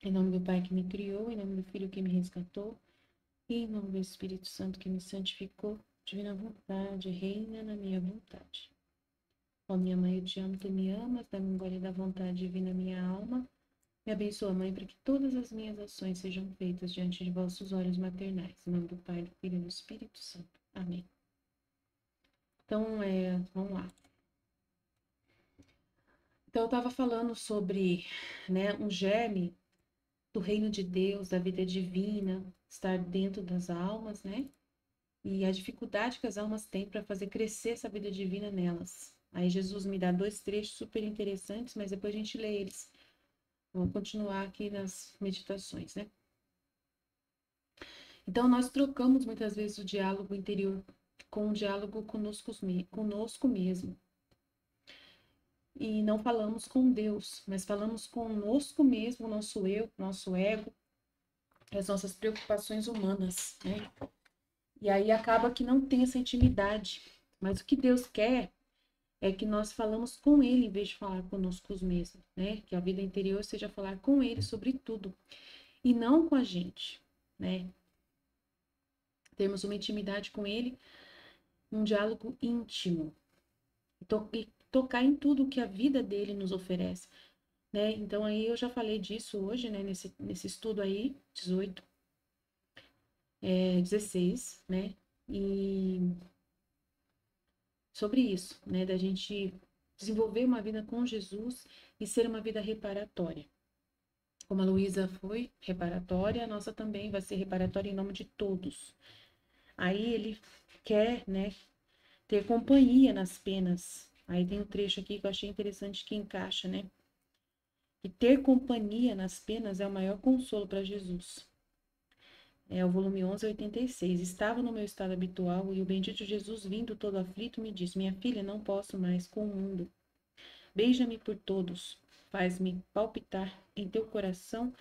Em nome do Pai que me criou, em nome do Filho que me resgatou, e em nome do Espírito Santo que me santificou, divina vontade, reina na minha vontade. Ó minha mãe, eu te amo, tu me amas, dá-me glória da vontade divina na minha alma. Me abençoa, Mãe, para que todas as minhas ações sejam feitas diante de vossos olhos maternais. Em nome do Pai, do Filho e do Espírito Santo. Amém. Então, vamos lá. Então, eu estava falando sobre, né, um germe do reino de Deus, da vida divina, estar dentro das almas, né? E a dificuldade que as almas têm para fazer crescer essa vida divina nelas. Aí Jesus me dá dois trechos super interessantes, mas depois a gente lê eles. Vamos continuar aqui nas meditações, né? Então, nós trocamos muitas vezes o diálogo interior com o diálogo conosco mesmo. E não falamos com Deus, mas falamos conosco mesmo, nosso eu, nosso ego, as nossas preocupações humanas, né? E aí acaba que não tem essa intimidade. Mas o que Deus quer é que nós falamos com Ele em vez de falar conosco mesmos, né? Que a vida interior seja falar com Ele sobre tudo e não com a gente, né? Termos uma intimidade com Ele, um diálogo íntimo e tocar em tudo que a vida dele nos oferece, né? Então aí eu já falei disso hoje, né? Nesse estudo aí, 18, 16, né? E sobre isso, né? Da gente desenvolver uma vida com Jesus e ser uma vida reparatória. Como a Luísa foi reparatória, a nossa também vai ser reparatória em nome de todos. Aí ele quer, né, ter companhia nas penas. Aí tem um trecho aqui que eu achei interessante que encaixa, né? E ter companhia nas penas é o maior consolo para Jesus. É o volume 11, 86. Estava no meu estado habitual e o bendito Jesus, vindo todo aflito, me disse: Minha filha, não posso mais com o mundo. Beija-me por todos. Faz-me palpitar em teu coração,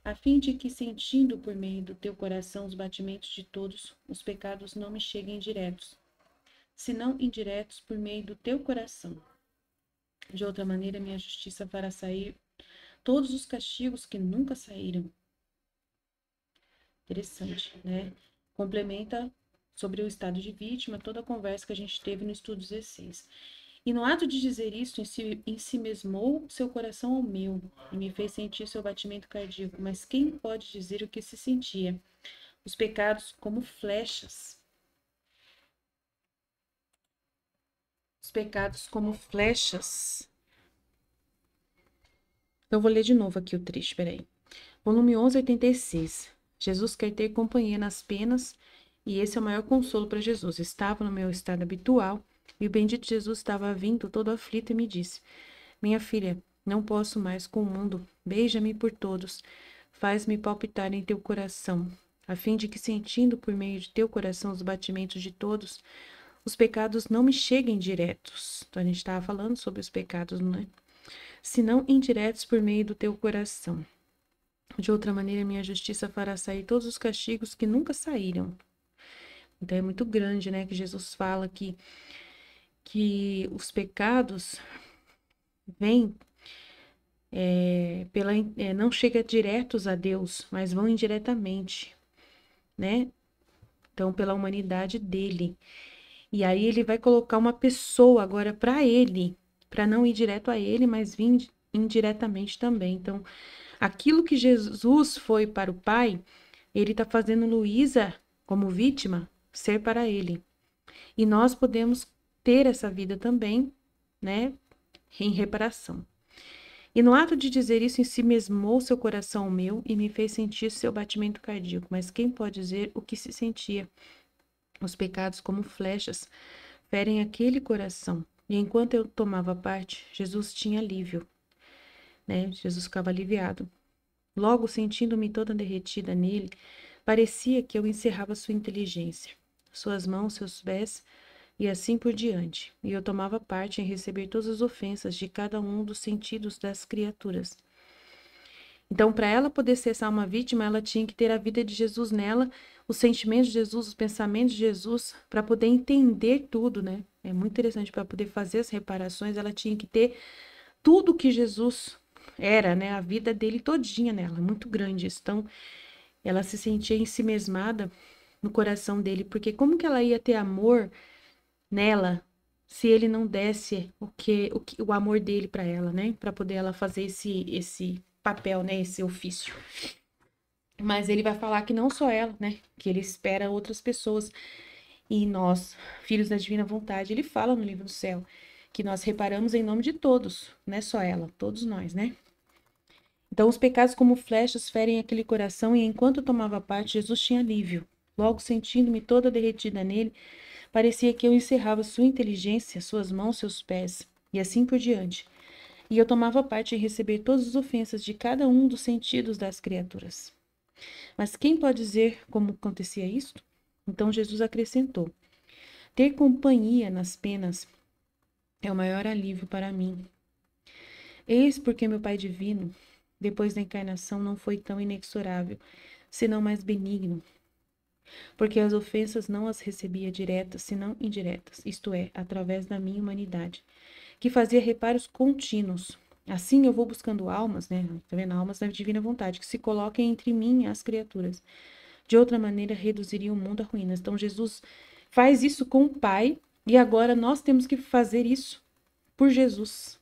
a fim de que, sentindo por meio do teu coração os batimentos de todos, os pecados não me cheguem diretos, senão indiretos por meio do teu coração. De outra maneira, minha justiça fará sair todos os castigos que nunca saíram. Interessante, né? Complementa sobre o estado de vítima toda a conversa que a gente teve no estudo 16. E no ato de dizer isso, em si mesmou seu coração ao meu e me fez sentir seu batimento cardíaco. Mas quem pode dizer o que se sentia? Os pecados como flechas. Os pecados como flechas. Eu vou ler de novo aqui o trecho, peraí. Volume 11, 86. Jesus quer ter companhia nas penas, e esse é o maior consolo para Jesus. Estava no meu estado habitual, e o bendito Jesus estava vindo todo aflito e me disse: Minha filha, não posso mais com o mundo. Beija-me por todos. Faz-me palpitar em teu coração, a fim de que, sentindo por meio de teu coração os batimentos de todos, os pecados não me cheguem diretos. Então, a gente estava falando sobre os pecados, não é? Senão indiretos por meio do teu coração. De outra maneira, minha justiça fará sair todos os castigos que nunca saíram. Então é muito grande, né? Que Jesus fala que os pecados vêm não chega diretos a Deus, mas vão indiretamente, né? Então, pela humanidade dele. E aí ele vai colocar uma pessoa agora para ele, para não ir direto a ele, mas vir indiretamente também. Então, aquilo que Jesus foi para o Pai, ele está fazendo Luísa, como vítima, ser para ele. E nós podemos ter essa vida também, né, em reparação. E no ato de dizer isso, em si mesmou seu coração ao meu e me fez sentir seu batimento cardíaco. Mas quem pode dizer o que se sentia? Os pecados, como flechas, ferem aquele coração. E enquanto eu tomava parte, Jesus tinha alívio, né? Jesus ficava aliviado. Logo, sentindo-me toda derretida nele, parecia que eu encerrava sua inteligência, suas mãos, seus pés e assim por diante. E eu tomava parte em receber todas as ofensas de cada um dos sentidos das criaturas. Então, para ela poder cessar uma vítima, ela tinha que ter a vida de Jesus nela, os sentimentos de Jesus, os pensamentos de Jesus, para poder entender tudo, né? É muito interessante, para poder fazer as reparações, ela tinha que ter tudo que Jesus era, né, a vida dele todinha nela, muito grande isso. Então, ela se sentia ensimesmada no coração dele, porque como que ela ia ter amor nela se ele não desse o amor dele para ela, né, para poder ela fazer esse papel, né, esse ofício. Mas ele vai falar que não só ela, né, que ele espera outras pessoas. E nós, filhos da divina vontade, ele fala no livro do céu que nós reparamos em nome de todos, não é só ela, todos nós, né? Então, os pecados como flechas ferem aquele coração, e enquanto eu tomava parte, Jesus tinha alívio. Logo, sentindo-me toda derretida nele, parecia que eu encerrava sua inteligência, suas mãos, seus pés, e assim por diante. E eu tomava parte em receber todas as ofensas de cada um dos sentidos das criaturas. Mas quem pode dizer como acontecia isto? Então Jesus acrescentou: ter companhia nas penas é o maior alívio para mim. Eis porque meu Pai Divino, depois da encarnação, não foi tão inexorável, senão mais benigno, porque as ofensas não as recebia diretas, senão indiretas, isto é, através da minha humanidade, que fazia reparos contínuos. Assim eu vou buscando almas, né? Tá vendo? Almas da divina vontade, que se coloquem entre mim e as criaturas. De outra maneira, reduziria o mundo a ruínas. Então, Jesus faz isso com o Pai, e agora nós temos que fazer isso por Jesus.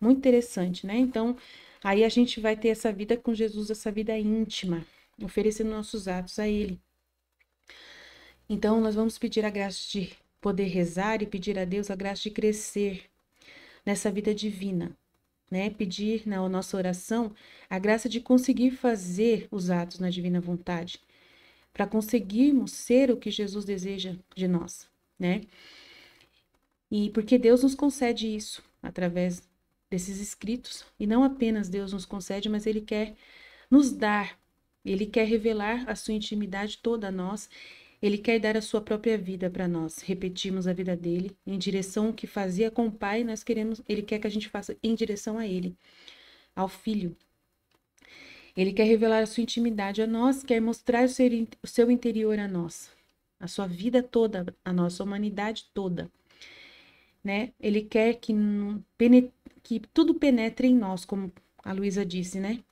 Muito interessante, né? Então, aí a gente vai ter essa vida com Jesus, essa vida íntima, oferecendo nossos atos a Ele. Então, nós vamos pedir a graça de poder rezar e pedir a Deus a graça de crescer nessa vida divina, né? Pedir na nossa oração a graça de conseguir fazer os atos na divina vontade, para conseguirmos ser o que Jesus deseja de nós, né? E porque Deus nos concede isso através desses escritos, e não apenas Deus nos concede, mas Ele quer nos dar, Ele quer revelar a sua intimidade toda a nós, Ele quer dar a sua própria vida para nós, repetirmos a vida dele em direção ao que fazia com o Pai, nós queremos, Ele quer que a gente faça em direção a Ele, ao Filho. Ele quer revelar a sua intimidade a nós, quer mostrar o seu interior a nós, a sua vida toda, a nossa humanidade toda, né? Ele quer que tudo penetre em nós, como a Luísa disse, né?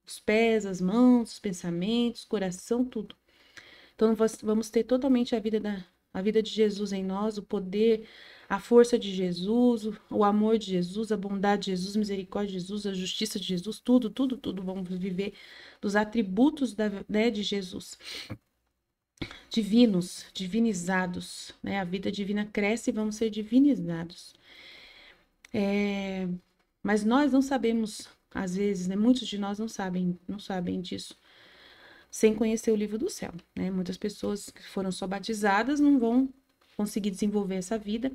Os pés, as mãos, os pensamentos, o coração, tudo. Então, vamos ter totalmente a vida de Jesus em nós, o poder, a força de Jesus, o amor de Jesus, a bondade de Jesus, a misericórdia de Jesus, a justiça de Jesus, tudo, tudo, tudo. Vamos viver dos atributos né, de Jesus. Divinos, divinizados, né? A vida divina cresce e vamos ser divinizados. Mas nós não sabemos, às vezes, né? Muitos de nós não sabem disso, sem conhecer o livro do céu, né? Muitas pessoas que foram só batizadas não vão conseguir desenvolver essa vida,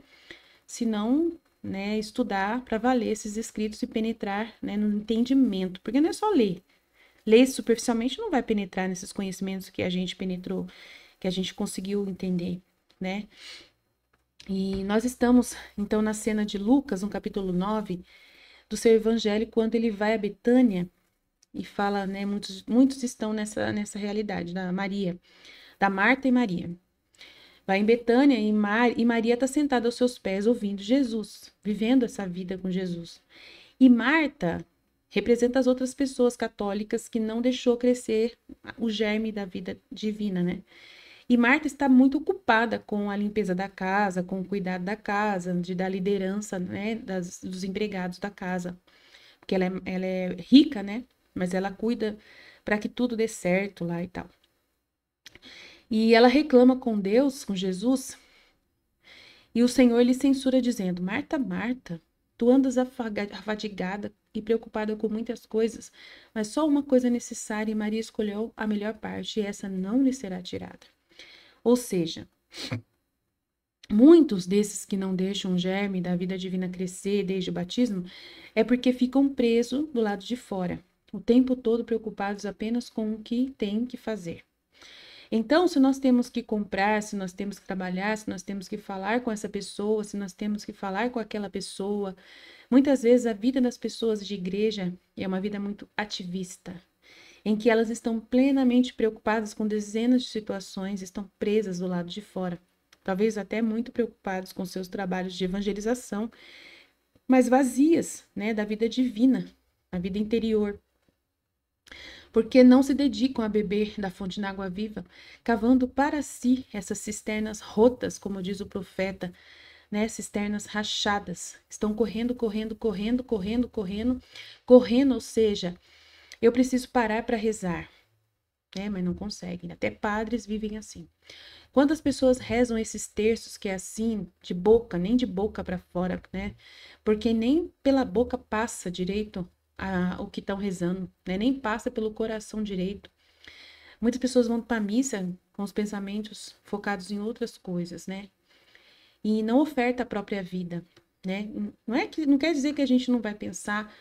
se não, né, estudar para valer esses escritos e penetrar, né, no entendimento, porque não é só ler. Ler superficialmente não vai penetrar nesses conhecimentos que a gente penetrou, que a gente conseguiu entender, né? E nós estamos, então, na cena de Lucas, no capítulo 9, do seu evangelho, quando ele vai a Betânia e fala, né, muitos estão nessa realidade, da Maria, da Marta e Maria. Vai em Betânia e Maria está sentada aos seus pés, ouvindo Jesus, vivendo essa vida com Jesus. E Marta representa as outras pessoas católicas que não deixou crescer o germe da vida divina, né? E Marta está muito ocupada com a limpeza da casa, com o cuidado da casa, da liderança, né, dos empregados da casa. Porque ela é rica, né? Mas ela cuida para que tudo dê certo lá e tal. E ela reclama com Deus, com Jesus, e o Senhor lhe censura dizendo: Marta, Marta, tu andas afadigada e preocupada com muitas coisas, mas só uma coisa é necessária e Maria escolheu a melhor parte e essa não lhe será tirada. Ou seja, muitos desses que não deixam o germe da vida divina crescer desde o batismo é porque ficam presos do lado de fora, o tempo todo preocupados apenas com o que têm que fazer. Então, se nós temos que comprar, se nós temos que trabalhar, se nós temos que falar com essa pessoa, se nós temos que falar com aquela pessoa, muitas vezes a vida das pessoas de igreja é uma vida muito ativista, em que elas estão plenamente preocupadas com dezenas de situações, estão presas do lado de fora, talvez até muito preocupados com seus trabalhos de evangelização, mas vazias, né, da vida divina, a vida interior. Porque não se dedicam a beber da fonte de água viva, cavando para si essas cisternas rotas, como diz o profeta, né? Cisternas rachadas. Estão correndo, correndo, correndo, correndo, correndo, correndo, ou seja, eu preciso parar para rezar, né? Mas não conseguem. Até padres vivem assim. Quantas pessoas rezam esses terços que é assim, de boca, nem de boca para fora, né? Porque nem pela boca passa direito o que estão rezando, né? Nem passa pelo coração direito. Muitas pessoas vão para a missa com os pensamentos focados em outras coisas, né? E não oferta a própria vida, né? Não quer dizer que a gente não vai pensar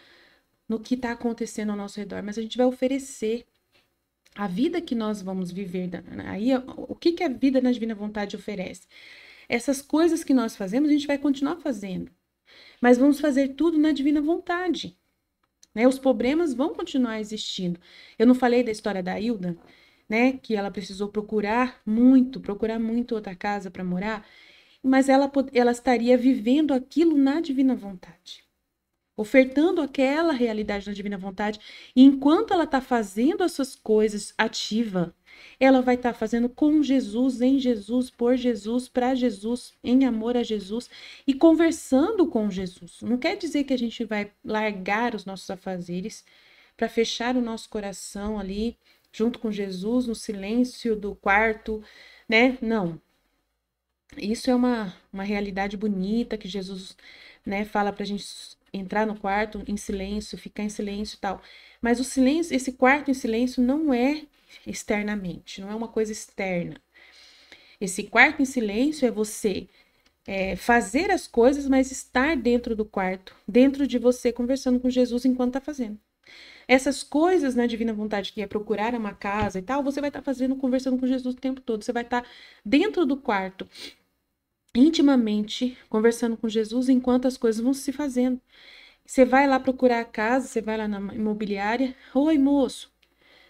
no que está acontecendo ao nosso redor, mas a gente vai oferecer a vida que nós vamos viver. Aí, o que a vida na Divina Vontade oferece? Essas coisas que nós fazemos, a gente vai continuar fazendo, mas vamos fazer tudo na Divina Vontade, né? Os problemas vão continuar existindo. Eu não falei da história da Hilda, né? Que ela precisou procurar muito outra casa para morar, mas ela estaria vivendo aquilo na Divina Vontade, ofertando aquela realidade na Divina Vontade, e enquanto ela está fazendo essas coisas ativa, ela vai estar fazendo com Jesus, em Jesus, por Jesus, para Jesus, em amor a Jesus, e conversando com Jesus. Não quer dizer que a gente vai largar os nossos afazeres para fechar o nosso coração ali, junto com Jesus, no silêncio do quarto, né? Não. Isso é uma realidade bonita que Jesus, né, fala para a gente entrar no quarto em silêncio, ficar em silêncio e tal. Mas o silêncio, esse quarto em silêncio não é externamente, não é uma coisa externa. Esse quarto em silêncio é você fazer as coisas, mas estar dentro do quarto, dentro de você, conversando com Jesus enquanto está fazendo. Essas coisas na Divina Vontade, que é procurar uma casa e tal, você vai estar fazendo, conversando com Jesus o tempo todo. Você vai estar dentro do quarto, intimamente, conversando com Jesus enquanto as coisas vão se fazendo. Você vai lá procurar a casa, você vai lá na imobiliária. Oi, moço.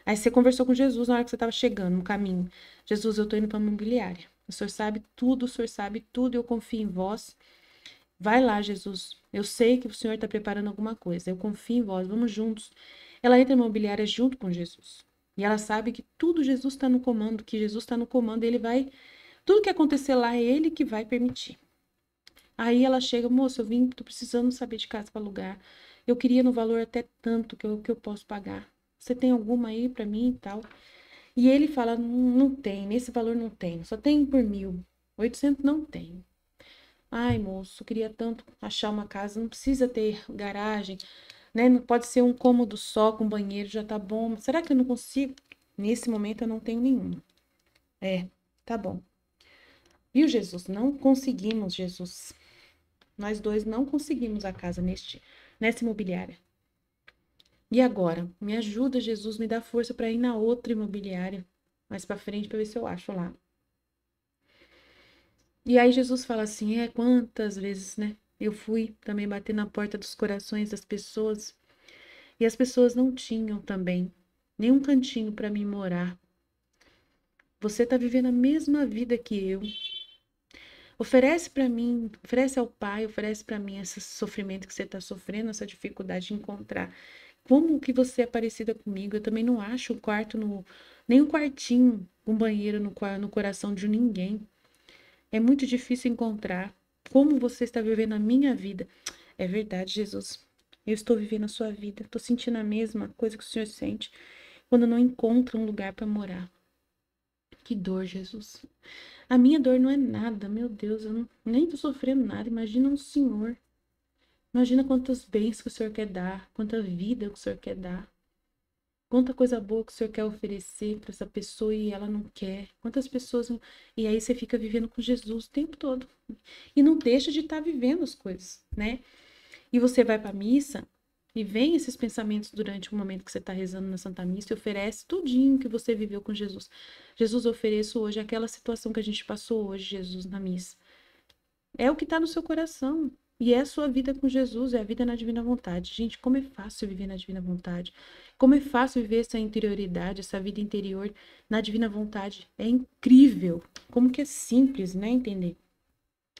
Aí você conversou com Jesus na hora que você estava chegando no caminho. Jesus, eu estou indo para a imobiliária. O senhor sabe tudo, eu confio em vós. Vai lá, Jesus. Eu sei que o senhor está preparando alguma coisa. Eu confio em vós, vamos juntos. Ela entra na imobiliária junto com Jesus. E ela sabe que tudo Jesus está no comando, que Jesus está no comando, e ele vai. Tudo que acontecer lá é ele que vai permitir. Aí ela chega, moço, eu vim, tô precisando saber de casa para alugar. Eu queria no valor até tanto que eu posso pagar. Você tem alguma aí para mim e tal? E ele fala, não tem, nesse valor não tem, só tem por 1.800 não tem. Ai, moço, eu queria tanto achar uma casa, não precisa ter garagem, né? Não pode ser um cômodo só com banheiro, já tá bom. Será que eu não consigo? Nesse momento eu não tenho nenhuma. É, tá bom. Viu, Jesus? Não conseguimos, Jesus. Nós dois não conseguimos a casa nessa imobiliária. E agora? Me ajuda, Jesus, me dá força para ir na outra imobiliária, mais para frente, para ver se eu acho lá. E aí Jesus fala assim, quantas vezes, né? Eu fui também bater na porta dos corações das pessoas, e as pessoas não tinham também nenhum cantinho para mim morar. Você tá vivendo a mesma vida que eu. Oferece para mim, oferece ao Pai, oferece para mim esse sofrimento que você está sofrendo, essa dificuldade de encontrar. Como que você é parecida comigo? Eu também não acho um quarto, nem um quartinho, um banheiro no coração de ninguém. É muito difícil encontrar. Como você está vivendo a minha vida? É verdade, Jesus. Eu estou vivendo a sua vida. Estou sentindo a mesma coisa que o Senhor sente quando não encontra um lugar para morar. Que dor, Jesus. A minha dor não é nada, meu Deus, nem tô sofrendo nada. Imagina um Senhor. Imagina quantos bens que o Senhor quer dar, quanta vida que o Senhor quer dar, quanta coisa boa que o Senhor quer oferecer para essa pessoa e ela não quer. Quantas pessoas. E aí você fica vivendo com Jesus o tempo todo. E não deixa de estar vivendo as coisas, né? E você vai para a missa e vem esses pensamentos durante o momento que você está rezando na Santa Missa e oferece tudinho que você viveu com Jesus. Jesus, ofereço hoje aquela situação que a gente passou hoje, Jesus, na missa. É o que está no seu coração. E é a sua vida com Jesus, é a vida na Divina Vontade. Gente, como é fácil viver na Divina Vontade. Como é fácil viver essa interioridade, essa vida interior na Divina Vontade. É incrível. Como que é simples, né? Entender.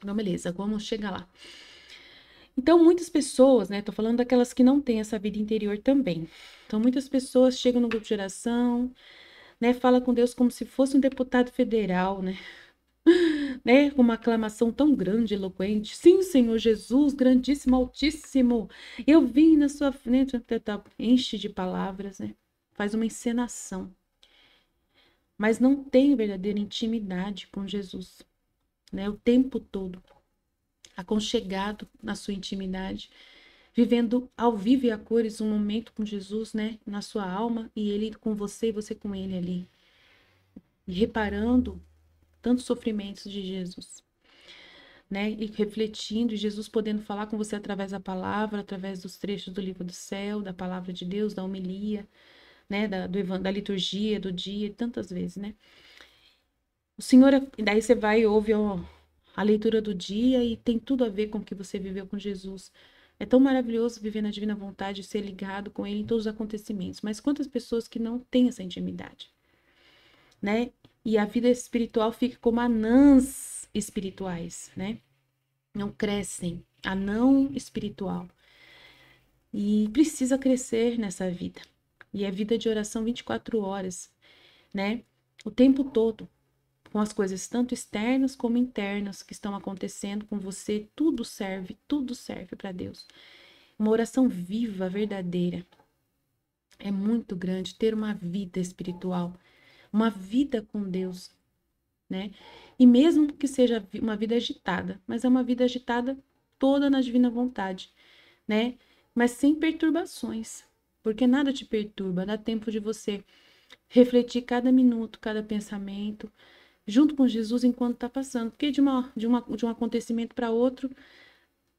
Então, beleza, vamos chegar lá. Então, muitas pessoas, né? Tô falando daquelas que não têm essa vida interior também. Então, muitas pessoas chegam no grupo de oração, né? Fala com Deus como se fosse um deputado federal, né? Né? Com uma aclamação tão grande, eloquente. Sim, Senhor Jesus, grandíssimo, altíssimo. Eu vim na sua frente. Enche de palavras, né? Faz uma encenação. Mas não tem verdadeira intimidade com Jesus, né? O tempo todo. Aconchegado na sua intimidade, vivendo ao vivo e a cores um momento com Jesus, né, na sua alma e ele com você e você com ele ali, e reparando tantos sofrimentos de Jesus, né, e refletindo, e Jesus podendo falar com você através da palavra, através dos trechos do livro do céu, da palavra de Deus, da homilia, né, da liturgia do dia, tantas vezes, né. O Senhor, daí você vai e ouve a leitura do dia e tem tudo a ver com o que você viveu com Jesus. É tão maravilhoso viver na divina vontade e ser ligado com Ele em todos os acontecimentos. Mas quantas pessoas que não têm essa intimidade, né? E a vida espiritual fica como anãs espirituais, né? Não crescem. Anão espiritual. E precisa crescer nessa vida. E é vida de oração 24 horas, né? O tempo todo. Com as coisas tanto externas como internas que estão acontecendo com você, tudo serve para Deus. Uma oração viva, verdadeira. É muito grande ter uma vida espiritual, uma vida com Deus, né? E mesmo que seja uma vida agitada, mas é uma vida agitada toda na divina vontade, né? Mas sem perturbações, porque nada te perturba, dá tempo de você refletir cada minuto, cada pensamento, junto com Jesus enquanto está passando. Porque de um acontecimento para outro,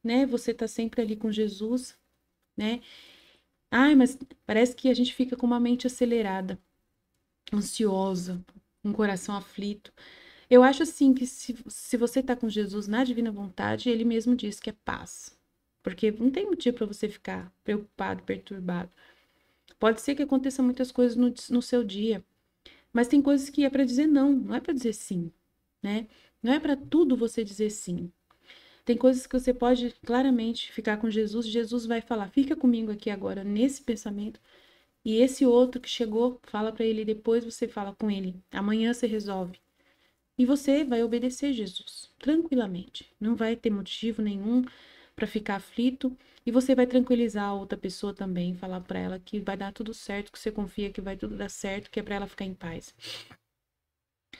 né? Você está sempre ali com Jesus, né? Ai, mas parece que a gente fica com uma mente acelerada, ansiosa, um coração aflito. Eu acho assim que se você está com Jesus na divina vontade, ele mesmo diz que é paz. Porque não tem motivo para você ficar preocupado, perturbado. Pode ser que aconteça muitas coisas no seu dia, mas tem coisas que é para dizer não, não é para dizer sim, né? Não é para tudo você dizer sim. Tem coisas que você pode claramente ficar com Jesus, Jesus vai falar: "Fica comigo aqui agora nesse pensamento". E esse outro que chegou, fala para ele depois, você fala com ele. Amanhã você resolve. E você vai obedecer Jesus tranquilamente. Não vai ter motivo nenhum para ficar aflito e você vai tranquilizar a outra pessoa também, falar para ela que vai dar tudo certo, que você confia que vai tudo dar certo, que é para ela ficar em paz,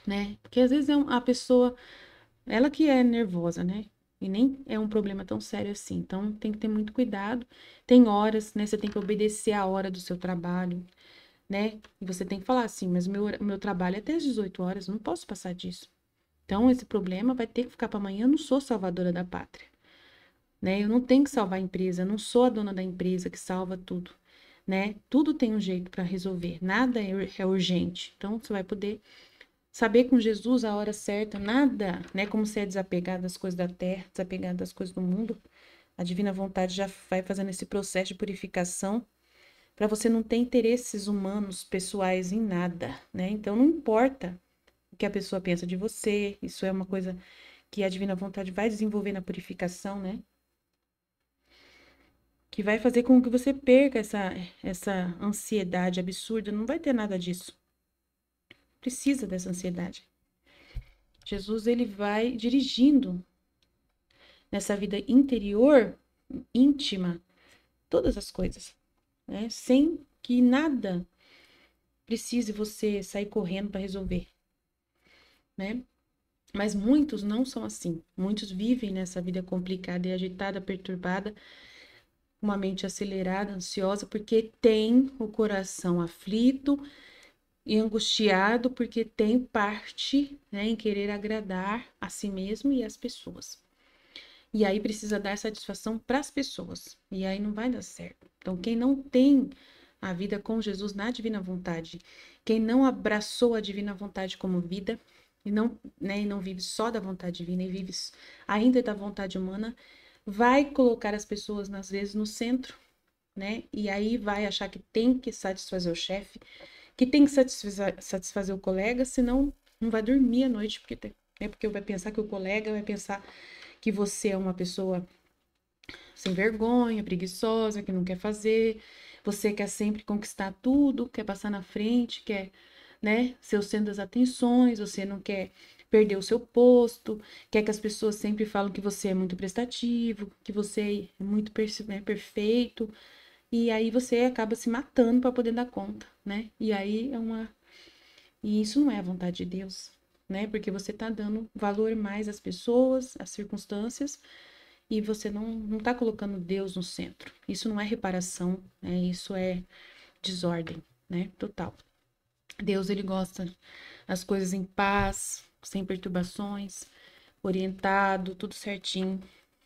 né? Porque às vezes a pessoa, ela que é nervosa, né? E nem é um problema tão sério assim. Então tem que ter muito cuidado. Tem horas, né? Você tem que obedecer a hora do seu trabalho, né? E você tem que falar assim, mas o meu trabalho é até às 18 horas, não posso passar disso. Então esse problema vai ter que ficar para amanhã. Eu não sou salvadora da pátria, né? Eu não tenho que salvar a empresa, eu não sou a dona da empresa que salva tudo, né? Tudo tem um jeito para resolver, nada é urgente. Então você vai poder saber com Jesus a hora certa, nada, né? Como você é desapegado das coisas da terra, desapegado das coisas do mundo, a divina vontade já vai fazendo esse processo de purificação para você não ter interesses humanos, pessoais em nada, né? Então não importa o que a pessoa pensa de você, isso é uma coisa que a divina vontade vai desenvolver na purificação, né? Que vai fazer com que você perca essa ansiedade absurda, não vai ter nada disso. Precisa dessa ansiedade. Jesus, ele vai dirigindo nessa vida interior, íntima, todas as coisas, né? Sem que nada precise você sair correndo para resolver, né? Mas muitos não são assim. Muitos vivem nessa vida complicada e agitada, perturbada, uma mente acelerada, ansiosa, porque tem o coração aflito e angustiado, porque tem parte, né, em querer agradar a si mesmo e as pessoas. E aí precisa dar satisfação para as pessoas. E aí não vai dar certo. Então, quem não tem a vida com Jesus na divina vontade, quem não abraçou a divina vontade como vida, e não, né, e não vive só da vontade divina, e vive ainda da vontade humana, vai colocar as pessoas, às vezes, no centro, né? E aí vai achar que tem que satisfazer o chefe, que tem que satisfazer o colega, senão não vai dormir à noite, porque vai pensar que o colega vai pensar que você é uma pessoa sem vergonha, preguiçosa, que não quer fazer. Você quer sempre conquistar tudo, quer passar na frente, quer, né, ser o centro das atenções, você não quer perder o seu posto, quer que as pessoas sempre falam que você é muito prestativo, que você é muito perfeito, e aí você acaba se matando para poder dar conta, né? E aí e isso não é a vontade de Deus, né? Porque você tá dando valor mais às pessoas, às circunstâncias, e você não tá colocando Deus no centro. Isso não é reparação, né? Isso é desordem, né? Total. Deus, ele gosta as coisas em paz, sem perturbações, orientado, tudo certinho,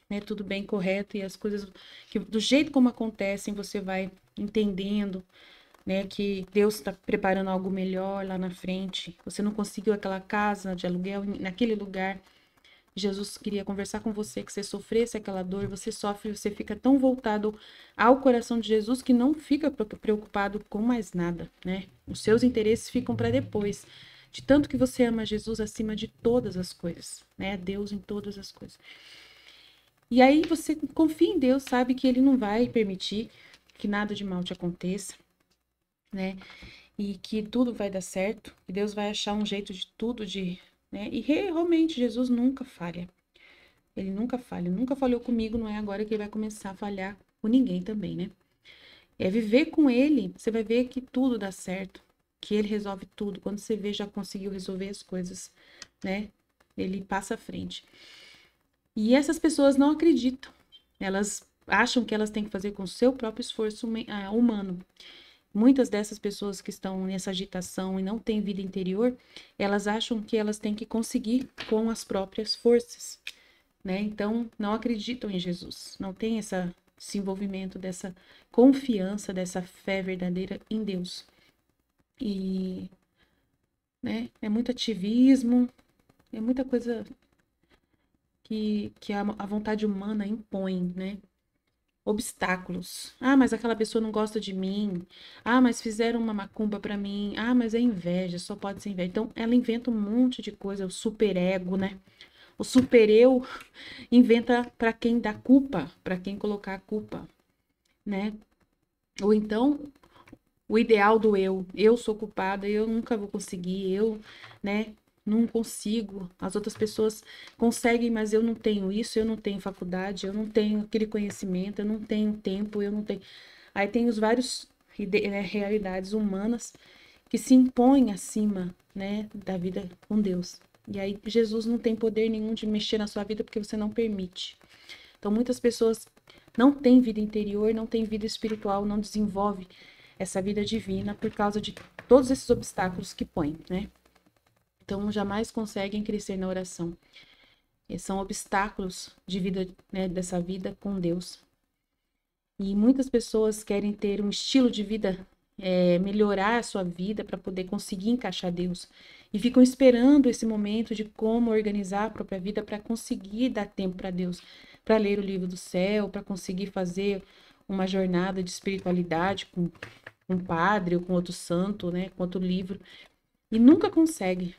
né? Tudo bem correto e as coisas que do jeito como acontecem, você vai entendendo, né, que Deus está preparando algo melhor lá na frente. Você não conseguiu aquela casa de aluguel naquele lugar. Jesus queria conversar com você, que você sofresse aquela dor, você sofre, você fica tão voltado ao coração de Jesus que não fica preocupado com mais nada, né? Os seus interesses ficam para depois. De tanto que você ama Jesus acima de todas as coisas, né? Deus em todas as coisas. E aí você confia em Deus, sabe que ele não vai permitir que nada de mal te aconteça, né? E que tudo vai dar certo, que Deus vai achar um jeito de tudo né? E realmente Jesus nunca falha. Ele nunca falha, nunca falhou comigo, não é agora que ele vai começar a falhar com ninguém também, né? É viver com ele, você vai ver que tudo dá certo, que ele resolve tudo. Quando você vê, já conseguiu resolver as coisas, né? Ele passa à frente. E essas pessoas não acreditam. Elas acham que elas têm que fazer com o seu próprio esforço humano. Muitas dessas pessoas que estão nessa agitação e não têm vida interior, elas acham que elas têm que conseguir com as próprias forças, né? Então, não acreditam em Jesus, não tem esse envolvimento dessa confiança, dessa fé verdadeira em Deus. E, né, é muito ativismo, é muita coisa que a vontade humana impõe, né? Obstáculos. Ah, mas aquela pessoa não gosta de mim. Ah, mas fizeram uma macumba pra mim. Ah, mas é inveja, só pode ser inveja. Então, ela inventa um monte de coisa, o superego, né? O supereu inventa para quem dá culpa, para quem colocar a culpa, né? Ou então, o ideal do eu sou culpada, eu nunca vou conseguir, né? Não consigo. As outras pessoas conseguem, mas eu não tenho isso, eu não tenho faculdade, eu não tenho aquele conhecimento, eu não tenho tempo, eu não tenho. Aí tem os vários realidades humanas que se impõem acima, né, da vida com Deus. E aí Jesus não tem poder nenhum de mexer na sua vida porque você não permite. Então muitas pessoas não têm vida interior, não têm vida espiritual, não desenvolvem essa vida divina por causa de todos esses obstáculos que põem, né? Então jamais conseguem crescer na oração. E são obstáculos de vida, né, dessa vida com Deus. E muitas pessoas querem ter um estilo de vida, melhorar a sua vida para poder conseguir encaixar Deus. E ficam esperando esse momento de como organizar a própria vida para conseguir dar tempo para Deus, para ler o livro do céu, para conseguir fazer uma jornada de espiritualidade com um padre ou com outro santo, né, com outro livro. E nunca consegue,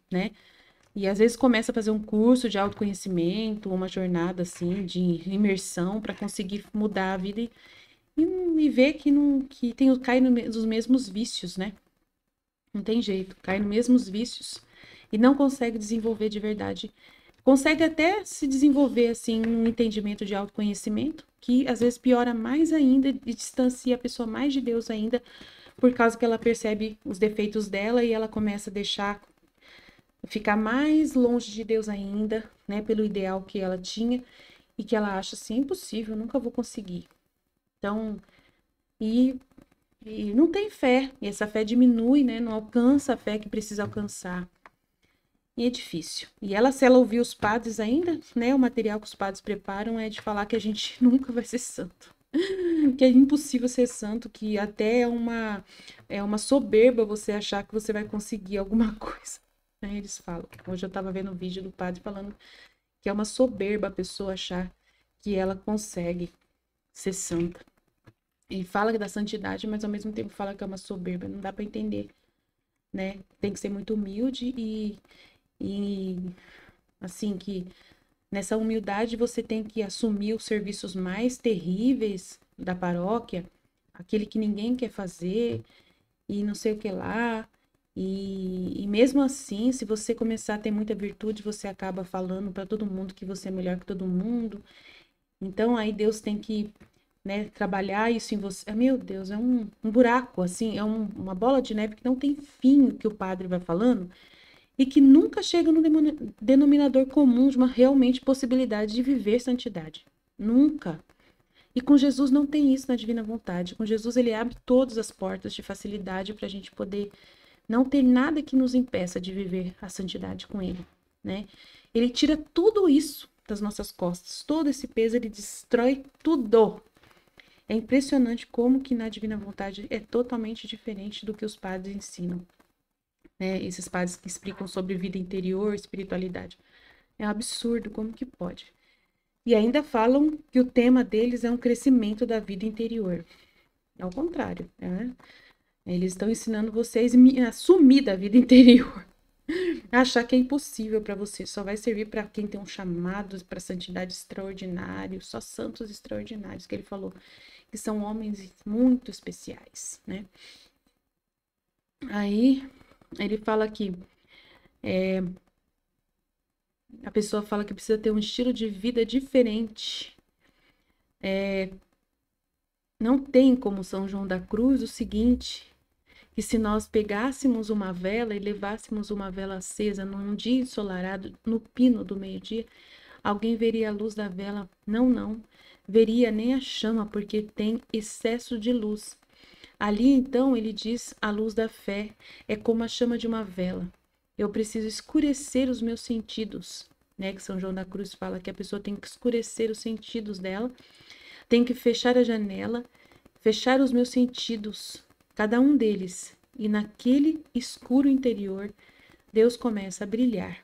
né? E às vezes começa a fazer um curso de autoconhecimento, uma jornada assim de imersão para conseguir mudar a vida e ver que não que tem cai nos mesmos vícios, né? Não tem jeito, cai nos mesmos vícios e não consegue desenvolver de verdade. Consegue até se desenvolver assim um entendimento de autoconhecimento, que às vezes piora mais ainda e distancia a pessoa mais de Deus ainda, por causa que ela percebe os defeitos dela e ela começa a deixar ficar mais longe de Deus ainda, né, pelo ideal que ela tinha e que ela acha assim, impossível, eu nunca vou conseguir. Então, e, e não tem fé, e essa fé diminui, né, não alcança a fé que precisa alcançar. E é difícil. E ela, se ela ouvir os padres ainda, né, o material que os padres preparam é de falar que a gente nunca vai ser santo. Que é impossível ser santo, que até é uma soberba você achar que você vai conseguir alguma coisa. Né? Eles falam. Hoje eu estava vendo um vídeo do padre falando que é uma soberba a pessoa achar que ela consegue ser santa. Ele fala da santidade, mas ao mesmo tempo fala que é uma soberba. Não dá para entender, né? Tem que ser muito humilde e assim, que Nessa humildade, você tem que assumir os serviços mais terríveis da paróquia, aquele que ninguém quer fazer, e não sei o que lá. E mesmo assim, se você começar a ter muita virtude, você acaba falando para todo mundo que você é melhor que todo mundo. Então, aí Deus tem que, né, trabalhar isso em você. Ah, meu Deus, é um buraco, assim, uma bola de neve que não tem fim, o que o padre vai falando, e que nunca chega no denominador comum de uma realmente possibilidade de viver santidade. Nunca. E com Jesus não tem isso na divina vontade. Com Jesus ele abre todas as portas de facilidade para a gente poder não ter nada que nos impeça de viver a santidade com ele, né? Ele tira tudo isso das nossas costas, todo esse peso, ele destrói tudo. É impressionante como que na divina vontade é totalmente diferente do que os padres ensinam, né? Esses padres que explicam sobre vida interior, espiritualidade. É um absurdo, como que pode? E ainda falam que o tema deles é um crescimento da vida interior. Ao contrário, né? Eles estão ensinando vocês a sumir da vida interior. Achar que é impossível para você, só vai servir para quem tem um chamado para santidade extraordinário, só santos extraordinários, que ele falou, que são homens muito especiais, né? Aí ele fala que a pessoa fala que precisa ter um estilo de vida diferente. Não tem como São João da Cruz o seguinte, que se nós pegássemos uma vela e levássemos uma vela acesa num dia ensolarado, no pino do meio-dia, alguém veria a luz da vela? Não, não. Veria nem a chama, porque tem excesso de luz. Ali, então, ele diz a luz da fé é como a chama de uma vela. Eu preciso escurecer os meus sentidos, né? Que São João da Cruz fala que a pessoa tem que escurecer os sentidos dela, tem que fechar a janela, fechar os meus sentidos, cada um deles. E naquele escuro interior, Deus começa a brilhar.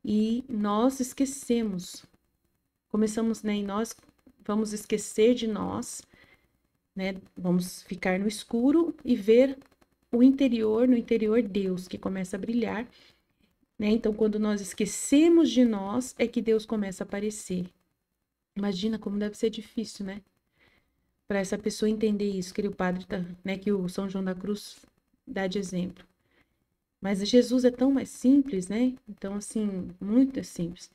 E nós esquecemos, começamos, né? E nós vamos esquecer de nós, né? Vamos ficar no escuro e ver o interior, no interior Deus que começa a brilhar, né? Então, quando nós esquecemos de nós, é que Deus começa a aparecer. Imagina como deve ser difícil, né? Para essa pessoa entender isso, que o padre tá, né? Que o São João da Cruz dá de exemplo. Mas Jesus é tão mais simples, né? Então, assim, muito simples.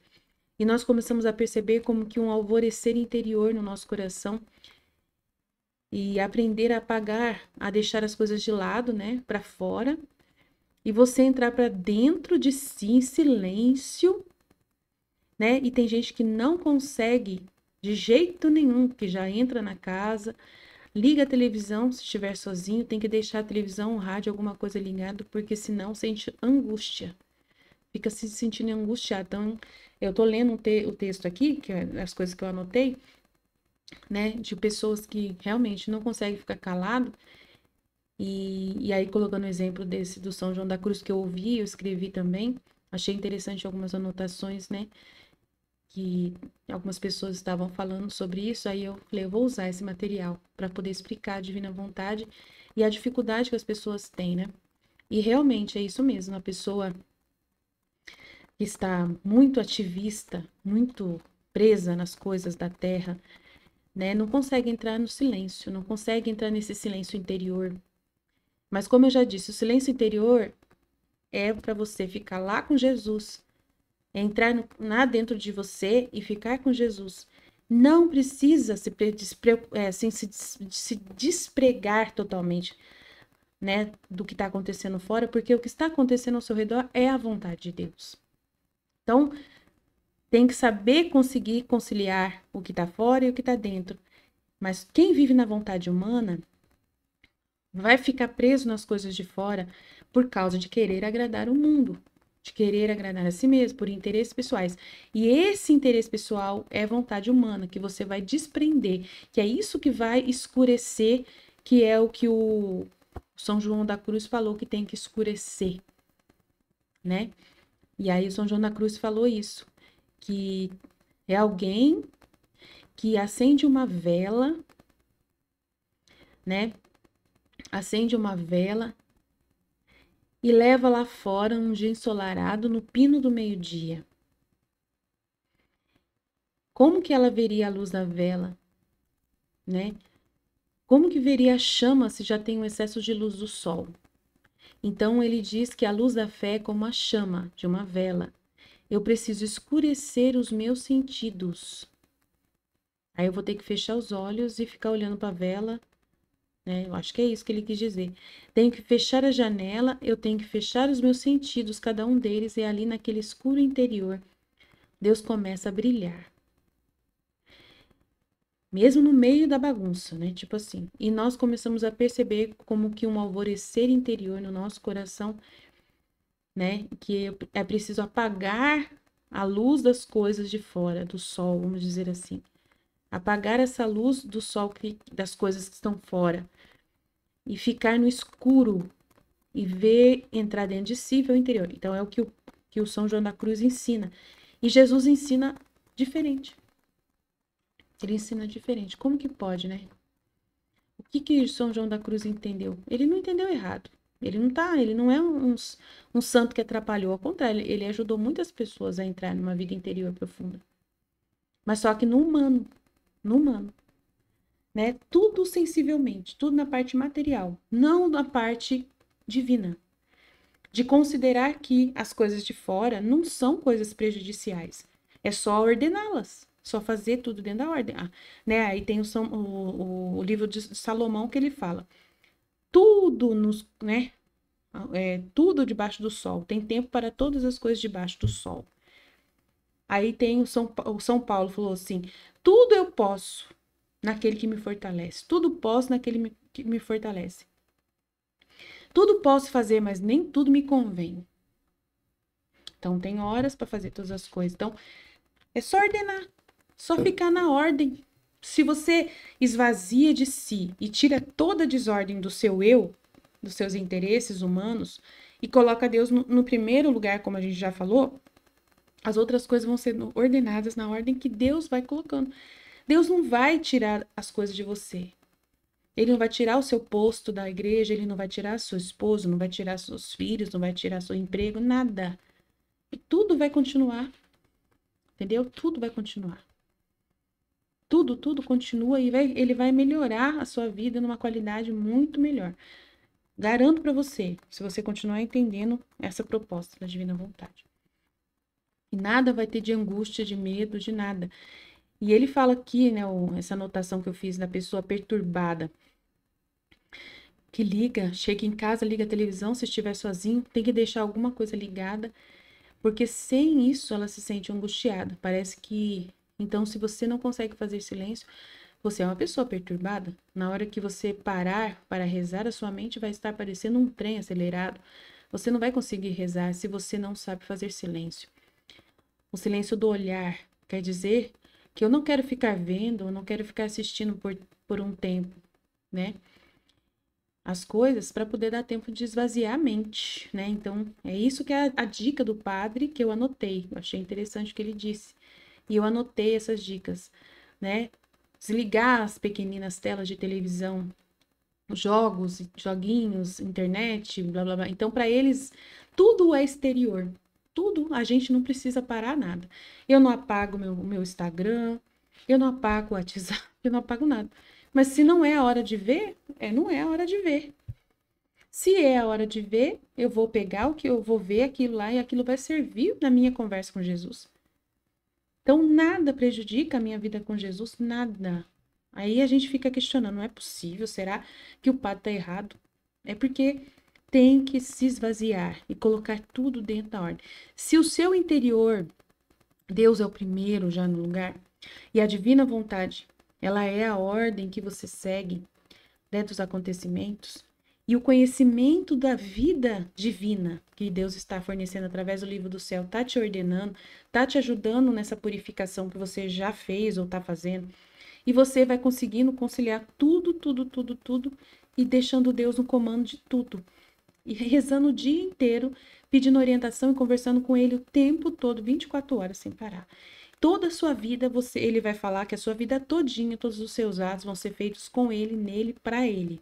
E nós começamos a perceber como que um alvorecer interior no nosso coração e aprender a apagar, a deixar as coisas de lado, né, para fora, e você entrar para dentro de si em silêncio, né? E tem gente que não consegue de jeito nenhum, que já entra na casa, liga a televisão, se estiver sozinho, tem que deixar a televisão, o rádio, alguma coisa ligado, porque senão sente angústia. Fica se sentindo angustiado. Então, eu tô lendo o texto aqui, que é as coisas que eu anotei, né, de pessoas que realmente não conseguem ficar calado, e aí colocando o exemplo desse do São João da Cruz que eu ouvi, eu escrevi também, achei interessante algumas anotações, né, que algumas pessoas estavam falando sobre isso, aí eu falei, eu vou usar esse material para poder explicar a divina vontade e a dificuldade que as pessoas têm, né, e realmente é isso mesmo, a pessoa que está muito ativista, muito presa nas coisas da terra, né? Não consegue entrar no silêncio, não consegue entrar nesse silêncio interior. Mas como eu já disse, o silêncio interior é para você ficar lá com Jesus, é entrar lá dentro de você e ficar com Jesus. Não precisa se despregar totalmente, né, do que está acontecendo fora, porque o que está acontecendo ao seu redor é a vontade de Deus. Então, tem que saber conseguir conciliar o que está fora e o que está dentro. Mas quem vive na vontade humana vai ficar preso nas coisas de fora por causa de querer agradar o mundo, de querer agradar a si mesmo, por interesses pessoais. E esse interesse pessoal é vontade humana, que você vai desprender, que é isso que vai escurecer, que é o que o São João da Cruz falou que tem que escurecer, né? E aí o São João da Cruz falou isso, que é alguém que acende uma vela, né? Acende uma vela e leva lá fora um dia ensolarado no pino do meio-dia. Como que ela veria a luz da vela, né? Como que veria a chama se já tem um excesso de luz do sol? Então ele diz que a luz da fé é como a chama de uma vela. Eu preciso escurecer os meus sentidos. Aí eu vou ter que fechar os olhos e ficar olhando para a vela, né? Eu acho que é isso que ele quis dizer. Tenho que fechar a janela, eu tenho que fechar os meus sentidos, cada um deles, e ali naquele escuro interior, Deus começa a brilhar. Mesmo no meio da bagunça, né? Tipo assim. E nós começamos a perceber como que um alvorecer interior no nosso coração, né? Que é preciso apagar a luz das coisas de fora, do sol, vamos dizer assim. Apagar essa luz do sol das coisas que estão fora. E ficar no escuro e ver entrar dentro de si, ver o interior. Então é o que o São João da Cruz ensina. E Jesus ensina diferente. Ele ensina diferente. Como que pode, né? O que São João da Cruz entendeu? Ele não entendeu errado. Ele não é um santo que atrapalhou. Ao contrário, ele ajudou muitas pessoas a entrar numa vida interior profunda. Mas só que no humano, né? Tudo sensivelmente, tudo na parte material, não na parte divina. De considerar que as coisas de fora não são coisas prejudiciais. É só ordená-las, só fazer tudo dentro da ordem. Né? Aí tem o livro de Salomão que ele fala: tudo né? Tudo debaixo do sol. Tem tempo para todas as coisas debaixo do sol. Aí tem o São Paulo falou assim: tudo eu posso naquele que me fortalece. Tudo posso naquele que me fortalece. Tudo posso fazer, mas nem tudo me convém. Então, tem horas para fazer todas as coisas. Então, é só ordenar, só ficar na ordem. Se você esvazia de si e tira toda a desordem do seu eu, dos seus interesses humanos, e coloca Deus no primeiro lugar, como a gente já falou, as outras coisas vão ser ordenadas na ordem que Deus vai colocando. Deus não vai tirar as coisas de você. Ele não vai tirar o seu posto da igreja, ele não vai tirar seu esposo, não vai tirar seus filhos, não vai tirar seu emprego, nada. E tudo vai continuar, entendeu? Tudo vai continuar. Tudo continua e ele vai melhorar a sua vida numa qualidade muito melhor. Garanto para você, se você continuar entendendo essa proposta da divina vontade. E nada vai ter de angústia, de medo, de nada. E ele fala aqui, né, essa anotação que eu fiz da pessoa perturbada, que chega em casa, liga a televisão, se estiver sozinho, tem que deixar alguma coisa ligada, porque sem isso ela se sente angustiada. Parece que, então, se você não consegue fazer silêncio, você é uma pessoa perturbada. Na hora que você parar para rezar, a sua mente vai estar parecendo um trem acelerado. Você não vai conseguir rezar se você não sabe fazer silêncio. O silêncio do olhar quer dizer que eu não quero ficar vendo, eu não quero ficar assistindo por um tempo, né? As coisas para poder dar tempo de esvaziar a mente, né? Então, é isso que é a dica do padre que eu anotei. Eu achei interessante o que ele disse. E eu anotei essas dicas, né? Desligar as pequeninas telas de televisão, jogos, joguinhos, internet, blá blá blá. Então, para eles, tudo é exterior. Tudo, a gente não precisa parar nada. Eu não apago o meu Instagram, eu não apago o WhatsApp, eu não apago nada. Mas se não é a hora de ver, não é a hora de ver. Se é a hora de ver, eu vou pegar o que eu vou ver aquilo lá e aquilo vai servir na minha conversa com Jesus. Então, nada prejudica a minha vida com Jesus, nada. Aí a gente fica questionando, não é possível, será que o padre está errado? É porque tem que se esvaziar e colocar tudo dentro da ordem. Se o seu interior, Deus é o primeiro já no lugar, e a divina vontade, ela é a ordem que você segue dentro dos acontecimentos, e o conhecimento da vida divina que Deus está fornecendo através do livro do céu está te ordenando, está te ajudando nessa purificação que você já fez ou está fazendo. E você vai conseguindo conciliar tudo e deixando Deus no comando de tudo. E rezando o dia inteiro, pedindo orientação e conversando com Ele o tempo todo, 24 horas sem parar. Toda a sua vida, ele vai falar que a sua vida todinha, todos os seus atos vão ser feitos com Ele, nele, para Ele.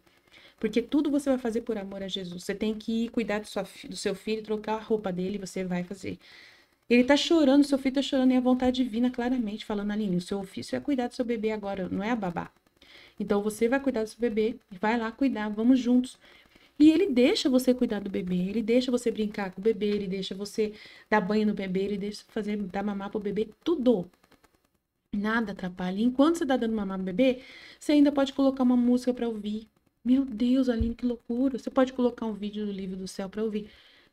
Porque tudo você vai fazer por amor a Jesus. Você tem que ir cuidar do seu filho, trocar a roupa dele, você vai fazer. Ele tá chorando, seu filho tá chorando, e a vontade divina claramente falando, Aline, o seu ofício é cuidar do seu bebê agora, não é a babá. Então você vai cuidar do seu bebê, vai lá cuidar, vamos juntos. E ele deixa você cuidar do bebê, ele deixa você brincar com o bebê, ele deixa você dar banho no bebê, ele deixa fazer, dar mamar pro bebê, tudo. Nada atrapalha. Enquanto você tá dando mamar pro bebê, você ainda pode colocar uma música para ouvir. Meu Deus, Aline, que loucura. Você pode colocar um vídeo do Livro do Céu para ouvir.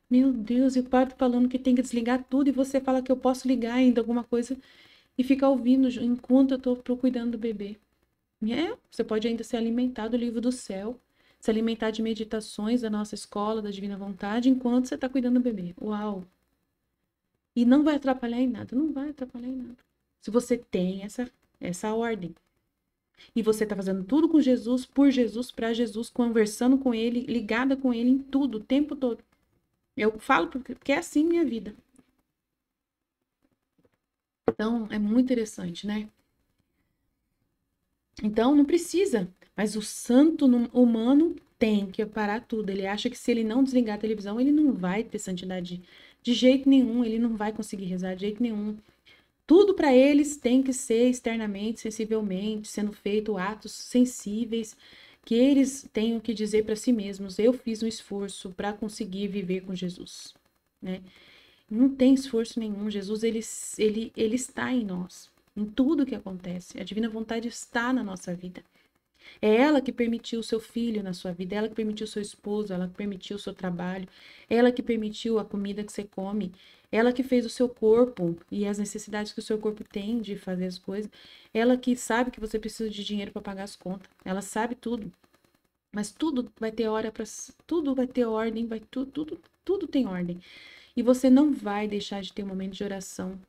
Meu Deus, e o pai tá falando que tem que desligar tudo e você fala que eu posso ligar ainda alguma coisa e ficar ouvindo enquanto eu tô cuidando do bebê. Você pode ainda se alimentar do Livro do Céu, se alimentar de meditações da nossa escola, da Divina Vontade, enquanto você está cuidando do bebê. Uau! E não vai atrapalhar em nada, não vai atrapalhar em nada. Se você tem essa ordem. E você está fazendo tudo com Jesus, por Jesus, para Jesus, conversando com Ele, ligada com Ele em tudo, o tempo todo. Eu falo porque é assim minha vida. Então, é muito interessante, né? Então, não precisa. Mas o santo humano tem que parar tudo. Ele acha que se ele não desligar a televisão, ele não vai ter santidade de jeito nenhum. Ele não vai conseguir rezar de jeito nenhum. Tudo para eles tem que ser externamente, sensivelmente, sendo feito atos sensíveis, que eles tenham que dizer para si mesmos: eu fiz um esforço para conseguir viver com Jesus, né? Não tem esforço nenhum. Jesus, ele está em nós, em tudo que acontece. A divina vontade está na nossa vida. É ela que permitiu o seu filho na sua vida, ela que permitiu o seu esposo, ela que permitiu o seu trabalho, ela que permitiu a comida que você come, ela que fez o seu corpo e as necessidades que o seu corpo tem de fazer as coisas, ela que sabe que você precisa de dinheiro para pagar as contas, ela sabe tudo. Mas tudo vai ter hora para tudo vai ter ordem, vai tudo tem ordem. E você não vai deixar de ter um momento de oração,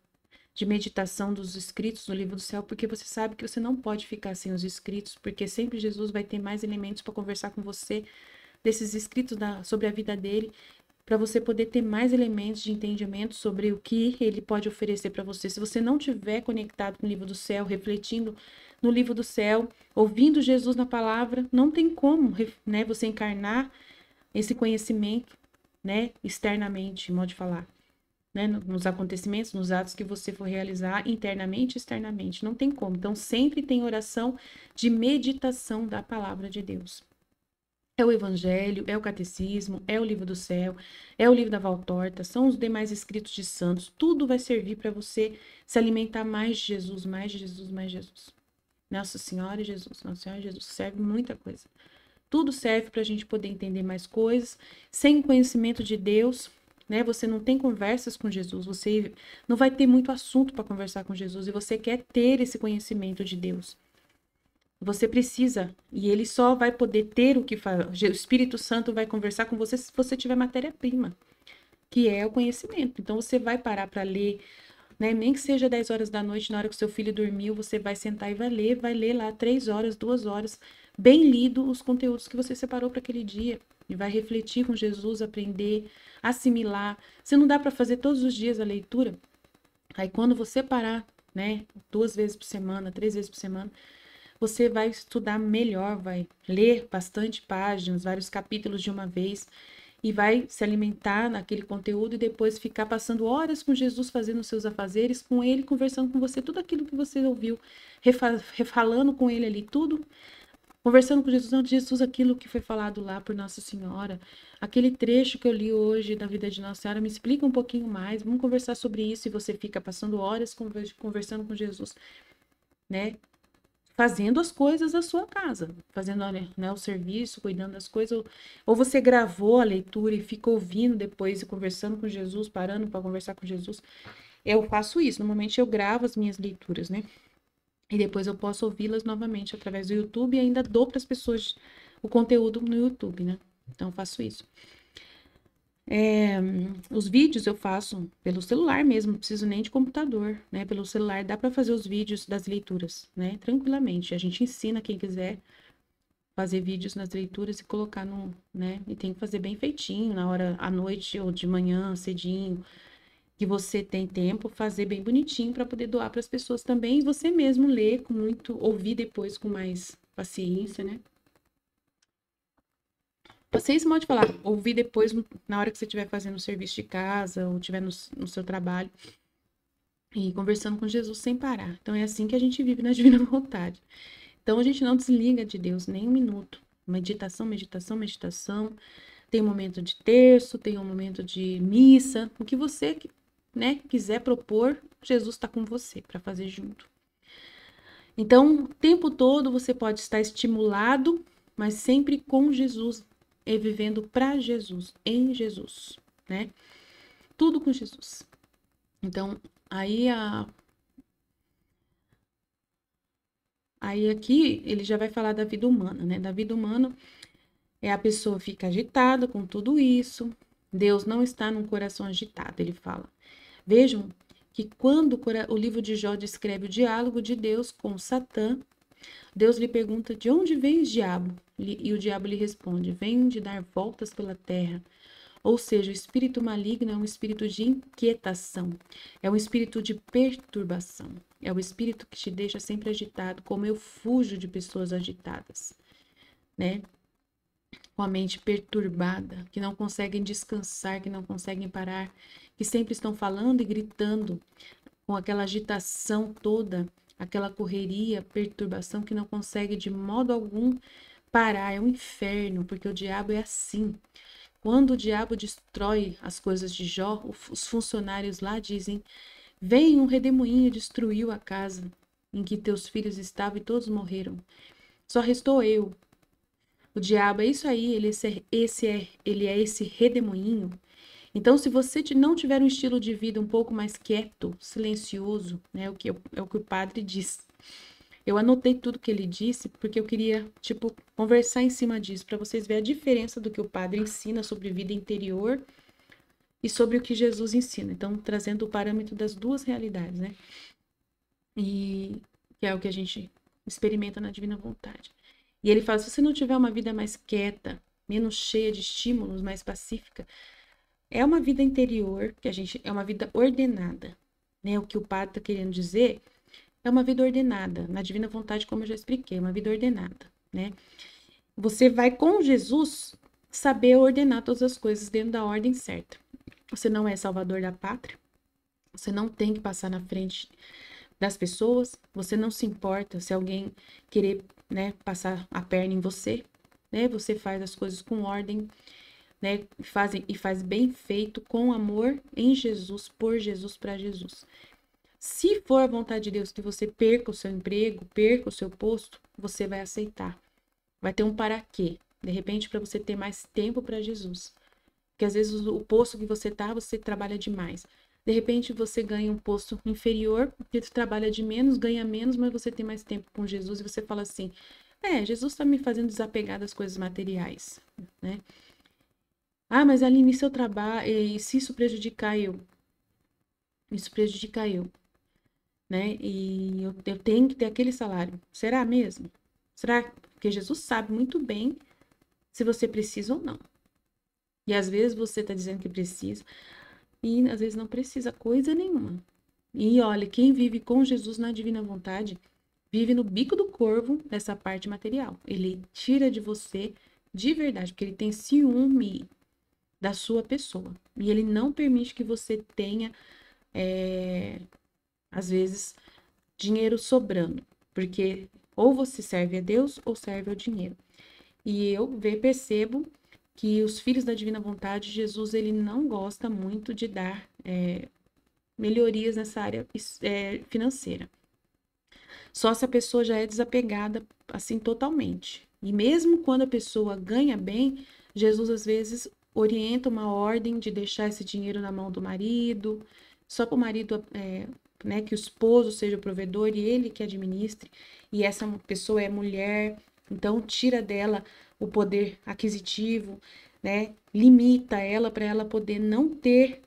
de meditação dos escritos do livro do céu, porque você sabe que você não pode ficar sem os escritos, porque sempre Jesus vai ter mais elementos para conversar com você desses escritos sobre a vida dele, para você poder ter mais elementos de entendimento sobre o que ele pode oferecer para você. Se você não tiver conectado com o livro do céu, refletindo no livro do céu, ouvindo Jesus na palavra, não tem como, né, você encarnar esse conhecimento, né, externamente, modo de falar. Né, nos acontecimentos, nos atos que você for realizar internamente e externamente. Não tem como. Então, sempre tem oração de meditação da palavra de Deus. É o Evangelho, é o Catecismo, é o Livro do Céu, é o Livro da Valtorta, são os demais escritos de santos. Tudo vai servir para você se alimentar mais de Jesus, mais de Jesus, mais de Jesus. Nossa Senhora e Jesus, Nossa Senhora e Jesus, serve muita coisa. Tudo serve para a gente poder entender mais coisas. Sem conhecimento de Deus, né? Você não tem conversas com Jesus, você não vai ter muito assunto para conversar com Jesus e você quer ter esse conhecimento de Deus. Você precisa, e ele só vai poder ter o que fazer. O Espírito Santo vai conversar com você se você tiver matéria-prima, que é o conhecimento. Então você vai parar para ler, né? Nem que seja 10 horas da noite, na hora que o seu filho dormiu, você vai sentar e vai ler lá 3 horas, 2 horas, bem lido os conteúdos que você separou para aquele dia. E vai refletir com Jesus, aprender, assimilar. Se não dá para fazer todos os dias a leitura, aí quando você parar, né, 2 vezes por semana, 3 vezes por semana, você vai estudar melhor, vai ler bastante páginas, vários capítulos de uma vez e vai se alimentar naquele conteúdo e depois ficar passando horas com Jesus fazendo os seus afazeres, com ele conversando com você, tudo aquilo que você ouviu, refalando com ele ali, tudo, conversando com Jesus, não, Jesus, aquilo que foi falado lá por Nossa Senhora, aquele trecho que eu li hoje da vida de Nossa Senhora, me explica um pouquinho mais, vamos conversar sobre isso, e você fica passando horas conversando com Jesus, né? Fazendo as coisas da sua casa, fazendo, né, o serviço, cuidando das coisas, ou você gravou a leitura e fica ouvindo depois e conversando com Jesus, parando para conversar com Jesus. Eu faço isso, normalmente eu gravo as minhas leituras, né? E depois eu posso ouvi-las novamente através do YouTube e ainda dou para as pessoas o conteúdo no YouTube, né? Então eu faço isso. Os vídeos eu faço pelo celular mesmo, não preciso nem de computador, né? Pelo celular dá para fazer os vídeos das leituras, né? Tranquilamente. A gente ensina quem quiser fazer vídeos nas leituras e colocar no, né? E tem que fazer bem feitinho, na hora, à noite ou de manhã, cedinho, que você tem tempo, fazer bem bonitinho para poder doar para as pessoas também e você mesmo ler com muito, ouvir depois com mais paciência, né? Vocês podem falar, ouvir depois, na hora que você estiver fazendo o serviço de casa, ou estiver no seu trabalho, e conversando com Jesus sem parar. Então, é assim que a gente vive na divina vontade. Então, a gente não desliga de Deus nem um minuto. Meditação, meditação, meditação. Tem um momento de terço, tem um momento de missa. O que você, né, quiser propor, Jesus está com você para fazer junto. Então, o tempo todo você pode estar estimulado, mas sempre com Jesus e vivendo para Jesus, em Jesus, né? Tudo com Jesus. Então, aí aqui ele já vai falar da vida humana, né? Da vida humana a pessoa fica agitada com tudo isso. Deus não está num coração agitado, ele fala. Vejam que quando o livro de Jó descreve o diálogo de Deus com Satã, Deus lhe pergunta: de onde vens, diabo? E o diabo lhe responde: venho de dar voltas pela terra. Ou seja, o espírito maligno é um espírito de inquietação, é um espírito de perturbação, é o espírito que te deixa sempre agitado, como eu fujo de pessoas agitadas, né? Com a mente perturbada, que não conseguem descansar, que não conseguem parar, que sempre estão falando e gritando, com aquela agitação toda, aquela correria, perturbação que não consegue de modo algum parar. É um inferno, porque o diabo é assim. Quando o diabo destrói as coisas de Jó, os funcionários lá dizem: vem, um redemoinho destruiu a casa em que teus filhos estavam e todos morreram. Só restou eu. O diabo é isso aí, ele é esse redemoinho. Então, se você não tiver um estilo de vida um pouco mais quieto, silencioso, né, é o que o padre diz. Eu anotei tudo que ele disse porque eu queria, conversar em cima disso, para vocês verem a diferença do que o padre ensina sobre vida interior e sobre o que Jesus ensina. Então, trazendo o parâmetro das duas realidades, né? E que é o que a gente experimenta na divina vontade. E ele fala: se você não tiver uma vida mais quieta, menos cheia de estímulos, mais pacífica, é uma vida interior, é uma vida ordenada, né? O que o padre está querendo dizer é uma vida ordenada, na divina vontade, como eu já expliquei, uma vida ordenada, né? Você vai com Jesus saber ordenar todas as coisas dentro da ordem certa. Você não é salvador da pátria, você não tem que passar na frente das pessoas, você não se importa se alguém querer, né, passar a perna em você, né? Você faz as coisas com ordem, né? Faz bem feito, com amor, em Jesus, por Jesus, para Jesus. Se for a vontade de Deus que você perca o seu emprego, perca o seu posto, você vai aceitar. Vai ter um para quê? De repente, para você ter mais tempo para Jesus. Porque às vezes o posto que você tá, você trabalha demais. De repente, você ganha um posto inferior, porque você trabalha de menos, ganha menos, mas você tem mais tempo com Jesus e você fala assim: Jesus está me fazendo desapegar das coisas materiais, né? Ah, mas Aline, se eu trabalho, e se isso prejudicar eu? Isso prejudica eu, né? E eu tenho que ter aquele salário. Será mesmo? Será? Porque Jesus sabe muito bem se você precisa ou não. E às vezes você está dizendo que precisa, e às vezes não precisa coisa nenhuma. E olha, quem vive com Jesus na divina vontade, vive no bico do corvo dessa parte material. Ele tira de você de verdade, porque ele tem ciúme da sua pessoa. E ele não permite que você tenha, às vezes, dinheiro sobrando. Porque ou você serve a Deus ou serve ao dinheiro. E eu percebo que os filhos da divina vontade, Jesus, ele não gosta muito de dar melhorias nessa área financeira. Só se a pessoa já é desapegada, assim, totalmente. E mesmo quando a pessoa ganha bem, Jesus, às vezes, orienta uma ordem de deixar esse dinheiro na mão do marido, só para o marido, né, que o esposo seja o provedor e ele que administre, e essa pessoa é mulher, então tira dela o poder aquisitivo, né, limita ela para ela poder não ter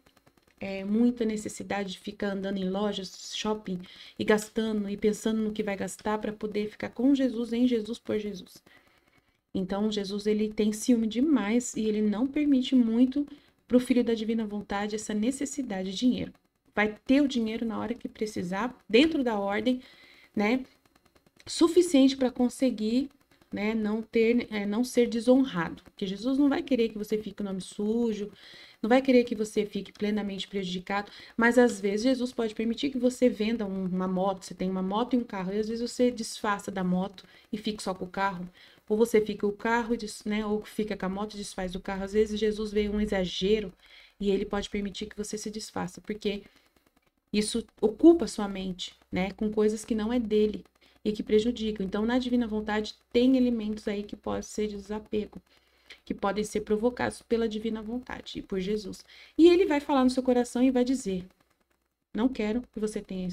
muita necessidade de ficar andando em lojas, shopping e gastando e pensando no que vai gastar para poder ficar com Jesus, em Jesus, por Jesus. Então, Jesus, ele tem ciúme demais e ele não permite muito para o filho da divina vontade essa necessidade de dinheiro. Vai ter o dinheiro na hora que precisar, dentro da ordem, né? Suficiente para conseguir né, não ser desonrado. Porque Jesus não vai querer que você fique com o nome sujo, não vai querer que você fique plenamente prejudicado, mas às vezes Jesus pode permitir que você venda uma moto, você tem uma moto e um carro, e às vezes você desfaça da moto e fique só com o carro, ou você fica com o carro, né, ou fica com a moto e desfaz do carro. Às vezes Jesus vê um exagero e ele pode permitir que você se desfaça, porque isso ocupa sua mente, né, com coisas que não é dele e que prejudicam. Então, na divina vontade, tem elementos aí que podem ser de desapego, que podem ser provocados pela divina vontade e por Jesus. E ele vai falar no seu coração e vai dizer: não quero que você tenha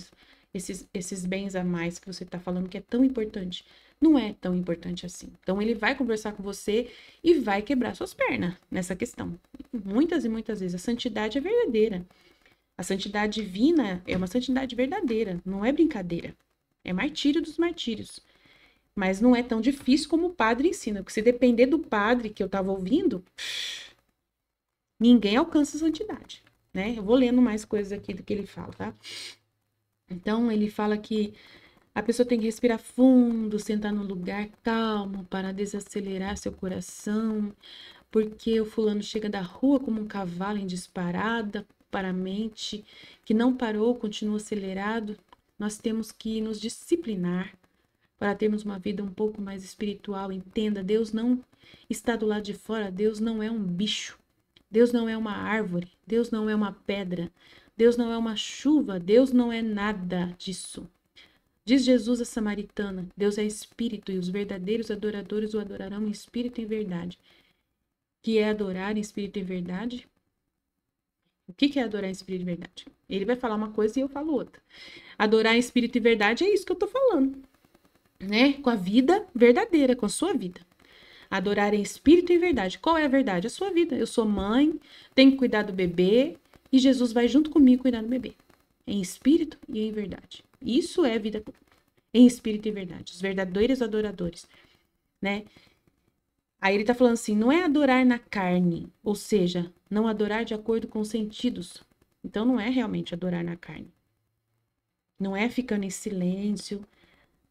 esses bens a mais que você está falando que é tão importante. Não é tão importante assim. Então, ele vai conversar com você e vai quebrar suas pernas nessa questão. Muitas e muitas vezes. A santidade é verdadeira. A santidade divina é uma santidade verdadeira, não é brincadeira. É martírio dos martírios. Mas não é tão difícil como o padre ensina, porque se depender do padre que eu estava ouvindo, ninguém alcança a santidade, né? Eu vou lendo mais coisas aqui do que ele fala, tá? Então, ele fala que a pessoa tem que respirar fundo, sentar num lugar calmo para desacelerar seu coração, porque o fulano chega da rua como um cavalo em disparada para a mente, que não parou, continua acelerado. Nós temos que nos disciplinar para termos uma vida um pouco mais espiritual. Entenda, Deus não está do lado de fora, Deus não é um bicho, Deus não é uma árvore, Deus não é uma pedra, Deus não é uma chuva, Deus não é nada disso. Diz Jesus a samaritana: Deus é espírito e os verdadeiros adoradores o adorarão em espírito e em verdade. Que é adorar em espírito e em verdade? O que é adorar em espírito e verdade? Ele vai falar uma coisa e eu falo outra. Adorar em espírito e verdade é isso que eu tô falando, né? Com a vida verdadeira, com a sua vida. Adorar em espírito e verdade. Qual é a verdade? A sua vida. Eu sou mãe, tenho que cuidar do bebê e Jesus vai junto comigo cuidar do bebê. Em espírito e em verdade. Isso é vida em espírito e verdade. Os verdadeiros adoradores, né? Aí ele tá falando assim, não é adorar na carne, ou seja, não adorar de acordo com os sentidos. Então não é realmente adorar na carne. Não é ficando em silêncio,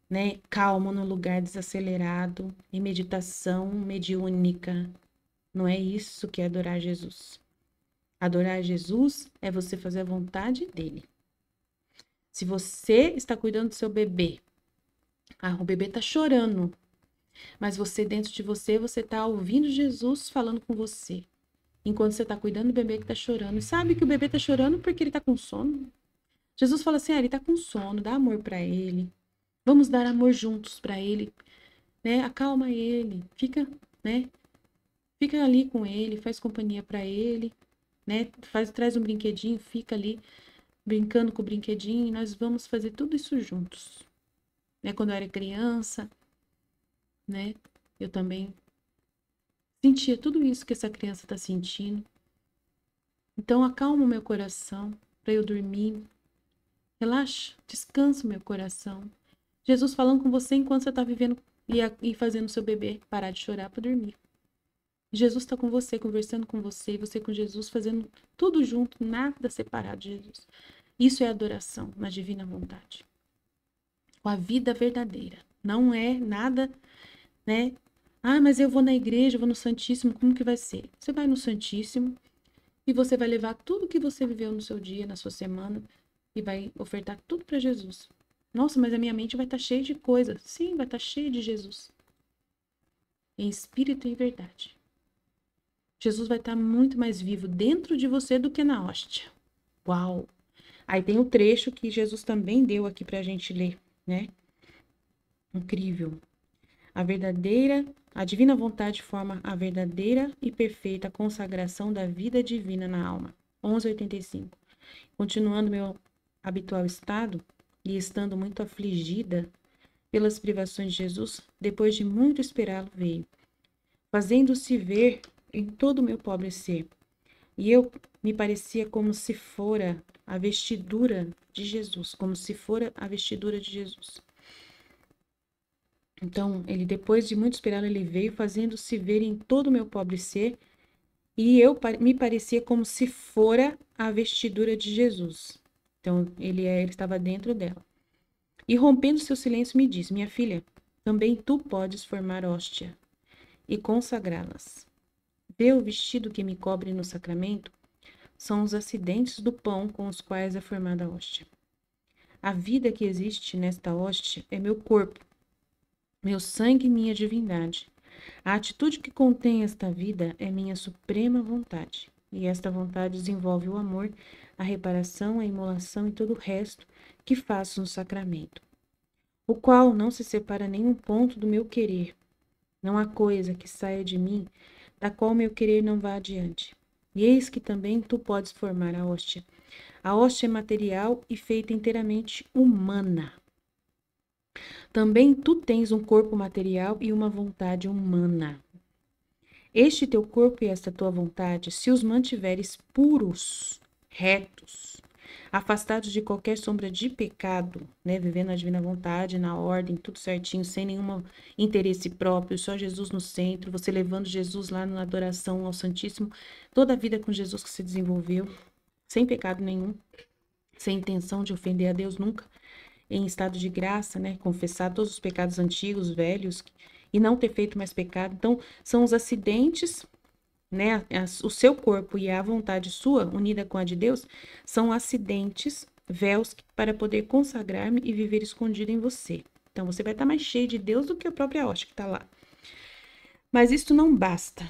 né, calmo no lugar desacelerado, em meditação mediúnica. Não é isso que é adorar Jesus. Adorar Jesus é você fazer a vontade dele. Se você está cuidando do seu bebê, o bebê tá chorando, mas você, dentro de você, você está ouvindo Jesus falando com você. Enquanto você está cuidando do bebê que está chorando. E sabe que o bebê está chorando porque ele está com sono. Jesus fala assim, ele está com sono, dá amor para ele. Vamos dar amor juntos para ele, né? Acalma ele, fica, né? Fica ali com ele, faz companhia para ele, né? Traz um brinquedinho, fica ali brincando com o brinquedinho e nós vamos fazer tudo isso juntos. Né? Quando eu era criança, né? Eu também sentia tudo isso que essa criança está sentindo. Então, acalma o meu coração para eu dormir. Relaxa, descansa o meu coração. Jesus falando com você enquanto você está vivendo e fazendo seu bebê parar de chorar para dormir. Jesus está com você, conversando com você, e você com Jesus, fazendo tudo junto, nada separado de Jesus. Isso é adoração na divina vontade. Com a vida verdadeira. Não é nada, né? Ah, mas eu vou na igreja, eu vou no Santíssimo, como que vai ser? Você vai no Santíssimo e você vai levar tudo que você viveu no seu dia, na sua semana, e vai ofertar tudo para Jesus. Nossa, mas a minha mente vai estar cheia de coisas. Sim, vai estar cheia de Jesus. Em espírito e em verdade. Jesus vai estar muito mais vivo dentro de você do que na hóstia. Uau! Aí tem o trecho que Jesus também deu aqui para a gente ler, né? Incrível. A divina vontade forma a verdadeira e perfeita consagração da vida divina na alma. 11:85. Continuando meu habitual estado e estando muito afligida pelas privações de Jesus, depois de muito esperá-lo, veio, fazendo-se ver em todo o meu pobre ser. E eu me parecia como se fora a vestidura de Jesus, como se fora a vestidura de Jesus. Então, ele, depois de muito esperar, ele veio fazendo-se ver em todo o meu pobre ser, e eu me parecia como se fora a vestidura de Jesus. Então, ele estava dentro dela. E rompendo seu silêncio, me disse, minha filha, também tu podes formar hóstia e consagrá-las. Vê o vestido que me cobre no sacramento? São os acidentes do pão com os quais é formada a hóstia. A vida que existe nesta hóstia é meu corpo, meu sangue e minha divindade. A atitude que contém esta vida é minha suprema vontade. E esta vontade desenvolve o amor, a reparação, a imolação e todo o resto que faço no sacramento, o qual não se separa nenhum ponto do meu querer. Não há coisa que saia de mim, da qual meu querer não vá adiante. E eis que também tu podes formar a hóstia. A hóstia é material e feita inteiramente humana. Também tu tens um corpo material e uma vontade humana. Este teu corpo e esta tua vontade, se os mantiveres puros, retos, afastados de qualquer sombra de pecado, né, vivendo a divina vontade, na ordem, tudo certinho, sem nenhum interesse próprio, só Jesus no centro, você levando Jesus lá na adoração ao Santíssimo, toda a vida com Jesus que você desenvolveu, sem pecado nenhum, sem intenção de ofender a Deus nunca, em estado de graça, né, confessar todos os pecados antigos, velhos, e não ter feito mais pecado. Então, são os acidentes, né? O seu corpo e a vontade sua, unida com a de Deus, são acidentes, véus, para poder consagrar-me e viver escondido em você. Então, você vai estar mais cheio de Deus do que a própria hóstia que está lá. Mas isto não basta.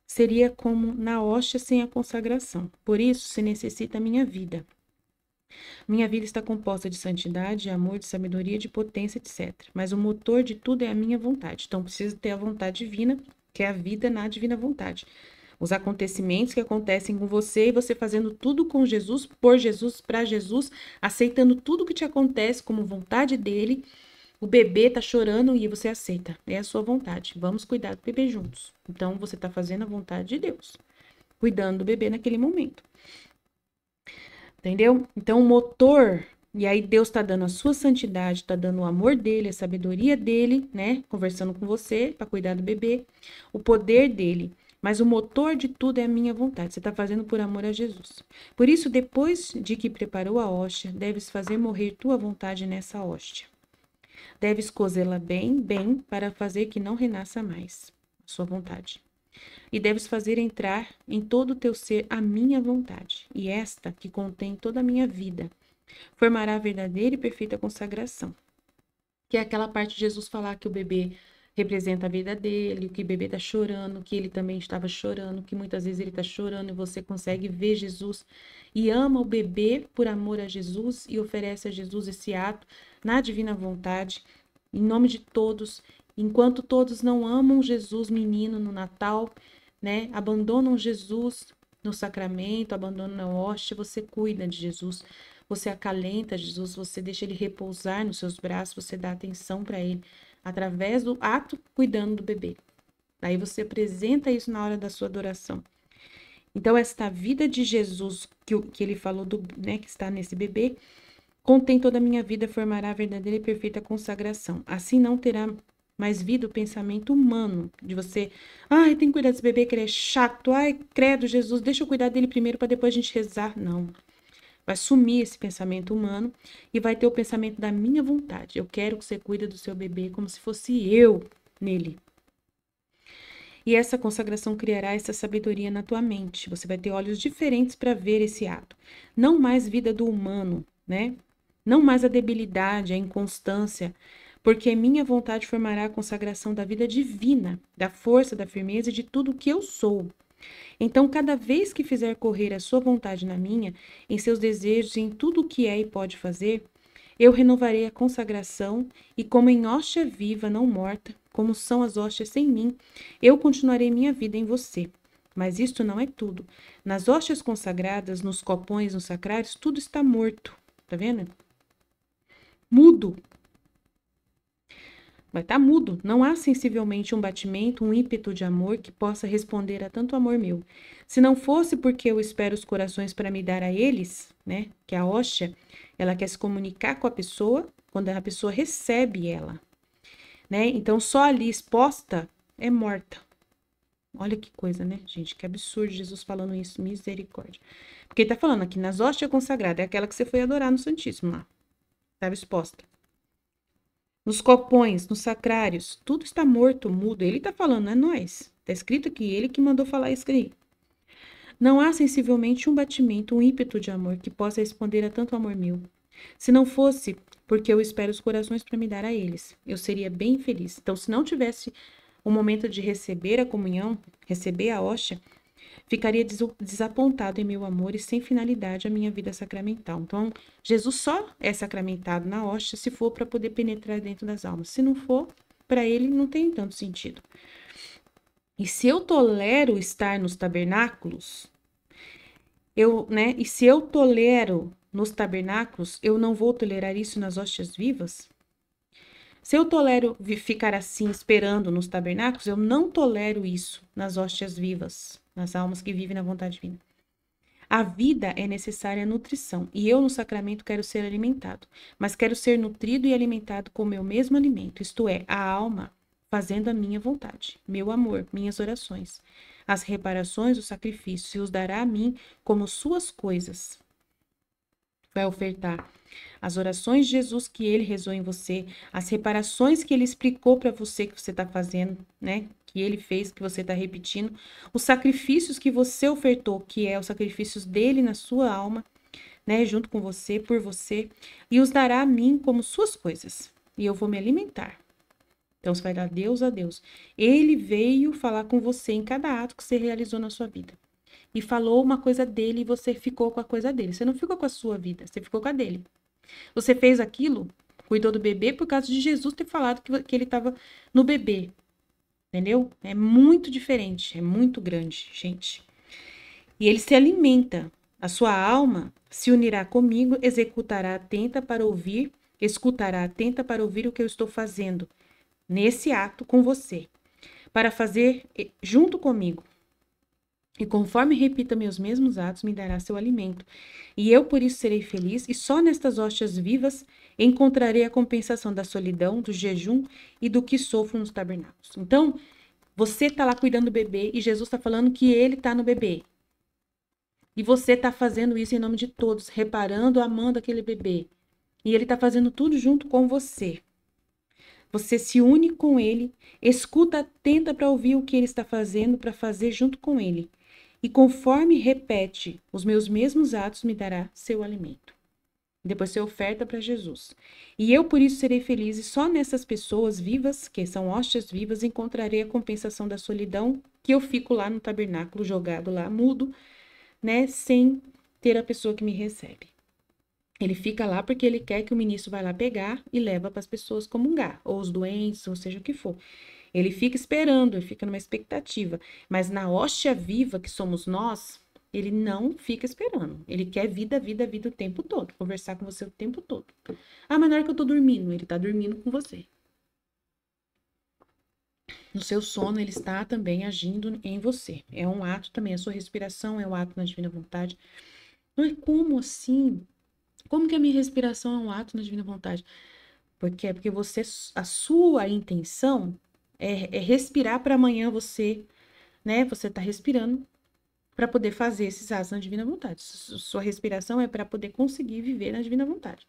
Seria como na hóstia sem a consagração. Por isso, se necessita a minha vida. Minha vida está composta de santidade, de amor, de sabedoria, de potência, etc. Mas o motor de tudo é a minha vontade. Então, preciso ter a vontade divina, que é a vida na divina vontade. Os acontecimentos que acontecem com você e você fazendo tudo com Jesus, por Jesus, para Jesus, aceitando tudo que te acontece como vontade dele. O bebê tá chorando e você aceita. É a sua vontade. Vamos cuidar do bebê juntos. Então, você tá fazendo a vontade de Deus, cuidando do bebê naquele momento. Entendeu? Então, o motor, e aí Deus está dando a sua santidade, está dando o amor dele, a sabedoria dele, né? Conversando com você para cuidar do bebê, o poder dele. Mas o motor de tudo é a minha vontade. Você está fazendo por amor a Jesus. Por isso, depois de que preparou a hóstia, deves fazer morrer tua vontade nessa hóstia. Deves cozê-la bem, bem, para fazer que não renasça mais a sua vontade. E deves fazer entrar em todo o teu ser a minha vontade, e esta, que contém toda a minha vida, formará a verdadeira e perfeita consagração. Que é aquela parte de Jesus falar que o bebê representa a vida dele, que o bebê está chorando, que ele também estava chorando, que muitas vezes ele está chorando e você consegue ver Jesus e ama o bebê por amor a Jesus e oferece a Jesus esse ato na divina vontade, em nome de todos. Enquanto todos não amam Jesus menino no Natal, né? Abandonam Jesus no sacramento, abandonam a hóstia, você cuida de Jesus, você acalenta Jesus, você deixa ele repousar nos seus braços, você dá atenção para ele, através do ato cuidando do bebê. Aí você apresenta isso na hora da sua adoração. Então, esta vida de Jesus que ele falou, né, que está nesse bebê, contém toda a minha vida, formará a verdadeira e perfeita consagração. Assim não terá mais vida o pensamento humano de você, ai, tem que cuidar desse bebê que ele é chato, ai, credo, Jesus, deixa eu cuidar dele primeiro para depois a gente rezar. Não. Vai sumir esse pensamento humano e vai ter o pensamento da minha vontade. Eu quero que você cuide do seu bebê como se fosse eu nele. E essa consagração criará essa sabedoria na tua mente. Você vai ter olhos diferentes para ver esse ato. Não mais vida do humano, né? Não mais a debilidade, a inconstância, porque minha vontade formará a consagração da vida divina, da força, da firmeza e de tudo o que eu sou. Então, cada vez que fizer correr a sua vontade na minha, em seus desejos e em tudo o que é e pode fazer, eu renovarei a consagração e, como em hóstia viva, não morta, como são as hóstias sem mim, eu continuarei minha vida em você. Mas isto não é tudo. Nas hóstias consagradas, nos copões, nos sacrários, tudo está morto. Tá vendo? Mudo. Vai estar mudo. Não há sensivelmente um batimento, um ímpeto de amor que possa responder a tanto amor meu. Se não fosse porque eu espero os corações para me dar a eles, né? Que a hóstia, ela quer se comunicar com a pessoa quando a pessoa recebe ela, né? Então, só ali exposta é morta. Olha que coisa, né, gente? Que absurdo Jesus falando isso. Misericórdia. Porque ele tá falando aqui, nas hóstias consagradas, é aquela que você foi adorar no Santíssimo lá. Estava exposta. nos copões, nos sacrários, tudo está morto, mudo. Ele está falando, não é nós. Está escrito aqui, ele que mandou falar isso aí. Não há sensivelmente um batimento, um ímpeto de amor que possa responder a tanto amor meu. Se não fosse porque eu espero os corações para me dar a eles, eu seria bem feliz. Então, se não tivesse o momento de receber a comunhão, receber a hóstia, ficaria desapontado em meu amor e sem finalidade a minha vida sacramental. Então, Jesus só é sacramentado na hóstia se for para poder penetrar dentro das almas. Se não for, para ele não tem tanto sentido. E se eu tolero estar nos tabernáculos, e se eu tolero nos tabernáculos, eu não vou tolerar isso nas hóstias vivas? Se eu tolero ficar assim esperando nos tabernáculos, eu não tolero isso nas hóstias vivas, nas almas que vivem na vontade divina. A vida é necessária a nutrição, e eu no sacramento quero ser alimentado, mas quero ser nutrido e alimentado com o meu mesmo alimento, isto é, a alma fazendo a minha vontade, meu amor, minhas orações, as reparações, os sacrifícios, e os dará a mim como suas coisas. Vai ofertar as orações de Jesus que ele rezou em você, as reparações que ele explicou para você que você está fazendo, né? Que ele fez, que você está repetindo, os sacrifícios que você ofertou, que é os sacrifícios dele na sua alma, né? Junto com você, por você, e os dará a mim como suas coisas, e eu vou me alimentar. Então você vai dar Deus a Deus. Ele veio falar com você em cada ato que você realizou na sua vida. E falou uma coisa dele e você ficou com a coisa dele. Você não ficou com a sua vida, você ficou com a dele. Você fez aquilo, cuidou do bebê por causa de Jesus ter falado que ele estava no bebê. Entendeu? É muito diferente, é muito grande, gente. E ele se alimenta. A sua alma se unirá comigo, executará atenta para ouvir, escutará atenta para ouvir o que eu estou fazendo nesse ato com você, para fazer junto comigo. E conforme repita meus mesmos atos, me dará seu alimento. E eu por isso serei feliz, e só nestas hóstias vivas encontrarei a compensação da solidão, do jejum e do que sofro nos tabernáculos. Então, você está lá cuidando do bebê e Jesus está falando que ele está no bebê. E você está fazendo isso em nome de todos, reparando, amando aquele bebê. E ele está fazendo tudo junto com você. Você se une com ele, escuta atenta para ouvir o que ele está fazendo, para fazer junto com ele. E conforme repete os meus mesmos atos, me dará seu alimento. Depois você oferta para Jesus. E eu por isso serei feliz, e só nessas pessoas vivas, que são hóstias vivas, encontrarei a compensação da solidão, que eu fico lá no tabernáculo, jogado lá, mudo, né, sem ter a pessoa que me recebe. Ele fica lá porque ele quer que o ministro vá lá pegar e leva para as pessoas comungar, ou os doentes, ou seja o que for. Ele fica esperando, ele fica numa expectativa. Mas na hóstia viva, que somos nós, ele não fica esperando. Ele quer vida, vida, vida o tempo todo. Conversar com você o tempo todo. Ah, mas na hora que eu tô dormindo, ele tá dormindo com você. No seu sono, ele está também agindo em você. É um ato também. A sua respiração é um ato na divina vontade. Não é como assim? Como que a minha respiração é um ato na divina vontade? Porque você, a sua intenção é respirar para amanhã você, né? Você tá respirando para poder fazer esses atos na divina vontade. Sua respiração é para poder conseguir viver na divina vontade.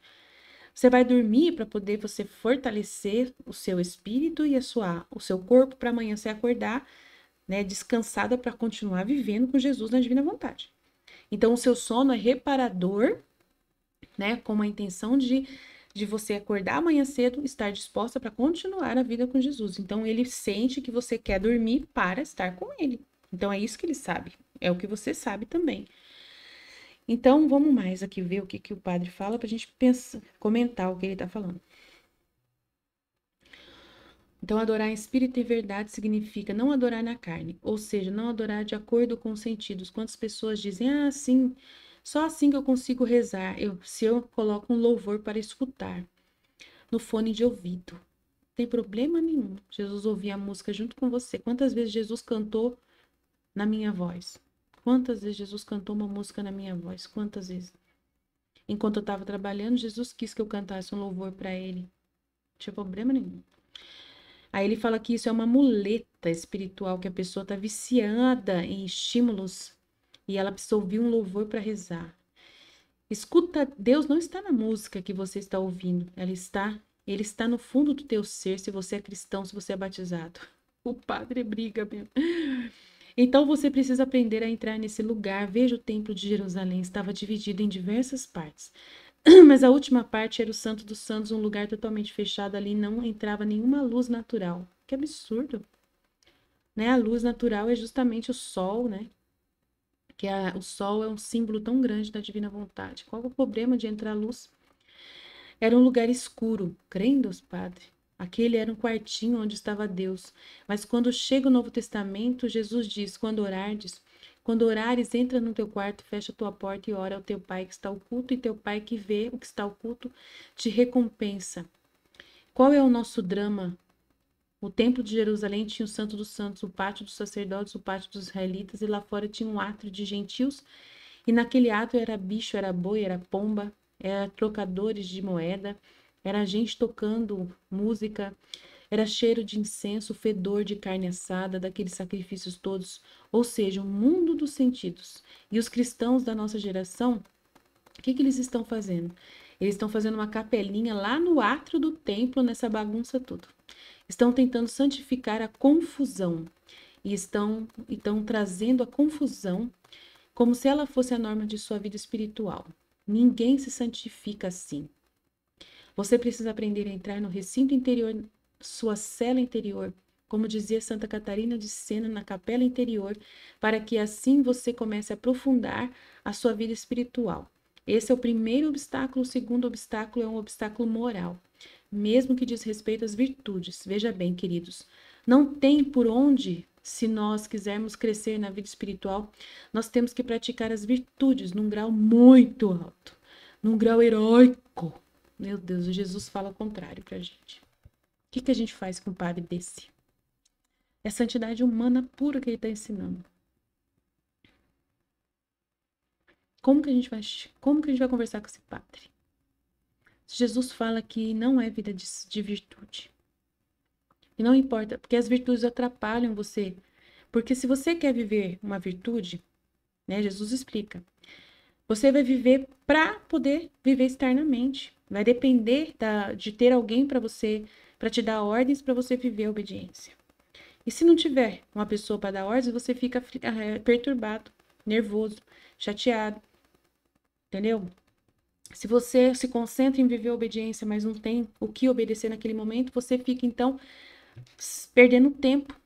Você vai dormir para poder você fortalecer o seu espírito e o seu corpo para amanhã você acordar, né, descansada para continuar vivendo com Jesus na divina vontade. Então o seu sono é reparador, né, com a intenção de você acordar amanhã cedo, estar disposta para continuar a vida com Jesus. Então ele sente que você quer dormir para estar com ele. Então é isso que ele sabe. É o que você sabe também. Então, vamos mais aqui ver o que o padre fala para a gente pensar, comentar o que ele está falando. Então, adorar em espírito e verdade significa não adorar na carne, ou seja, não adorar de acordo com os sentidos. Quantas pessoas dizem, ah, sim, só assim que eu consigo rezar, se eu coloco um louvor para escutar no fone de ouvido. Não tem problema nenhum. Jesus ouvia a música junto com você. Quantas vezes Jesus cantou na minha voz? Quantas vezes Jesus cantou uma música na minha voz? Quantas vezes? Enquanto eu estava trabalhando, Jesus quis que eu cantasse um louvor para ele. Não tinha problema nenhum. Aí ele fala que isso é uma muleta espiritual, que a pessoa está viciada em estímulos e ela precisa ouvir um louvor para rezar. Escuta, Deus não está na música que você está ouvindo, Ele está no fundo do teu ser, se você é cristão, se você é batizado. O padre briga mesmo. Então você precisa aprender a entrar nesse lugar. Veja, o templo de Jerusalém estava dividido em diversas partes. Mas a última parte era o Santo dos Santos, um lugar totalmente fechado. Ali não entrava nenhuma luz natural. Que absurdo, né? A luz natural é justamente o sol, né? O sol é um símbolo tão grande da divina vontade. Qual é o problema de entrar luz? Era um lugar escuro, crendo os padres. Aquele era um quartinho onde estava Deus. Mas quando chega o Novo Testamento, Jesus diz: quando orares, entra no teu quarto, fecha a tua porta e ora ao teu Pai que está oculto, e teu Pai que vê o que está oculto te recompensa. Qual é o nosso drama? O templo de Jerusalém tinha o Santo dos Santos, o pátio dos sacerdotes, o pátio dos israelitas, e lá fora tinha um átrio de gentios, e naquele átrio era bicho, era boi, era pomba, era trocadores de moeda, era gente tocando música, era cheiro de incenso, fedor de carne assada, daqueles sacrifícios todos, ou seja, o mundo dos sentidos. E os cristãos da nossa geração, o que eles estão fazendo? Eles estão fazendo uma capelinha lá no átrio do templo, nessa bagunça toda. Estão tentando santificar a confusão e estão trazendo a confusão como se ela fosse a norma de sua vida espiritual. Ninguém se santifica assim. Você precisa aprender a entrar no recinto interior, sua cela interior, como dizia Santa Catarina de Sena, na capela interior, para que assim você comece a aprofundar a sua vida espiritual. Esse é o primeiro obstáculo. O segundo obstáculo é um obstáculo moral, mesmo que diz respeito às virtudes. Veja bem, queridos, não tem por onde, se nós quisermos crescer na vida espiritual, nós temos que praticar as virtudes num grau muito alto, num grau heróico. Meu Deus, Jesus fala o contrário pra gente. O que a gente faz com um padre desse? É santidade humana pura que ele está ensinando. Como que a gente vai conversar com esse padre? Jesus fala que não é vida de virtude. E não importa, porque as virtudes atrapalham você. Porque se você quer viver uma virtude, né, Jesus explica, você vai viver para poder viver externamente. Vai depender de ter alguém para você, para te dar ordens para você viver a obediência. E se não tiver uma pessoa para dar ordens, você fica perturbado, nervoso, chateado, entendeu? Se você se concentra em viver a obediência, mas não tem o que obedecer naquele momento, você fica, então, perdendo tempo.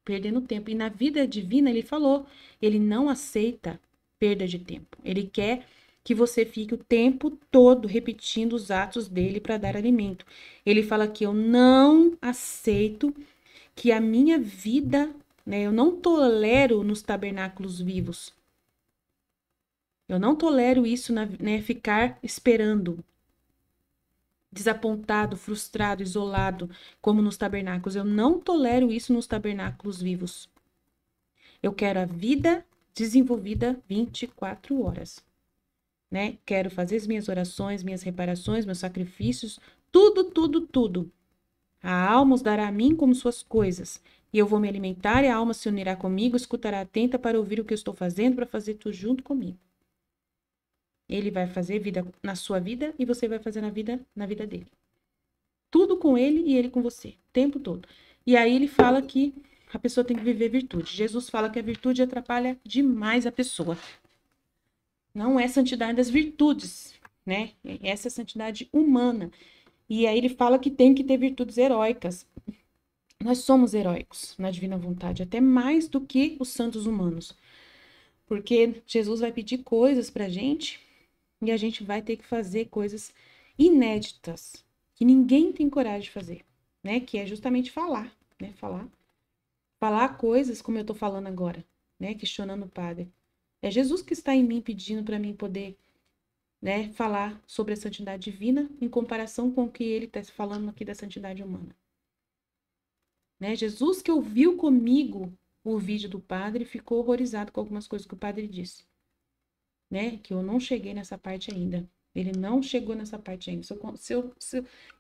Perdendo tempo. E na vida divina, ele falou, ele não aceita perda de tempo. Ele quer que você fique o tempo todo repetindo os atos dele para dar alimento. Ele fala que eu não aceito que a minha vida, né, eu não tolero nos tabernáculos vivos. Eu não tolero isso, né, ficar esperando, desapontado, frustrado, isolado, como nos tabernáculos. Eu não tolero isso nos tabernáculos vivos. Eu quero a vida desenvolvida 24 horas, né? Quero fazer as minhas orações, minhas reparações, meus sacrifícios, tudo, tudo, tudo. A alma os dará a mim como suas coisas, e eu vou me alimentar, e a alma se unirá comigo, escutará atenta para ouvir o que eu estou fazendo, para fazer tudo junto comigo. Ele vai fazer vida na sua vida e você vai fazer na vida dele. Tudo com ele e ele com você, o tempo todo. E aí ele fala que a pessoa tem que viver virtude. Jesus fala que a virtude atrapalha demais a pessoa. Não é santidade das virtudes, né? Essa é a santidade humana. E aí ele fala que tem que ter virtudes heróicas. Nós somos heróicos na divina vontade, até mais do que os santos humanos. Porque Jesus vai pedir coisas pra gente e a gente vai ter que fazer coisas inéditas, que ninguém tem coragem de fazer, né? Que é justamente falar, né? Falar coisas como eu tô falando agora, né? Questionando o padre. É Jesus que está em mim pedindo para mim poder, né, falar sobre a santidade divina em comparação com o que ele está falando aqui da santidade humana. Né? Jesus que ouviu comigo o vídeo do padre ficou horrorizado com algumas coisas que o padre disse, né? Que eu não cheguei nessa parte ainda. Ele não chegou nessa parte ainda.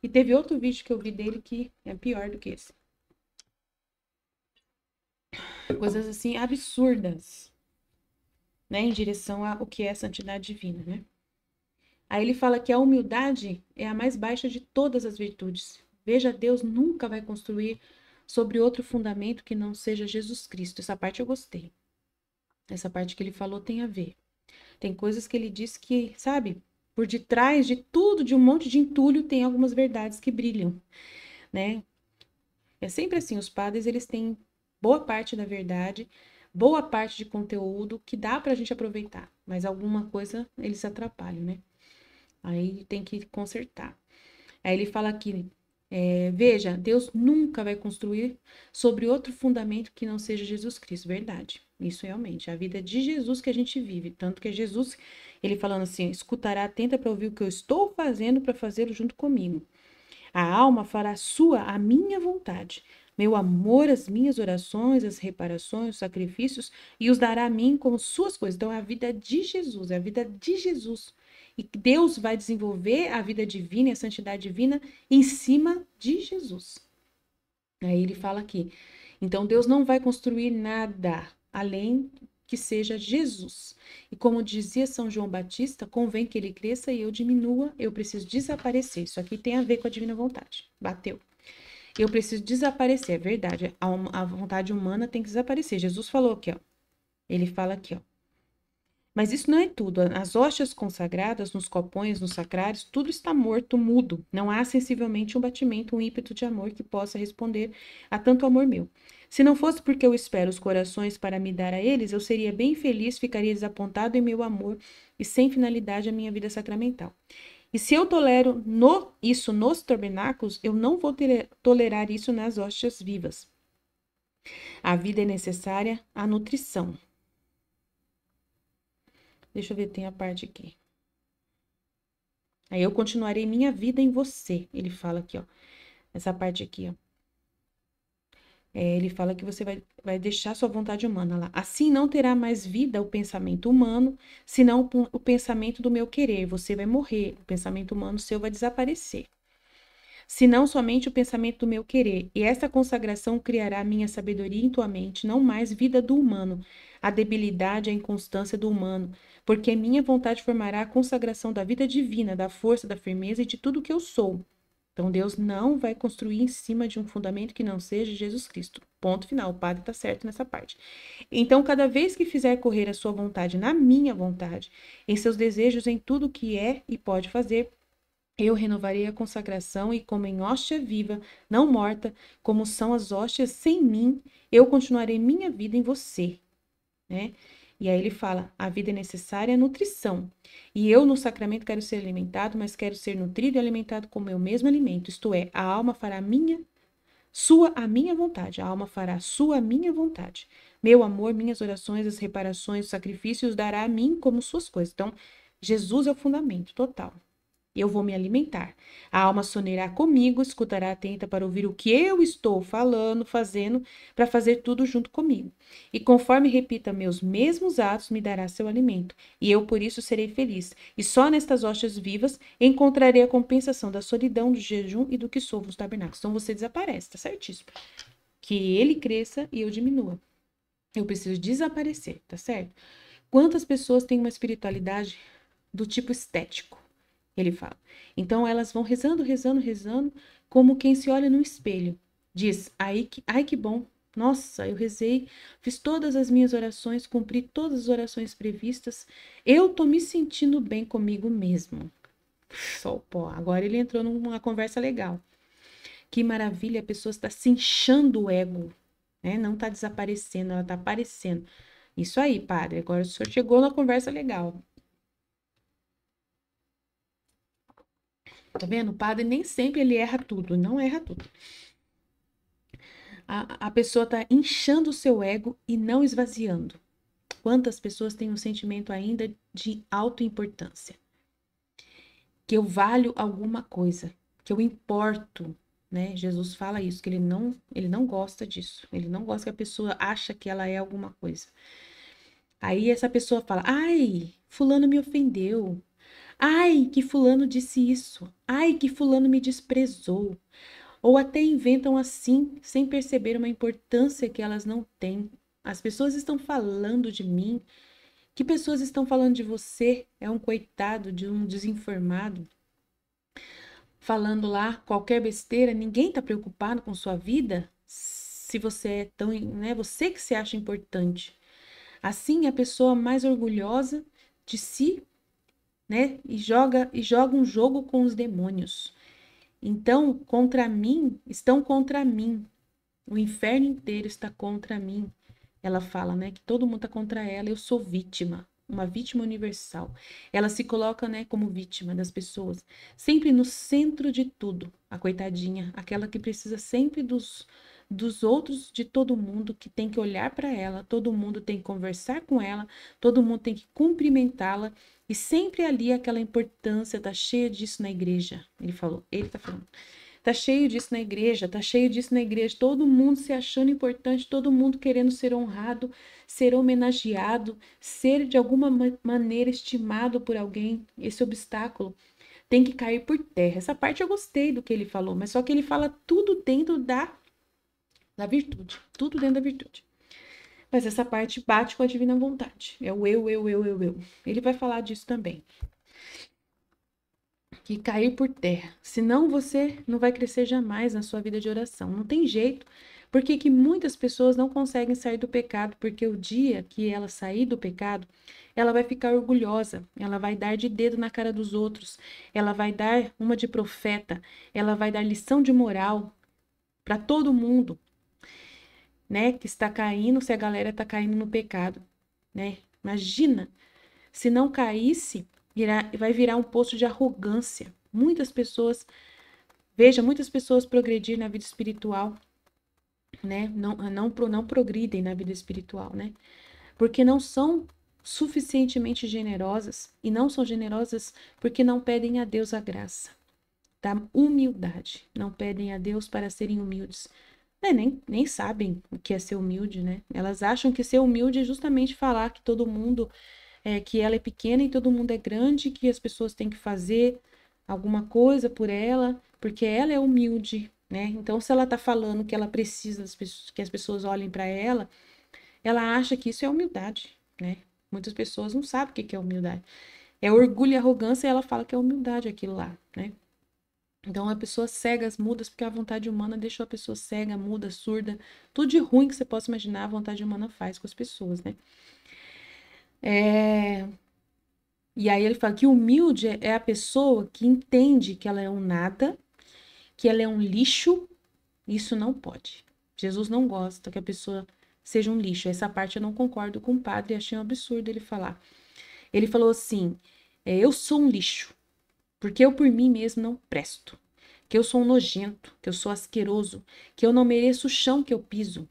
E teve outro vídeo que eu vi dele que é pior do que esse. Coisas assim absurdas, né? Em direção ao que é a santidade divina, né? Aí ele fala que a humildade é a mais baixa de todas as virtudes. Veja, Deus nunca vai construir sobre outro fundamento que não seja Jesus Cristo. Essa parte eu gostei. Essa parte que ele falou tem a ver. Tem coisas que ele diz que, sabe, por detrás de tudo, de um monte de entulho, tem algumas verdades que brilham, né? É sempre assim, os padres, eles têm boa parte da verdade, boa parte de conteúdo que dá pra gente aproveitar, mas alguma coisa eles atrapalham, né? Aí tem que consertar. Aí ele fala aqui, veja, Deus nunca vai construir sobre outro fundamento que não seja Jesus Cristo, verdade. Isso realmente, a vida de Jesus que a gente vive, tanto que é Jesus, ele falando assim, escutará atenta para ouvir o que eu estou fazendo para fazê-lo junto comigo. A alma fará sua a minha vontade. Meu amor, as minhas orações, as reparações, os sacrifícios, e os dará a mim como suas coisas. Então, é a vida de Jesus, é a vida de Jesus. E Deus vai desenvolver a vida divina e a santidade divina em cima de Jesus. Aí ele fala aqui. Então, Deus não vai construir nada além que seja Jesus. E como dizia São João Batista, convém que ele cresça e eu diminua, eu preciso desaparecer. Isso aqui tem a ver com a divina vontade. Bateu. Eu preciso desaparecer, é verdade. A vontade humana tem que desaparecer. Jesus falou aqui, ó. Ele fala aqui, ó. Mas isso não é tudo. As hóstias consagradas, nos copões, nos sacrários, tudo está morto, mudo. Não há sensivelmente um batimento, um ímpeto de amor que possa responder a tanto amor meu. Se não fosse porque eu espero os corações para me dar a eles, eu seria bem feliz, ficaria desapontado em meu amor e sem finalidade a minha vida sacramental. E se eu tolero isso nos tabernáculos, eu não vou tolerar isso nas hóstias vivas. A vida é necessária à nutrição. Deixa eu ver, tem a parte aqui. Aí eu continuarei minha vida em você. Ele fala aqui, ó. Essa parte aqui, ó. Ele fala que você vai deixar sua vontade humana lá. Assim não terá mais vida o pensamento humano, senão o pensamento do meu querer. Você vai morrer. O pensamento humano seu vai desaparecer. Senão somente o pensamento do meu querer. E essa consagração criará minha sabedoria em tua mente, não mais vida do humano, a debilidade, a inconstância do humano, porque minha vontade formará a consagração da vida divina, da força, da firmeza e de tudo que eu sou. Então Deus não vai construir em cima de um fundamento que não seja Jesus Cristo. Ponto final. O padre está certo nessa parte. Então, cada vez que fizer correr a sua vontade na minha vontade, em seus desejos, em tudo que é e pode fazer, eu renovarei a consagração e, como em hóstia viva, não morta, como são as hóstias sem mim, eu continuarei minha vida em você, né? E aí ele fala: a vida é necessária à nutrição. E eu, no sacramento, quero ser alimentado, mas quero ser nutrido e alimentado com o meu mesmo alimento. Isto é, a alma fará sua a minha vontade. A alma fará sua a minha vontade. Meu amor, minhas orações, as reparações, os sacrifícios dará a mim como suas coisas. Então, Jesus é o fundamento total. Eu vou me alimentar. A alma sonará comigo, escutará atenta para ouvir o que eu estou falando, fazendo, para fazer tudo junto comigo. E conforme repita meus mesmos atos, me dará seu alimento. E eu por isso serei feliz. E só nestas hóstias vivas encontrarei a compensação da solidão, do jejum e do que sou nos tabernáculos. Então você desaparece, tá certíssimo? Que ele cresça e eu diminua. Eu preciso desaparecer, tá certo? Quantas pessoas têm uma espiritualidade do tipo estético? Ele fala. Então elas vão rezando, rezando, rezando, como quem se olha no espelho. Diz: ai que bom. Nossa, eu rezei, fiz todas as minhas orações, cumpri todas as orações previstas. Eu tô me sentindo bem comigo mesmo. Só o pó. Agora ele entrou numa conversa legal. Que maravilha, a pessoa está se inchando o ego, né? Não está desaparecendo, ela está aparecendo. Isso aí, padre. Agora o senhor chegou na conversa legal. Tá vendo? O padre nem sempre ele erra tudo, não erra tudo. A pessoa está inchando o seu ego e não esvaziando. Quantas pessoas têm um sentimento ainda de autoimportância? Que eu valho alguma coisa, que eu importo, né? Jesus fala isso, que ele não gosta disso. Ele não gosta que a pessoa acha que ela é alguma coisa. Aí essa pessoa fala: ai, fulano me ofendeu. Ai, que fulano disse isso. Ai, que fulano me desprezou. Ou até inventam assim, sem perceber uma importância que elas não têm. As pessoas estão falando de mim Que pessoas estão falando de você? É um coitado, de um desinformado, falando lá qualquer besteira. Ninguém está preocupado com sua vida? Se você é tão, né? Você que se acha importante. Assim, a pessoa mais orgulhosa de si, né? E joga um jogo com os demônios. Então, contra mim, estão contra mim. O inferno inteiro está contra mim. Ela fala, né, que todo mundo está contra ela. Eu sou vítima, uma vítima universal. Ela se coloca, né, como vítima das pessoas, sempre no centro de tudo. A coitadinha, aquela que precisa sempre dos outros, de todo mundo, que tem que olhar para ela, todo mundo tem que conversar com ela, todo mundo tem que cumprimentá-la. E sempre ali aquela importância, tá cheia disso na igreja. Ele falou, ele tá falando. Tá cheio disso na igreja, tá cheio disso na igreja. Todo mundo se achando importante, todo mundo querendo ser honrado, ser homenageado, ser de alguma maneira estimado por alguém. Esse obstáculo tem que cair por terra. Essa parte eu gostei do que ele falou, mas só que ele fala tudo dentro da virtude. Tudo dentro da virtude. Mas essa parte bate com a divina vontade. É o eu. Ele vai falar disso também. Que cair por terra. Senão você não vai crescer jamais na sua vida de oração. Não tem jeito. Porque que muitas pessoas não conseguem sair do pecado, porque o dia que ela sair do pecado, ela vai ficar orgulhosa, ela vai dar de dedo na cara dos outros, ela vai dar uma de profeta, ela vai dar lição de moral para todo mundo, né, que está caindo, se a galera está caindo no pecado, né? Imagina, se não caísse, vai virar um poço de arrogância. Muitas pessoas, veja, muitas pessoas progredir na vida espiritual, né? Não progridem na vida espiritual, né? Porque não são suficientemente generosas, e não são generosas porque não pedem a Deus a graça da humildade. Não pedem a Deus para serem humildes. Né? Nem sabem o que é ser humilde, né? Elas acham que ser humilde é justamente falar que todo mundo que ela é pequena e todo mundo é grande, que as pessoas têm que fazer alguma coisa por ela, porque ela é humilde, né? Então, se ela tá falando que ela precisa que as pessoas olhem para ela, ela acha que isso é humildade, né? Muitas pessoas não sabem o que é humildade. É orgulho e arrogância e ela fala que é humildade aquilo lá, né? Então, a pessoa cega, as mudas, porque a vontade humana deixou a pessoa cega, muda, surda. Tudo de ruim que você possa imaginar, a vontade humana faz com as pessoas, né? E aí ele fala que humilde é a pessoa que entende que ela é um nada, que ela é um lixo. Isso não pode. Jesus não gosta que a pessoa seja um lixo. Essa parte eu não concordo com o padre, achei um absurdo ele falar. Ele falou assim, eu sou um lixo, porque eu por mim mesmo não presto. Que eu sou um nojento, que eu sou asqueroso, que eu não mereço o chão que eu piso.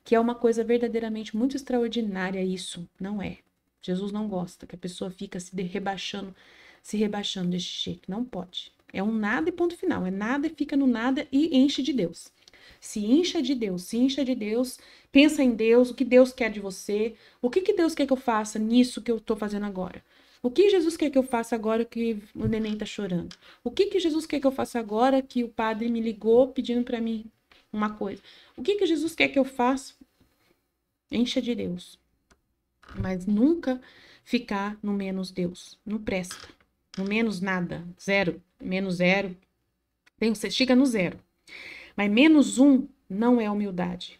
Que é uma coisa verdadeiramente muito extraordinária isso. Não é. Jesus não gosta que a pessoa fica se rebaixando desse jeito. Não pode. É um nada e ponto final. É nada e fica no nada e enche de Deus. Se incha de Deus, se incha de Deus, pensa em Deus, o que Deus quer de você, o que Deus quer que eu faça nisso que eu tô fazendo agora. O que Jesus quer que eu faça agora que o neném tá chorando? O que Jesus quer que eu faça agora que o padre me ligou pedindo para mim uma coisa? O que Jesus quer que eu faça? Encha de Deus. Mas nunca ficar no menos Deus. Não presta. No menos nada. Zero. Menos zero. Você chega no zero. Mas menos um não é humildade.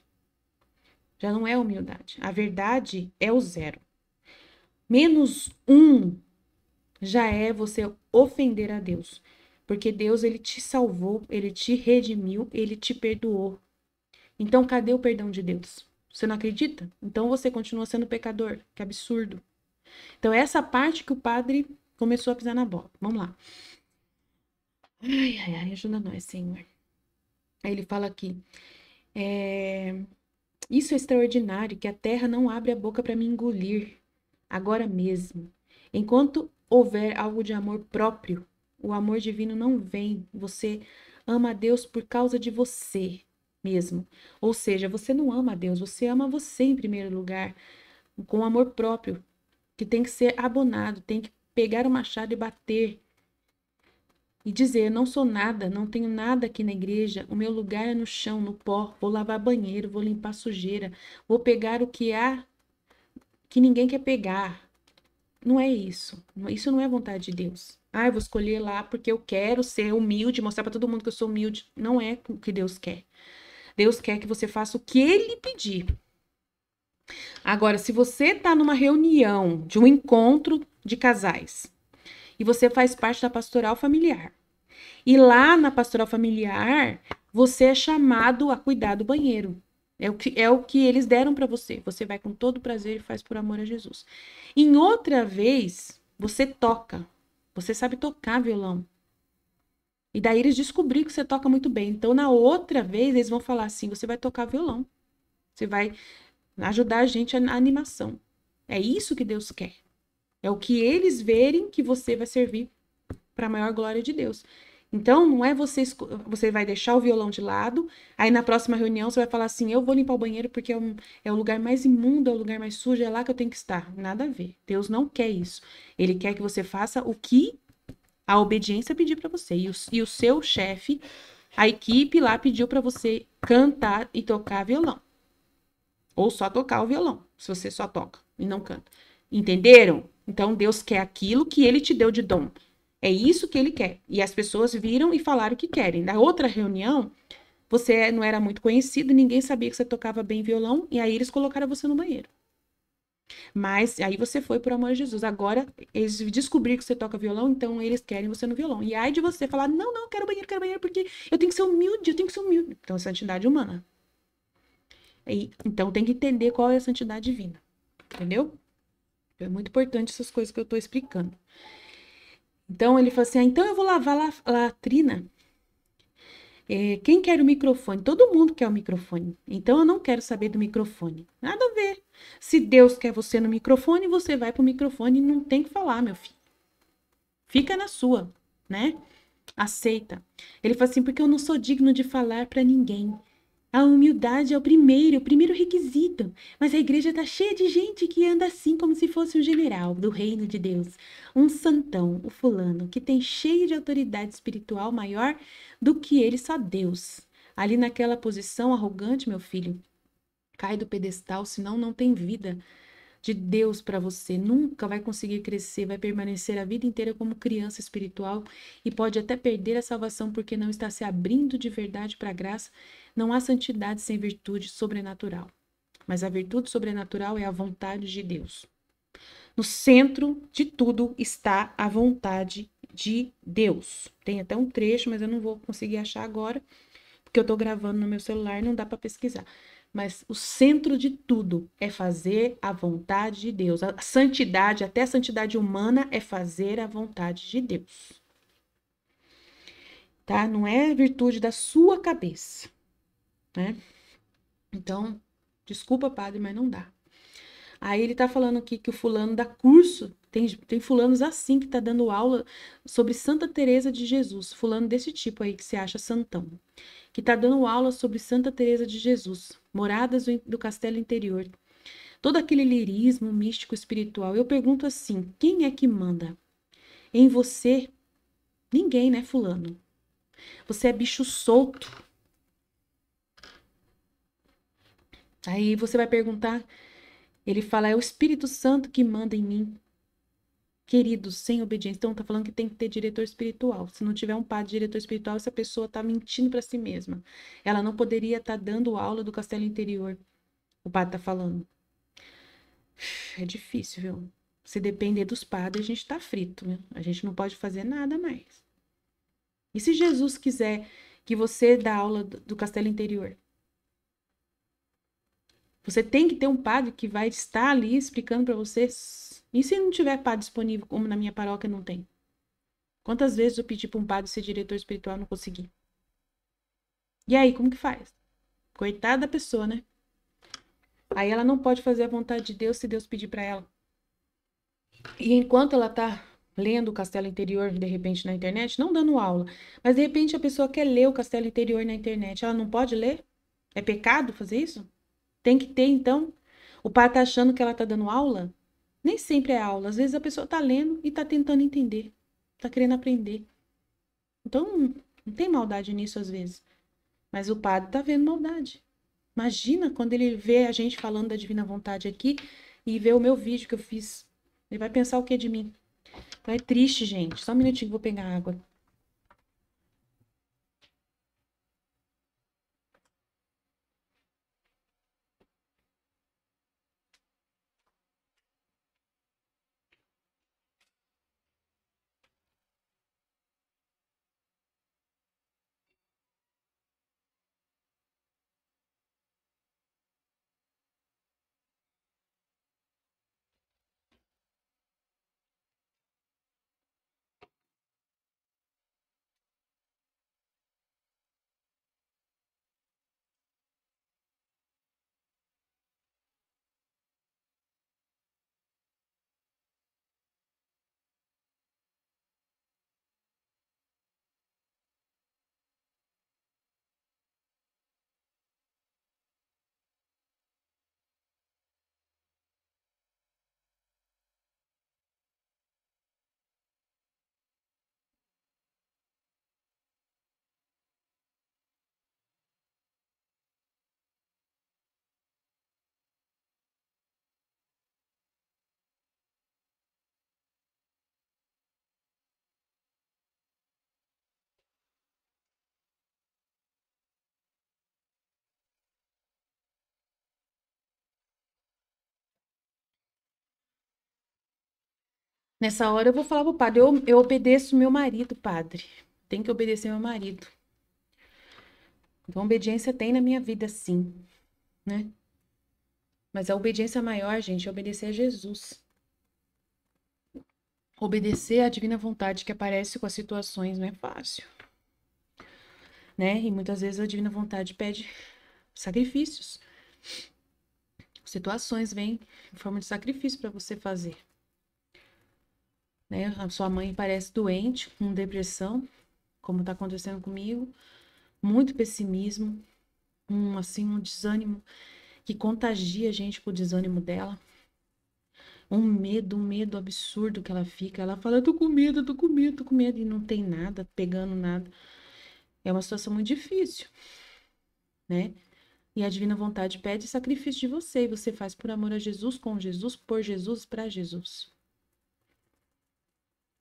Já não é humildade. A verdade é o zero. Menos um já é você ofender a Deus. Porque Deus, ele te salvou, ele te redimiu, ele te perdoou. Então, cadê o perdão de Deus? Você não acredita? Então você continua sendo pecador. Que absurdo. Então, essa parte que o padre começou a pisar na bola. Vamos lá. Ai, ajuda nós, Senhor. Aí ele fala aqui. Isso é extraordinário, que a terra não abre a boca para me engolir. Agora mesmo. Enquanto houver algo de amor próprio, o amor divino não vem. Você ama a Deus por causa de você mesmo. Ou seja, você não ama a Deus, você ama você em primeiro lugar, com amor próprio, que tem que ser abonado, tem que pegar o machado e bater. E dizer, não sou nada, não tenho nada aqui na igreja, o meu lugar é no chão, no pó, vou lavar banheiro, vou limpar sujeira, vou pegar o que há que ninguém quer pegar. Não é isso. Isso não é vontade de Deus. Ah, eu vou escolher lá porque eu quero ser humilde, mostrar para todo mundo que eu sou humilde. Não é o que Deus quer. Deus quer que você faça o que ele pedir. Agora, se você está numa reunião de um encontro de casais e você faz parte da pastoral familiar, e lá na pastoral familiar você é chamado a cuidar do banheiro. É o que eles deram para você. Você vai com todo prazer e faz por amor a Jesus. Em outra vez, você toca. Você sabe tocar violão. E daí eles descobriram que você toca muito bem. Então, na outra vez, eles vão falar assim: você vai tocar violão. Você vai ajudar a gente na animação. É isso que Deus quer. É o que eles verem que você vai servir para a maior glória de Deus. Então, não é você vai deixar o violão de lado, aí na próxima reunião você vai falar assim: eu vou limpar o banheiro porque é o lugar mais imundo, é o lugar mais sujo, é lá que eu tenho que estar. Nada a ver. Deus não quer isso. Ele quer que você faça o que a obediência pedir para você. E o seu chefe, a equipe lá pediu para você cantar e tocar violão. Ou só tocar o violão, se você só toca e não canta. Entenderam? Então Deus quer aquilo que ele te deu de dom. É isso que ele quer. E as pessoas viram e falaram o que querem. Na outra reunião, você não era muito conhecido, ninguém sabia que você tocava bem violão, e aí eles colocaram você no banheiro. Mas aí você foi por amor de Jesus. Agora, eles descobriram que você toca violão, então eles querem você no violão. E aí de você falar: não, não, quero banheiro, porque eu tenho que ser humilde, eu tenho que ser humilde. Então, é santidade humana. Então, tem que entender qual é a santidade divina. Entendeu? É muito importante essas coisas que eu tô explicando. Então, ele falou assim: então eu vou lavar a latrina. Quem quer o microfone? Todo mundo quer o microfone. Então, eu não quero saber do microfone. Nada a ver. Se Deus quer você no microfone, você vai pro microfone e não tem que falar, meu filho. Fica na sua, né? Aceita. Ele falou assim: porque eu não sou digno de falar para ninguém. A humildade é o primeiro requisito. Mas a igreja está cheia de gente que anda assim como se fosse um general do reino de Deus. Um santão, o fulano, que tem cheio de autoridade espiritual maior do que ele, só Deus. Ali naquela posição arrogante, meu filho, cai do pedestal, senão não tem vida de Deus para você. Nunca vai conseguir crescer, vai permanecer a vida inteira como criança espiritual e pode até perder a salvação porque não está se abrindo de verdade para a graça. Não há santidade sem virtude sobrenatural. Mas a virtude sobrenatural é a vontade de Deus. No centro de tudo está a vontade de Deus. Tem até um trecho, mas eu não vou conseguir achar agora, porque eu estou gravando no meu celular e não dá para pesquisar. Mas o centro de tudo é fazer a vontade de Deus. A santidade, até a santidade humana, é fazer a vontade de Deus. Tá? Não é virtude da sua cabeça, né? Então, desculpa, padre, mas não dá. Aí ele tá falando aqui que o fulano dá curso, tem fulanos assim que tá dando aula sobre Santa Teresa de Jesus, fulano desse tipo aí que se acha santão, que tá dando aula sobre Santa Teresa de Jesus, moradas do castelo interior. Todo aquele lirismo místico espiritual. Eu pergunto assim, quem é que manda? Em você? Ninguém, né, fulano? Você é bicho solto. Aí você vai perguntar, ele fala, é o Espírito Santo que manda em mim. Queridos, sem obediência. Então, tá falando que tem que ter diretor espiritual. Se não tiver um padre diretor espiritual, essa pessoa tá mentindo para si mesma. Ela não poderia estar dando aula do castelo interior. O padre tá falando. É difícil, viu? Se depender dos padres, a gente tá frito, né? A gente não pode fazer nada mais. E se Jesus quiser que você dê aula do castelo interior? Você tem que ter um padre que vai estar ali explicando para você. E se não tiver padre disponível, como na minha paróquia não tem? Quantas vezes eu pedi para um padre ser diretor espiritual e não consegui? E aí, como que faz? Coitada da pessoa, né? Aí ela não pode fazer a vontade de Deus se Deus pedir para ela. E enquanto ela tá lendo o Castelo Interior, de repente, na internet, não dando aula, mas de repente a pessoa quer ler o Castelo Interior na internet, ela não pode ler? É pecado fazer isso? Tem que ter, então? O pai tá achando que ela tá dando aula? Nem sempre é aula. Às vezes a pessoa tá lendo e tá tentando entender. Tá querendo aprender. Então, não tem maldade nisso às vezes. Mas o padre tá vendo maldade. Imagina quando ele vê a gente falando da divina vontade aqui e vê o meu vídeo que eu fiz Ele vai pensar o que de mim? Então é triste, gente. Só um minutinho, vou pegar água. Nessa hora eu vou falar pro padre, eu obedeço meu marido, padre. Tem que obedecer meu marido. Então, obediência tem na minha vida, sim, né? Mas a obediência maior, gente, é obedecer a Jesus. Obedecer à divina vontade que aparece com as situações não é fácil, né? E muitas vezes a divina vontade pede sacrifícios. Situações vêm em forma de sacrifício para você fazer, né? A sua mãe parece doente, com depressão, como está acontecendo comigo, muito pessimismo, um desânimo que contagia a gente com o desânimo dela. Um medo absurdo que ela fica. Ela fala, tô com medo, tô com medo, tô com medo. E não tem nada, pegando nada. É uma situação muito difícil, né? E a divina vontade pede sacrifício de você. E você faz por amor a Jesus, com Jesus, por Jesus, para Jesus.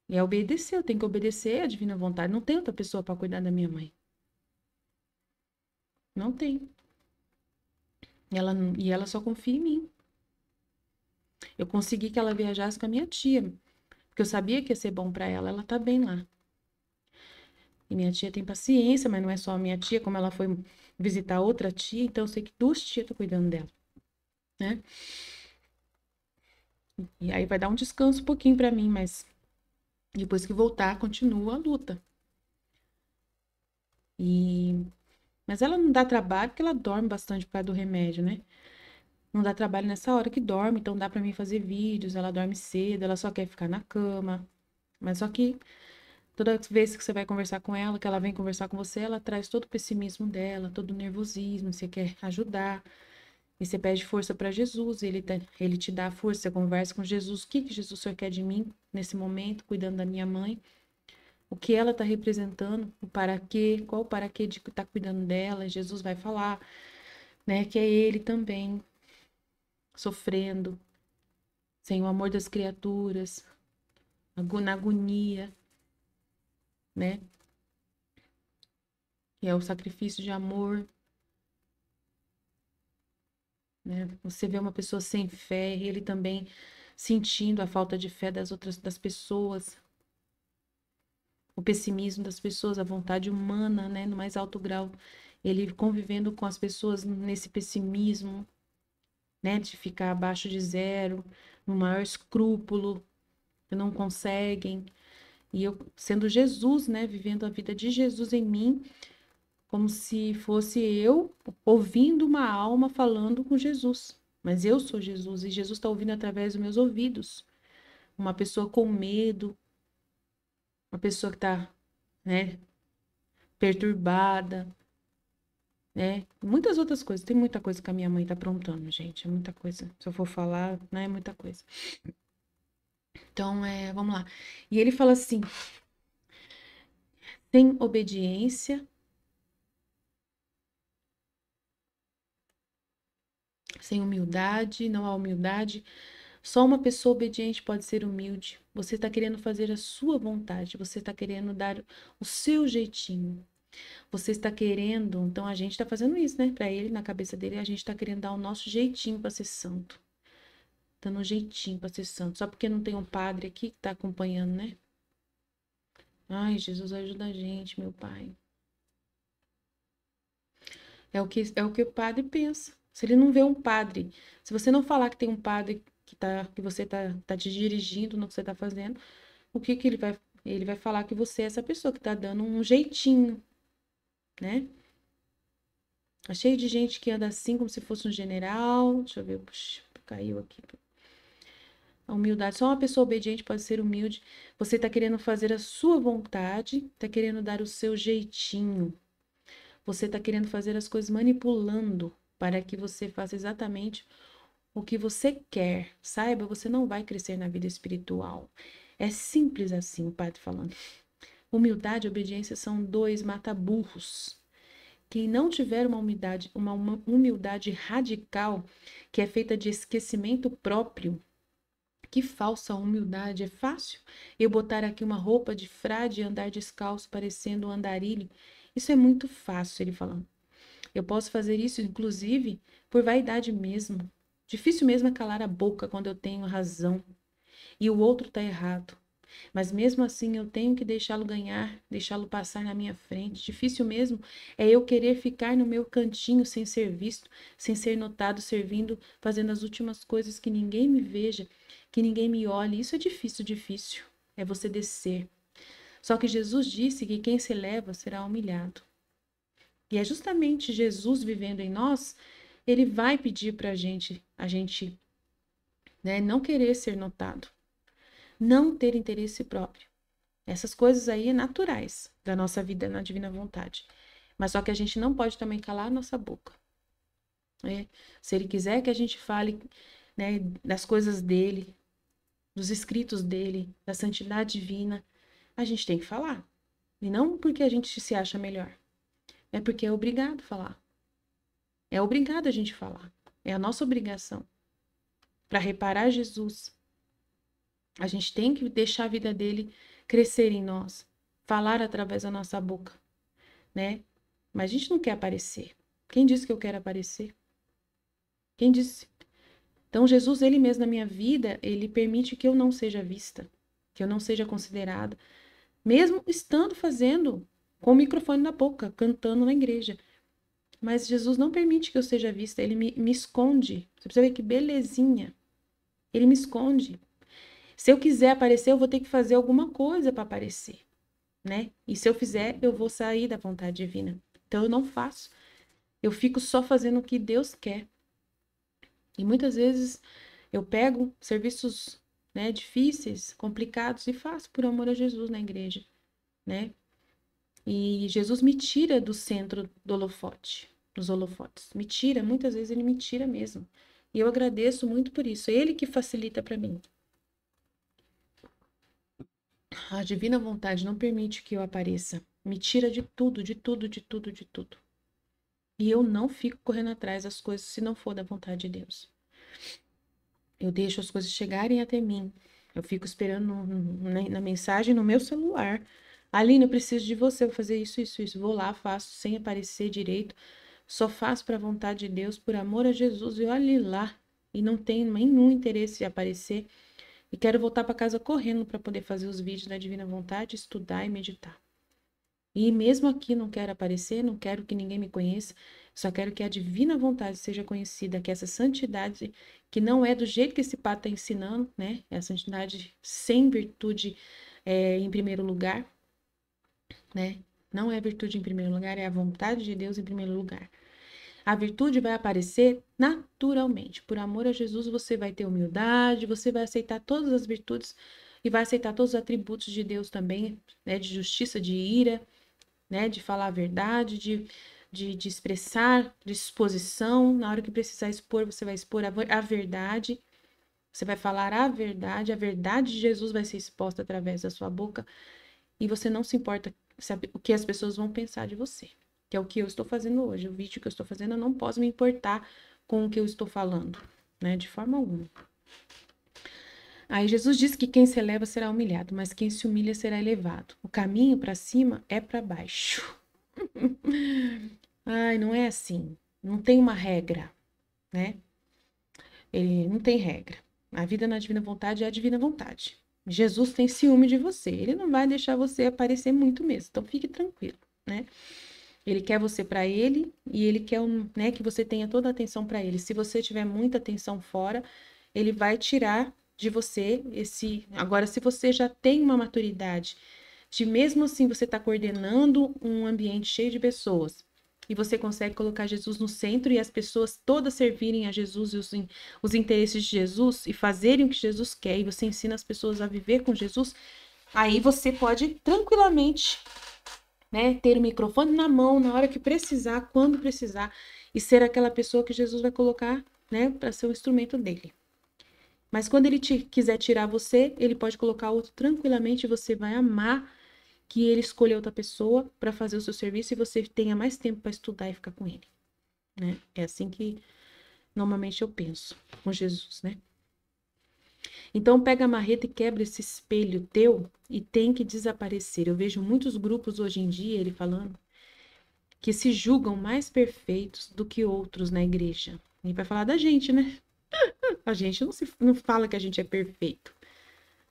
E é obedecer, eu tenho que obedecer a divina vontade. Não tem outra pessoa para cuidar da minha mãe. Não tem. E ela só confia em mim. Eu consegui que ela viajasse com a minha tia, porque eu sabia que ia ser bom para ela. Ela tá bem lá. E minha tia tem paciência, mas não é só a minha tia, como ela foi visitar outra tia, então eu sei que duas tias estão cuidando dela, né? E aí vai dar um descanso um pouquinho para mim, mas depois que voltar, continua a luta. E mas ela não dá trabalho porque ela dorme bastante por causa do remédio, né? Não dá trabalho nessa hora que dorme, então dá para mim fazer vídeos, ela dorme cedo, ela só quer ficar na cama. Mas só que toda vez que você vai conversar com ela, que ela vem conversar com você, ela traz todo o pessimismo dela, todo o nervosismo, você quer ajudar. E você pede força para Jesus, ele te dá força, você conversa com Jesus. O que que Jesus o Senhor quer de mim nesse momento, cuidando da minha mãe? O que ela está representando? O para quê? Qual o para quê de estar cuidando dela? E Jesus vai falar, né, que é ele também sofrendo, sem o amor das criaturas, na agonia, né? Que é o sacrifício de amor, né? Você vê uma pessoa sem fé, e ele também sentindo a falta de fé das pessoas, o pessimismo das pessoas, a vontade humana, né, no mais alto grau, ele convivendo com as pessoas nesse pessimismo, né, de ficar abaixo de zero, no maior escrúpulo, que não conseguem. E eu sendo Jesus, né, vivendo a vida de Jesus em mim, como se fosse eu ouvindo uma alma falando com Jesus. Mas eu sou Jesus e Jesus está ouvindo através dos meus ouvidos. Uma pessoa com medo, uma pessoa que está, né, perturbada, né? Muitas outras coisas. Tem muita coisa que a minha mãe tá aprontando, gente. É muita coisa. Se eu for falar, né, é muita coisa. Então, vamos lá. E ele fala assim: sem obediência, sem humildade, não há humildade, Só uma pessoa obediente pode ser humilde. Você está querendo fazer a sua vontade, você está querendo dar o seu jeitinho. Você está querendo, então a gente está fazendo isso, né? Para ele, na cabeça dele, a gente está querendo dar o nosso jeitinho para ser santo. Dando um jeitinho para ser santo. Só porque não tem um padre aqui que está acompanhando, né? Ai, Jesus, ajuda a gente, meu Pai. É o que o padre pensa. Se ele não vê um padre, se você não falar que tem um padre que você tá te dirigindo no que você tá fazendo, o que que ele vai? Ele vai falar que você é essa pessoa que tá dando um jeitinho, né? Tá cheio de gente que anda assim como se fosse um general. Deixa eu ver, puxa, caiu aqui. A humildade, só uma pessoa obediente pode ser humilde. Você está querendo fazer a sua vontade, está querendo dar o seu jeitinho. Você está querendo fazer as coisas manipulando para que você faça exatamente o que você quer. Saiba, você não vai crescer na vida espiritual. É simples assim, o padre falando. Humildade e obediência são dois mata-burros. Quem não tiver uma humildade radical, que é feita de esquecimento próprio, que falsa humildade, é fácil eu botar aqui uma roupa de frade e andar descalço parecendo um andarilho. Isso é muito fácil, ele falando. Eu posso fazer isso, inclusive, por vaidade mesmo. Difícil mesmo é calar a boca quando eu tenho razão e o outro está errado. Mas mesmo assim eu tenho que deixá-lo ganhar, deixá-lo passar na minha frente. Difícil mesmo é eu querer ficar no meu cantinho sem ser visto, sem ser notado, servindo, fazendo as últimas coisas que ninguém me veja, que ninguém me olhe. Isso é difícil, difícil. É você descer. Só que Jesus disse que quem se eleva será humilhado. E é justamente Jesus vivendo em nós, ele vai pedir para a gente, né, não querer ser notado, não ter interesse próprio. Essas coisas aí naturais da nossa vida na divina vontade. Mas só que a gente não pode também calar a nossa boca, né? Se ele quiser que a gente fale, né, das coisas dele, dos escritos dele, da santidade divina, a gente tem que falar. E não porque a gente se acha melhor. É porque é obrigado a falar. É obrigado a gente falar. É a nossa obrigação. Para reparar Jesus, a gente tem que deixar a vida dele crescer em nós, falar através da nossa boca, né? Mas a gente não quer aparecer. Quem disse que eu quero aparecer? Quem disse? Então, Jesus, ele mesmo na minha vida, ele permite que eu não seja vista, que eu não seja considerada, mesmo estando fazendo com o microfone na boca, cantando na igreja. Mas Jesus não permite que eu seja vista, ele me esconde. Você precisa ver que belezinha. Ele me esconde. Se eu quiser aparecer, eu vou ter que fazer alguma coisa para aparecer, né? E se eu fizer, eu vou sair da vontade divina. Então, eu não faço. Eu fico só fazendo o que Deus quer. E muitas vezes eu pego serviços, né, difíceis, complicados e faço por amor a Jesus na igreja, né? E Jesus me tira do centro do holofote, dos holofotes. Me tira, muitas vezes ele me tira mesmo. E eu agradeço muito por isso. É ele que facilita para mim. A divina vontade não permite que eu apareça. Me tira de tudo, de tudo, de tudo, de tudo. E eu não fico correndo atrás das coisas se não for da vontade de Deus. Eu deixo as coisas chegarem até mim. Eu fico esperando na mensagem no meu celular. Aline, eu preciso de você, vou fazer isso, isso, isso. Vou lá, faço sem aparecer direito. Só faço para a vontade de Deus, por amor a Jesus. E olhe lá. E não tenho nenhum interesse de aparecer. E quero voltar para casa correndo para poder fazer os vídeos da Divina Vontade, estudar e meditar. E mesmo aqui não quero aparecer, não quero que ninguém me conheça, só quero que a divina vontade seja conhecida, que essa santidade, que não é do jeito que esse padre está ensinando, né? É a santidade sem virtude em primeiro lugar, né? Não é virtude em primeiro lugar, é a vontade de Deus em primeiro lugar. A virtude vai aparecer naturalmente. Por amor a Jesus, você vai ter humildade, você vai aceitar todas as virtudes e vai aceitar todos os atributos de Deus também, né? De justiça, de ira, né? De falar a verdade, de expressar, de exposição. Na hora que precisar expor, você vai expor a verdade. Você vai falar a verdade de Jesus vai ser exposta através da sua boca. E você não se importa o que as pessoas vão pensar de você. Que é o que eu estou fazendo hoje. O vídeo que eu estou fazendo, eu não posso me importar com o que eu estou falando, né? De forma alguma. Aí Jesus diz que quem se eleva será humilhado, mas quem se humilha será elevado. O caminho para cima é para baixo. Ai, não é assim. Não tem uma regra, né? Ele não tem regra. A vida na divina vontade é a divina vontade. Jesus tem ciúme de você. Ele não vai deixar você aparecer muito mesmo. Então fique tranquilo, né? Ele quer você para ele e ele quer né, que você tenha toda a atenção para ele. Se você tiver muita atenção fora, ele vai tirar de você esse. Agora, se você já tem uma maturidade de mesmo assim você estar coordenando um ambiente cheio de pessoas e você consegue colocar Jesus no centro e as pessoas todas servirem a Jesus e os interesses de Jesus e fazerem o que Jesus quer e você ensina as pessoas a viver com Jesus, aí você pode tranquilamente, né, ter o microfone na mão na hora que precisar, quando precisar, e ser aquela pessoa que Jesus vai colocar, né, para ser o instrumento dele. Mas quando ele quiser tirar você, ele pode colocar outro tranquilamente e você vai amar que ele escolheu outra pessoa para fazer o seu serviço e você tenha mais tempo para estudar e ficar com ele, né? É assim que normalmente eu penso com Jesus, né? Então pega a marreta e quebra esse espelho teu e tem que desaparecer. Eu vejo muitos grupos hoje em dia, ele falando, que se julgam mais perfeitos do que outros na igreja. E vai falar da gente, né? A gente não fala que a gente é perfeito.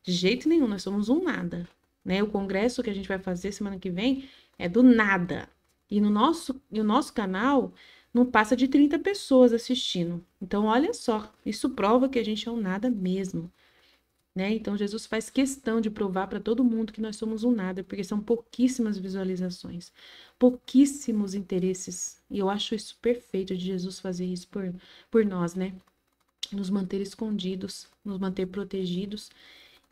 De jeito nenhum, nós somos um nada. Né? O congresso que a gente vai fazer semana que vem é do nada. E o nosso canal não passa de 30 pessoas assistindo. Então, olha só, isso prova que a gente é um nada mesmo. Né? Então, Jesus faz questão de provar para todo mundo que nós somos um nada, porque são pouquíssimas visualizações, pouquíssimos interesses. E eu acho isso perfeito de Jesus fazer isso por nós, né? Nos manter escondidos, nos manter protegidos.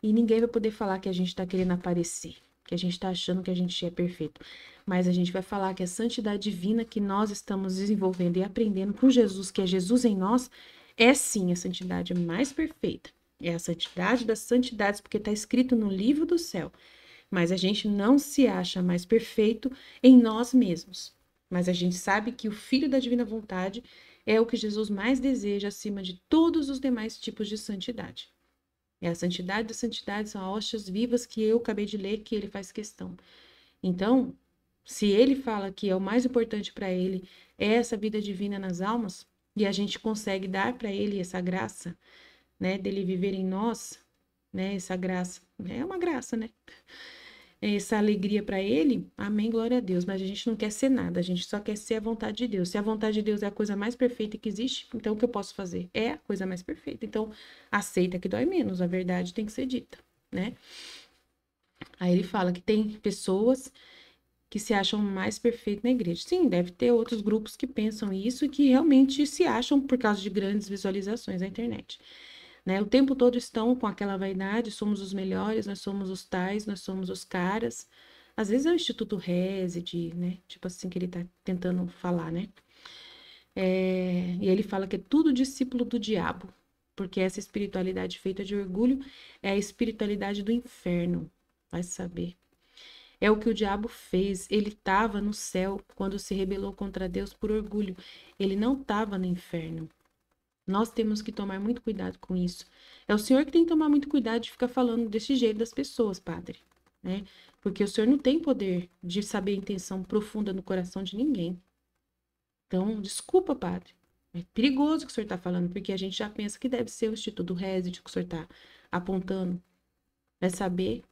E ninguém vai poder falar que a gente está querendo aparecer, que a gente está achando que a gente é perfeito. Mas a gente vai falar que a santidade divina que nós estamos desenvolvendo e aprendendo com Jesus, que é Jesus em nós, é sim a santidade mais perfeita. É a santidade das santidades, porque está escrito no livro do céu. Mas a gente não se acha mais perfeito em nós mesmos. Mas a gente sabe que o Filho da Divina Vontade é o que Jesus mais deseja acima de todos os demais tipos de santidade. É a santidade das santidades, são hóstias vivas que eu acabei de ler, que ele faz questão. Então, se ele fala que é o mais importante para ele é essa vida divina nas almas, e a gente consegue dar para ele essa graça, né, dele viver em nós, né, essa graça, é uma graça, né? Essa alegria para ele, amém, glória a Deus. Mas a gente não quer ser nada, a gente só quer ser a vontade de Deus. Se a vontade de Deus é a coisa mais perfeita que existe, então o que eu posso fazer? É a coisa mais perfeita. Então, aceita que dói menos, a verdade tem que ser dita, né? Aí ele fala que tem pessoas que se acham mais perfeitas na igreja. Sim, deve ter outros grupos que pensam isso e que realmente se acham por causa de grandes visualizações na internet. Né? O tempo todo estão com aquela vaidade, somos os melhores, nós somos os tais, nós somos os caras. Às vezes é o Instituto Resed, né? Tipo assim, que ele tá tentando falar, né? E ele fala que é tudo discípulo do diabo, porque essa espiritualidade feita de orgulho é a espiritualidade do inferno. Vai saber. É o que o diabo fez. Ele estava no céu quando se rebelou contra Deus por orgulho. Ele não estava no inferno. Nós temos que tomar muito cuidado com isso. É o senhor que tem que tomar muito cuidado de ficar falando desse jeito das pessoas, padre, né? Porque o senhor não tem poder de saber a intenção profunda no coração de ninguém. Então, desculpa, padre. É perigoso o que o senhor está falando, porque a gente já pensa que deve ser o Instituto Resed que o senhor está apontando. Vai saber,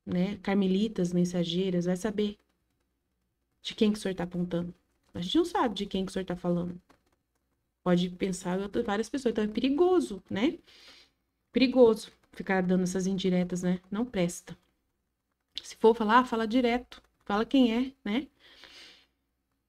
né? Carmelitas, mensageiras, vai saber de quem que o senhor está apontando. A gente não sabe de quem que o senhor está falando. Pode pensar em várias pessoas. Então é perigoso, né? Perigoso ficar dando essas indiretas, né? Não presta. Se for falar, fala direto. Fala quem é, né?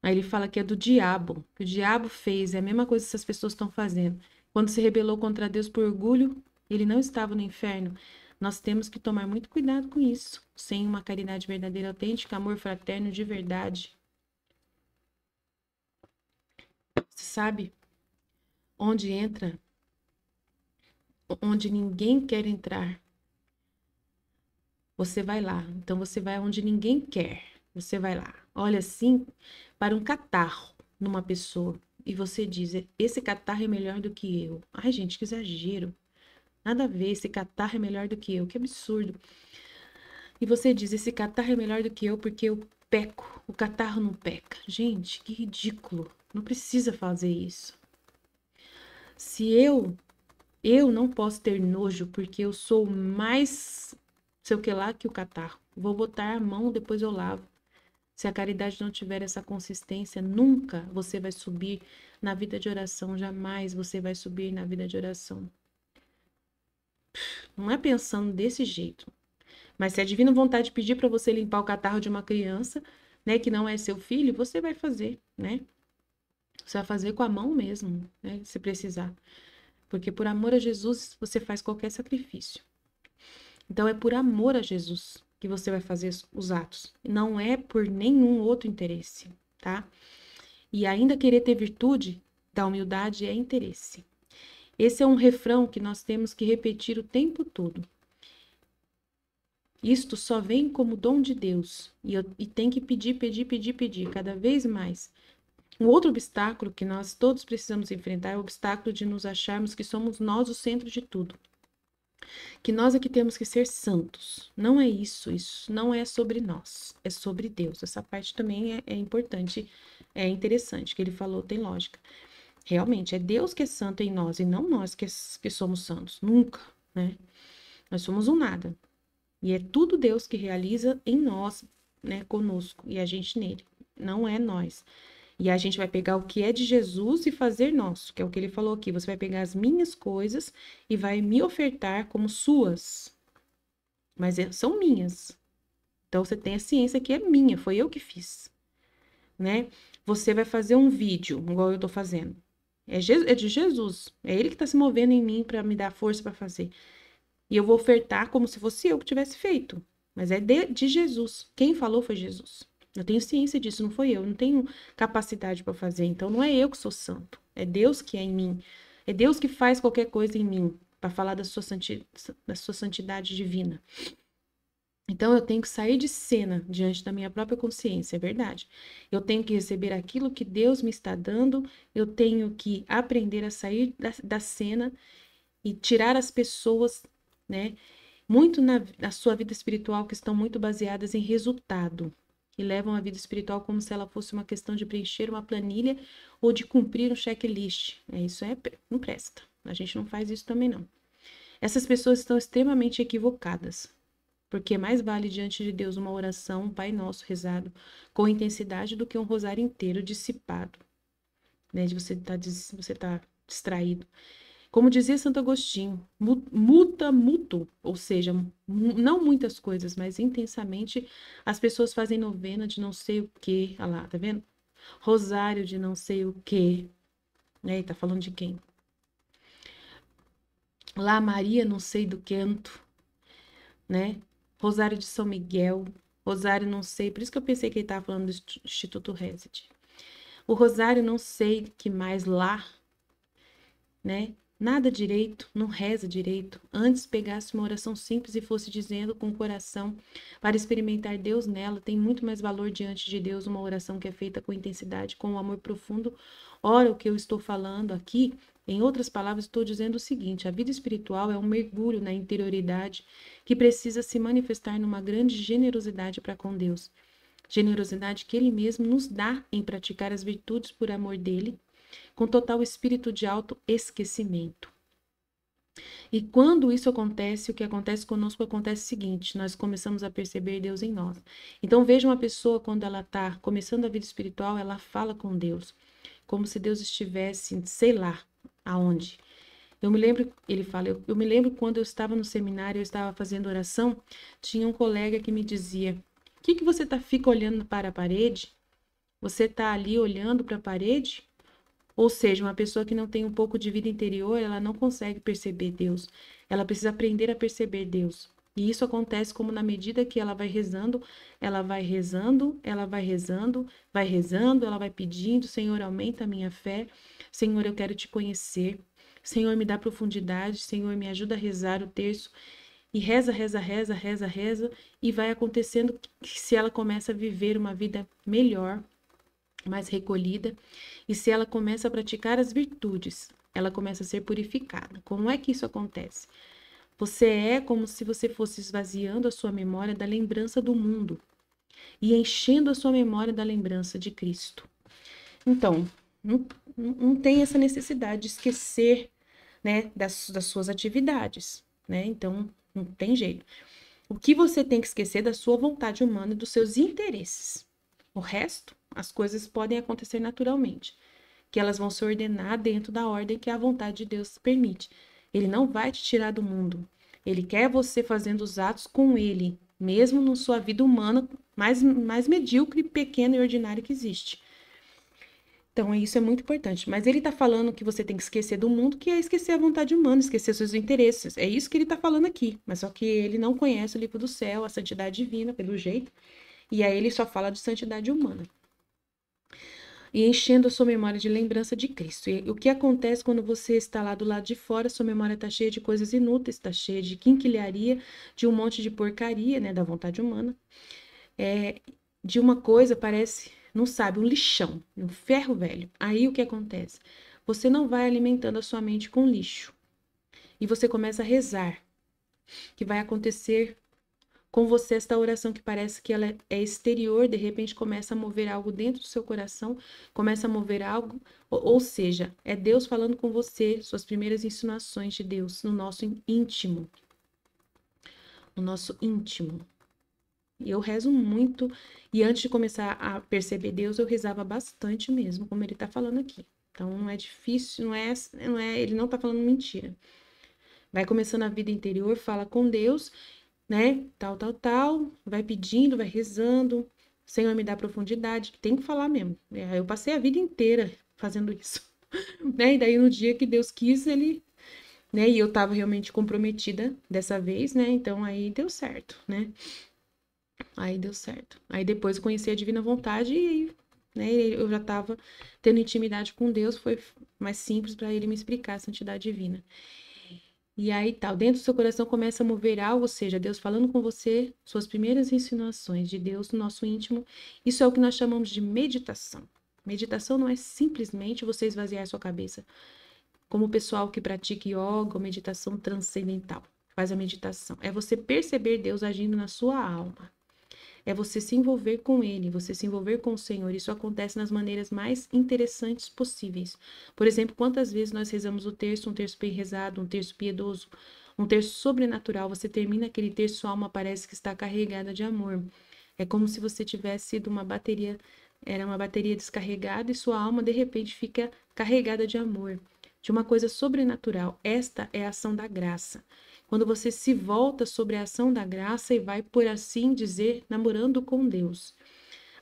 Aí ele fala que é do diabo. Que o diabo fez. É a mesma coisa que essas pessoas estão fazendo. Quando se rebelou contra Deus por orgulho, ele não estava no inferno. Nós temos que tomar muito cuidado com isso. Sem uma caridade verdadeira, autêntica, amor fraterno de verdade. Você sabe? Onde entra, onde ninguém quer entrar, você vai lá. Então você vai onde ninguém quer, você vai lá. Olha assim para um catarro numa pessoa e você diz: esse catarro é melhor do que eu. Ai, gente, que exagero. Nada a ver, esse catarro é melhor do que eu. Que absurdo. E você diz, esse catarro é melhor do que eu porque eu peco. O catarro não peca. Gente, que ridículo. Não precisa fazer isso. Se eu não posso ter nojo porque eu sou mais, sei o que lá, que o catarro. Vou botar a mão, depois eu lavo. Se a caridade não tiver essa consistência, nunca você vai subir na vida de oração, jamais você vai subir na vida de oração. Não é pensando desse jeito. Mas se a divina vontade pedir para você limpar o catarro de uma criança, né, que não é seu filho, você vai fazer, né? Você vai fazer com a mão mesmo, né, se precisar. Porque por amor a Jesus, você faz qualquer sacrifício. Então é por amor a Jesus que você vai fazer os atos. Não é por nenhum outro interesse, tá? E ainda querer ter virtude da humildade é interesse. Esse é um refrão que nós temos que repetir o tempo todo. Isto só vem como dom de Deus. E tem que pedir, pedir, pedir, pedir, cada vez mais. Um outro obstáculo que nós todos precisamos enfrentar é o obstáculo de nos acharmos que somos nós o centro de tudo. Que nós é que temos que ser santos. Não é isso, isso não é sobre nós, é sobre Deus. Essa parte também é importante, é interessante, que ele falou, tem lógica. Realmente, é Deus que é santo em nós e não nós que somos santos. Nunca, né? Nós somos um nada. E é tudo Deus que realiza em nós, né, conosco, e a gente nele. Não é nós. E a gente vai pegar o que é de Jesus e fazer nosso, que é o que ele falou aqui. Você vai pegar as minhas coisas e vai me ofertar como suas. Mas são minhas. Então você tem a ciência que é minha, foi eu que fiz, né? Você vai fazer um vídeo, igual eu tô fazendo. É de Jesus. É ele que tá se movendo em mim para me dar força para fazer. E eu vou ofertar como se fosse eu que tivesse feito. Mas é de Jesus. Quem falou foi Jesus. Eu tenho ciência disso, não foi eu. Não tenho capacidade para fazer. Então não é eu que sou santo. É Deus que é em mim. É Deus que faz qualquer coisa em mim para falar da sua santidade divina. Então eu tenho que sair de cena diante da minha própria consciência, é verdade. Eu tenho que receber aquilo que Deus me está dando. Eu tenho que aprender a sair da cena e tirar as pessoas, né, muito na sua vida espiritual que estão muito baseadas em resultado e levam a vida espiritual como se ela fosse uma questão de preencher uma planilha ou de cumprir um checklist. Isso não presta. A gente não faz isso também não. Essas pessoas estão extremamente equivocadas, porque mais vale diante de Deus uma oração, um Pai Nosso rezado com intensidade do que um rosário inteiro dissipado, né, de você tá distraído. Como dizia Santo Agostinho, muta mutuo, ou seja, não muitas coisas, mas intensamente, as pessoas fazem novena de não sei o quê, olha lá, tá vendo? Rosário de não sei o quê, né? Tá falando de quem? Lá Maria não sei do quanto, né? Rosário de São Miguel, Rosário não sei, por isso que eu pensei que ele tava falando do Instituto Reset. O Rosário não sei que mais lá, né? Nada direito, não reza direito. Antes pegasse uma oração simples e fosse dizendo com o coração para experimentar Deus nela, tem muito mais valor diante de Deus uma oração que é feita com intensidade, com um amor profundo. Ora, o que eu estou falando aqui, em outras palavras, estou dizendo o seguinte: a vida espiritual é um mergulho na interioridade que precisa se manifestar numa grande generosidade para com Deus. Generosidade que Ele mesmo nos dá em praticar as virtudes por amor dele, com total espírito de autoesquecimento. E quando isso acontece, o que acontece conosco acontece o seguinte: nós começamos a perceber Deus em nós. Então veja uma pessoa quando ela está começando a vida espiritual, ela fala com Deus, como se Deus estivesse, sei lá, aonde. Eu me lembro, ele fala, eu me lembro quando eu estava no seminário, eu estava fazendo oração, tinha um colega que me dizia: o que você fica olhando para a parede? Você está ali olhando para a parede? Ou seja, uma pessoa que não tem um pouco de vida interior, ela não consegue perceber Deus. Ela precisa aprender a perceber Deus. E isso acontece como na medida que ela vai rezando, ela vai rezando, ela vai rezando, vai rezando, ela vai pedindo: Senhor, aumenta a minha fé. Senhor, eu quero te conhecer. Senhor, me dá profundidade. Senhor, me ajuda a rezar o terço. E reza, reza, reza, reza, reza. E vai acontecendo que se ela começa a viver uma vida melhor, mais recolhida, e se ela começa a praticar as virtudes, ela começa a ser purificada. Como é que isso acontece? Você é como se você fosse esvaziando a sua memória da lembrança do mundo e enchendo a sua memória da lembrança de Cristo. Então, não tem essa necessidade de esquecer, né, das suas atividades, né? Então, não tem jeito. O que você tem que esquecer é da sua vontade humana e dos seus interesses. O resto, as coisas podem acontecer naturalmente, que elas vão se ordenar dentro da ordem que a vontade de Deus permite. Ele não vai te tirar do mundo. Ele quer você fazendo os atos com ele, mesmo na sua vida humana mais medíocre, pequena e ordinária que existe. Então, isso é muito importante. Mas ele está falando que você tem que esquecer do mundo, que é esquecer a vontade humana, esquecer seus interesses. É isso que ele está falando aqui. Mas só que ele não conhece o livro do céu, a santidade divina, pelo jeito. E aí ele só fala de santidade humana. E enchendo a sua memória de lembrança de Cristo. E o que acontece quando você está lá do lado de fora, sua memória está cheia de coisas inúteis, está cheia de quinquilharia, de um monte de porcaria, né, da vontade humana. De uma coisa, parece, não sabe, um lixão, um ferro velho. Aí o que acontece? Você não vai alimentando a sua mente com lixo. E você começa a rezar, que vai acontecer com você esta oração que parece que ela é exterior, de repente começa a mover algo dentro do seu coração, começa a mover algo, ou seja, é Deus falando com você, suas primeiras insinuações de Deus no nosso íntimo. No nosso íntimo. E eu rezo muito, e antes de começar a perceber Deus, eu rezava bastante mesmo, como ele está falando aqui. Então não é difícil, ele não está falando mentira. Vai começando a vida interior, fala com Deus, né? Tal, vai pedindo, vai rezando. Senhor, me dá profundidade, tem que falar mesmo. Eu passei a vida inteira fazendo isso, né? E daí no dia que Deus quis, ele, né? E eu estava realmente comprometida dessa vez, né? Então aí deu certo, né? Aí deu certo. Aí depois eu conheci a Divina Vontade e, né, eu já estava tendo intimidade com Deus, foi mais simples para ele me explicar a santidade divina. E aí tal, dentro do seu coração começa a mover algo, ou seja, Deus falando com você, suas primeiras insinuações de Deus no nosso íntimo. Isso é o que nós chamamos de meditação. Meditação não é simplesmente você esvaziar a sua cabeça, como o pessoal que pratica yoga ou meditação transcendental, faz a meditação. É você perceber Deus agindo na sua alma. É você se envolver com Ele, você se envolver com o Senhor. Isso acontece nas maneiras mais interessantes possíveis. Por exemplo, quantas vezes nós rezamos o terço, um terço bem rezado, um terço piedoso, um terço sobrenatural. Você termina aquele terço, sua alma parece que está carregada de amor. É como se você tivesse sido uma bateria, era uma bateria descarregada e sua alma de repente fica carregada de amor, de uma coisa sobrenatural. Esta é a ação da graça. Quando você se volta sobre a ação da graça e vai, por assim dizer, namorando com Deus.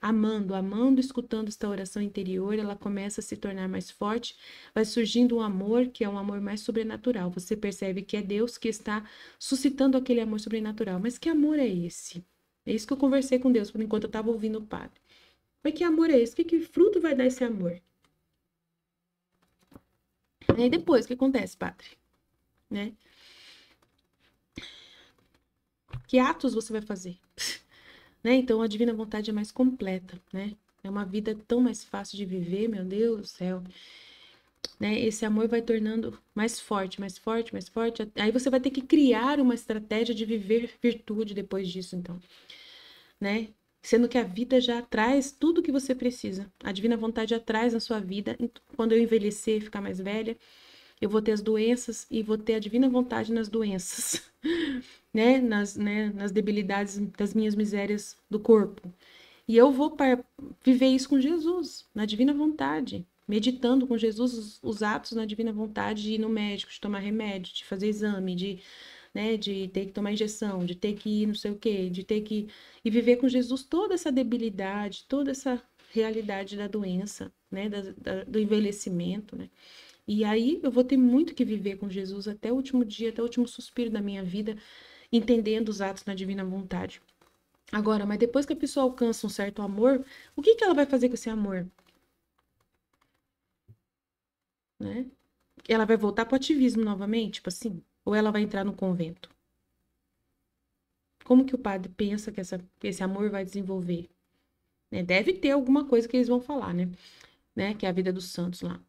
Amando, escutando esta oração interior, ela começa a se tornar mais forte, vai surgindo um amor que é um amor mais sobrenatural. Você percebe que é Deus que está suscitando aquele amor sobrenatural. Mas que amor é esse? É isso que eu conversei com Deus enquanto eu estava ouvindo o padre. Mas que amor é esse? Que fruto vai dar esse amor? E aí depois, o que acontece, padre? Né? Que atos você vai fazer? Né? Então, a divina vontade é mais completa, né? É uma vida tão mais fácil de viver, meu Deus do céu. Né? Esse amor vai tornando mais forte, mais forte, mais forte. Aí você vai ter que criar uma estratégia de viver virtude depois disso, então. Né? Sendo que a vida já traz tudo que você precisa. A divina vontade já traz na sua vida. Quando eu envelhecer, ficar mais velha, eu vou ter as doenças e vou ter a divina vontade nas doenças. Né, nas debilidades das minhas misérias do corpo. E eu vou viver isso com Jesus, na divina vontade, meditando com Jesus os atos na divina vontade de ir no médico, de tomar remédio, de fazer exame, de ter que tomar injeção, de ter que ir não sei o quê, de ter que... E viver com Jesus toda essa debilidade, toda essa realidade da doença, né, do envelhecimento, né? E aí eu vou ter muito que viver com Jesus até o último dia, até o último suspiro da minha vida, entendendo os atos na divina vontade. Agora, mas depois que a pessoa alcança um certo amor, o que ela vai fazer com esse amor? Né? Ela vai voltar para o ativismo novamente, tipo assim? Ou ela vai entrar no convento? Como que o padre pensa que esse amor vai desenvolver? Né? Deve ter alguma coisa que eles vão falar, né? Que é a vida dos santos lá.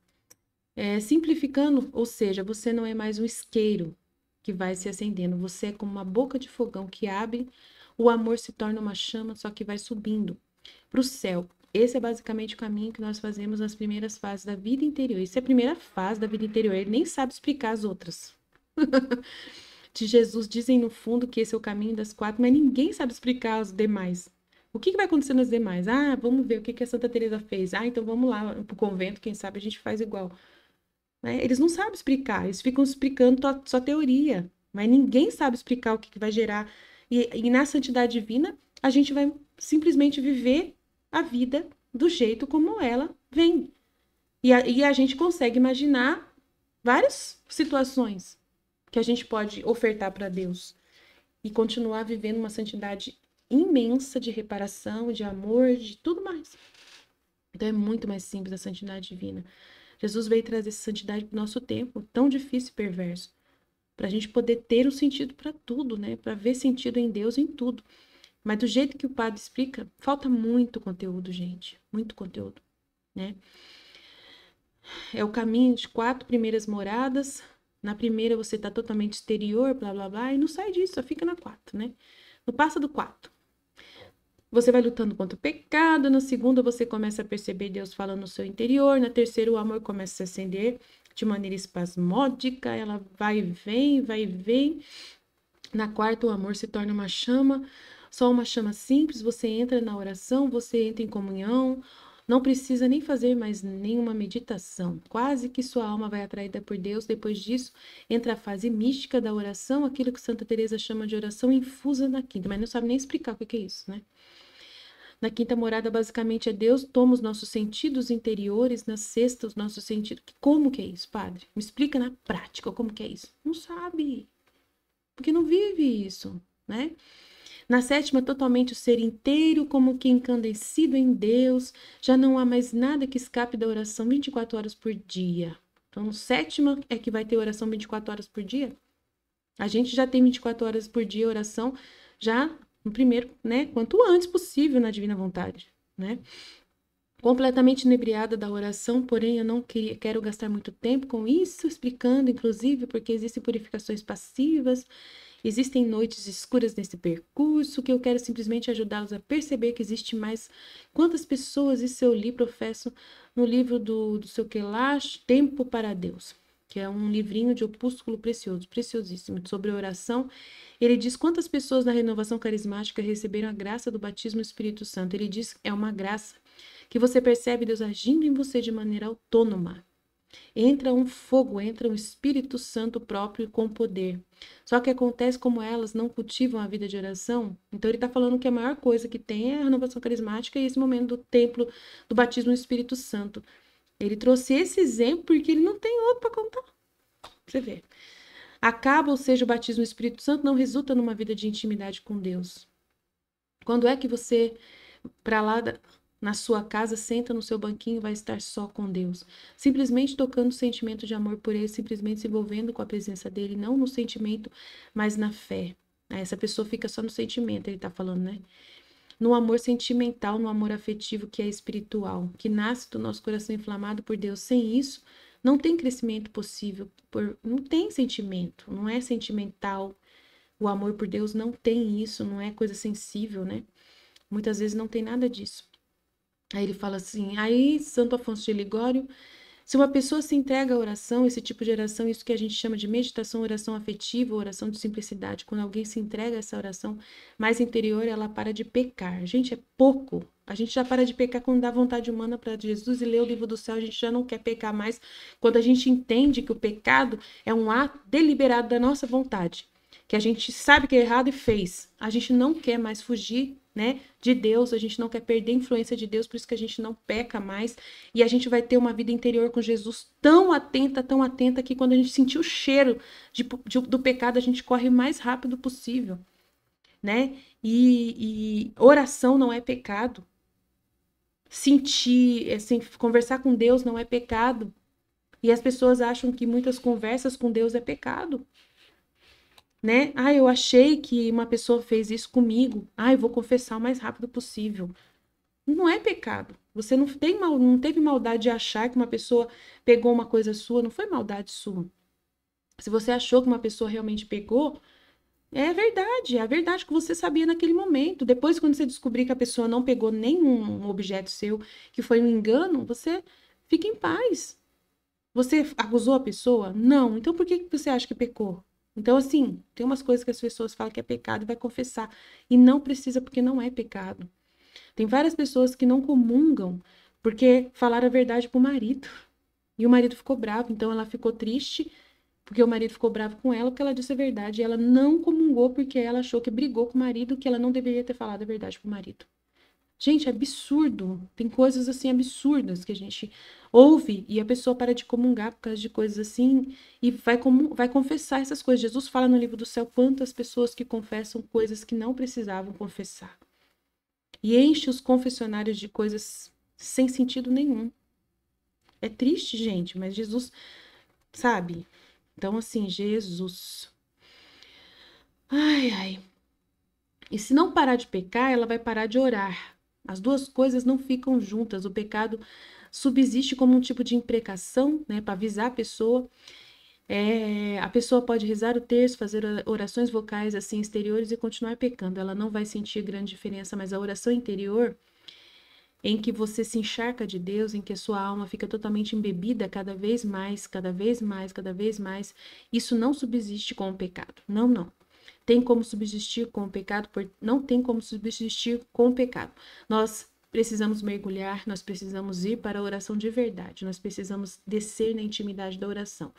Simplificando, ou seja, você não é mais um isqueiro que vai se acendendo. Você é como uma boca de fogão que abre, o amor se torna uma chama, só que vai subindo para o céu. Esse é basicamente o caminho que nós fazemos nas primeiras fases da vida interior. Isso é a primeira fase da vida interior. Ele nem sabe explicar as outras. De Jesus dizem no fundo que esse é o caminho das 4, mas ninguém sabe explicar os demais. O que vai acontecer nas demais? Ah, vamos ver o que a Santa Teresa fez. Ah, então vamos lá pro convento, quem sabe a gente faz igual. Né? Eles não sabem explicar, eles ficam explicando só teoria, mas ninguém sabe explicar o que vai gerar. E na santidade divina, a gente vai simplesmente viver a vida do jeito como ela vem. E a gente consegue imaginar várias situações que a gente pode ofertar para Deus e continuar vivendo uma santidade imensa de reparação, de amor, de tudo mais. Então é muito mais simples a santidade divina. Jesus veio trazer essa santidade para o nosso tempo, tão difícil e perverso, para a gente poder ter um sentido para tudo, né? Para ver sentido em Deus em tudo. Mas do jeito que o padre explica, falta muito conteúdo, gente. Muito conteúdo, né? É o caminho de 4 primeiras moradas. Na primeira você está totalmente exterior, blá, blá, blá, e não sai disso, só fica na 4, né? Não passa do 4. Você vai lutando contra o pecado. Na segunda, você começa a perceber Deus falando no seu interior. Na terceira, o amor começa a se acender de maneira espasmódica. Ela vai e vem, vai e vem. Na quarta, o amor se torna uma chama. Só uma chama simples. Você entra na oração, você entra em comunhão. Não precisa nem fazer mais nenhuma meditação. Quase que sua alma vai atraída por Deus. Depois disso, entra a fase mística da oração, aquilo que Santa Teresa chama de oração infusa na quinta. Mas não sabe nem explicar o que é isso, né? Na quinta morada, basicamente, é Deus toma os nossos sentidos interiores, na sexta, os nossos sentidos. Como que é isso, padre? Me explica na prática como que é isso. Não sabe, porque não vive isso, né? Na sétima, totalmente o ser inteiro, como que encandecido em Deus. Já não há mais nada que escape da oração 24 horas por dia. Então, sétima é que vai ter oração 24 horas por dia. A gente já tem 24 horas por dia oração, já no primeiro, né? Quanto antes possível na divina vontade, né? Completamente inebriada da oração, porém eu não quero gastar muito tempo com isso, explicando, inclusive, porque existem purificações passivas, existem noites escuras nesse percurso, que eu quero simplesmente ajudá-los a perceber que existe mais. Quantas pessoas, isso eu li, professo, no livro do seu Kelash, Tempo para Deus, que é um livrinho de opúsculo precioso, preciosíssimo, sobre oração. Ele diz quantas pessoas na renovação carismática receberam a graça do batismo no Espírito Santo. Ele diz que é uma graça que você percebe Deus agindo em você de maneira autônoma. Entra um fogo, entra um Espírito Santo próprio com poder. Só que acontece como elas não cultivam a vida de oração. Então ele está falando que a maior coisa que tem é a renovação carismática e esse momento do templo, do batismo no Espírito Santo. Ele trouxe esse exemplo porque ele não tem outro para contar. Você vê. Acaba, ou seja, o batismo no Espírito Santo não resulta numa vida de intimidade com Deus. Quando é que você, para lá na sua casa, senta no seu banquinho e vai estar só com Deus? Simplesmente tocando o sentimento de amor por Ele, simplesmente se envolvendo com a presença dEle, não no sentimento, mas na fé. Essa pessoa fica só no sentimento, ele está falando, né? No amor sentimental, no amor afetivo que é espiritual, que nasce do nosso coração inflamado por Deus. Sem isso, não tem crescimento possível, não tem sentimento, não é sentimental. O amor por Deus não tem isso, não é coisa sensível, né? Muitas vezes não tem nada disso. Aí ele fala assim, aí Santo Afonso de Ligório, se uma pessoa se entrega à oração, esse tipo de oração, isso que a gente chama de meditação, oração afetiva, oração de simplicidade, quando alguém se entrega a essa oração mais interior, ela para de pecar. Gente, é pouco. A gente já para de pecar quando dá vontade humana para Jesus e lê o livro do céu, a gente já não quer pecar mais. Quando a gente entende que o pecado é um ato deliberado da nossa vontade, que a gente sabe que é errado e fez. A gente não quer mais fugir, né, de Deus, a gente não quer perder a influência de Deus, por isso que a gente não peca mais, e a gente vai ter uma vida interior com Jesus tão atenta, que quando a gente sentir o cheiro do pecado, a gente corre o mais rápido possível, né? E oração não é pecado. Sentir, assim, conversar com Deus não é pecado. E as pessoas acham que muitas conversas com Deus é pecado. Né? Ah, eu achei que uma pessoa fez isso comigo. Ah, eu vou confessar o mais rápido possível. Não é pecado. Você não teve maldade de achar que uma pessoa pegou uma coisa sua, não foi maldade sua. Se você achou que uma pessoa realmente pecou, é a verdade que você sabia naquele momento. Depois, quando você descobrir que a pessoa não pegou nenhum objeto seu, que foi um engano, você fica em paz. Você acusou a pessoa? Não. Então, por que que você acha que pecou? Então, assim, tem umas coisas que as pessoas falam que é pecado e vai confessar. E não precisa, porque não é pecado. Tem várias pessoas que não comungam porque falaram a verdade pro marido. E o marido ficou bravo, então ela ficou triste porque o marido ficou bravo com ela porque ela disse a verdade. E ela não comungou porque ela achou que brigou com o marido, que ela não deveria ter falado a verdade pro marido. Gente, é absurdo. Tem coisas assim absurdas que a gente ouve e a pessoa para de comungar por causa de coisas assim e vai confessar essas coisas. Jesus fala no livro do céu quantas pessoas que confessam coisas que não precisavam confessar. E enche os confessionários de coisas sem sentido nenhum. É triste, gente, mas Jesus, sabe? Então, assim, Jesus. Ai, ai. E se não parar de pecar, ela vai parar de orar. As duas coisas não ficam juntas. O pecado subsiste como um tipo de imprecação, né, para avisar a pessoa. A pessoa pode rezar o terço, fazer orações vocais assim exteriores e continuar pecando. Ela não vai sentir grande diferença, mas a oração interior, em que você se encharca de Deus, em que a sua alma fica totalmente embebida cada vez mais, cada vez mais, cada vez mais, isso não subsiste com o pecado. Não, não. Tem como subsistir com o pecado, não tem como subsistir com o pecado. Nós precisamos mergulhar, nós precisamos ir para a oração de verdade, nós precisamos descer na intimidade da oração.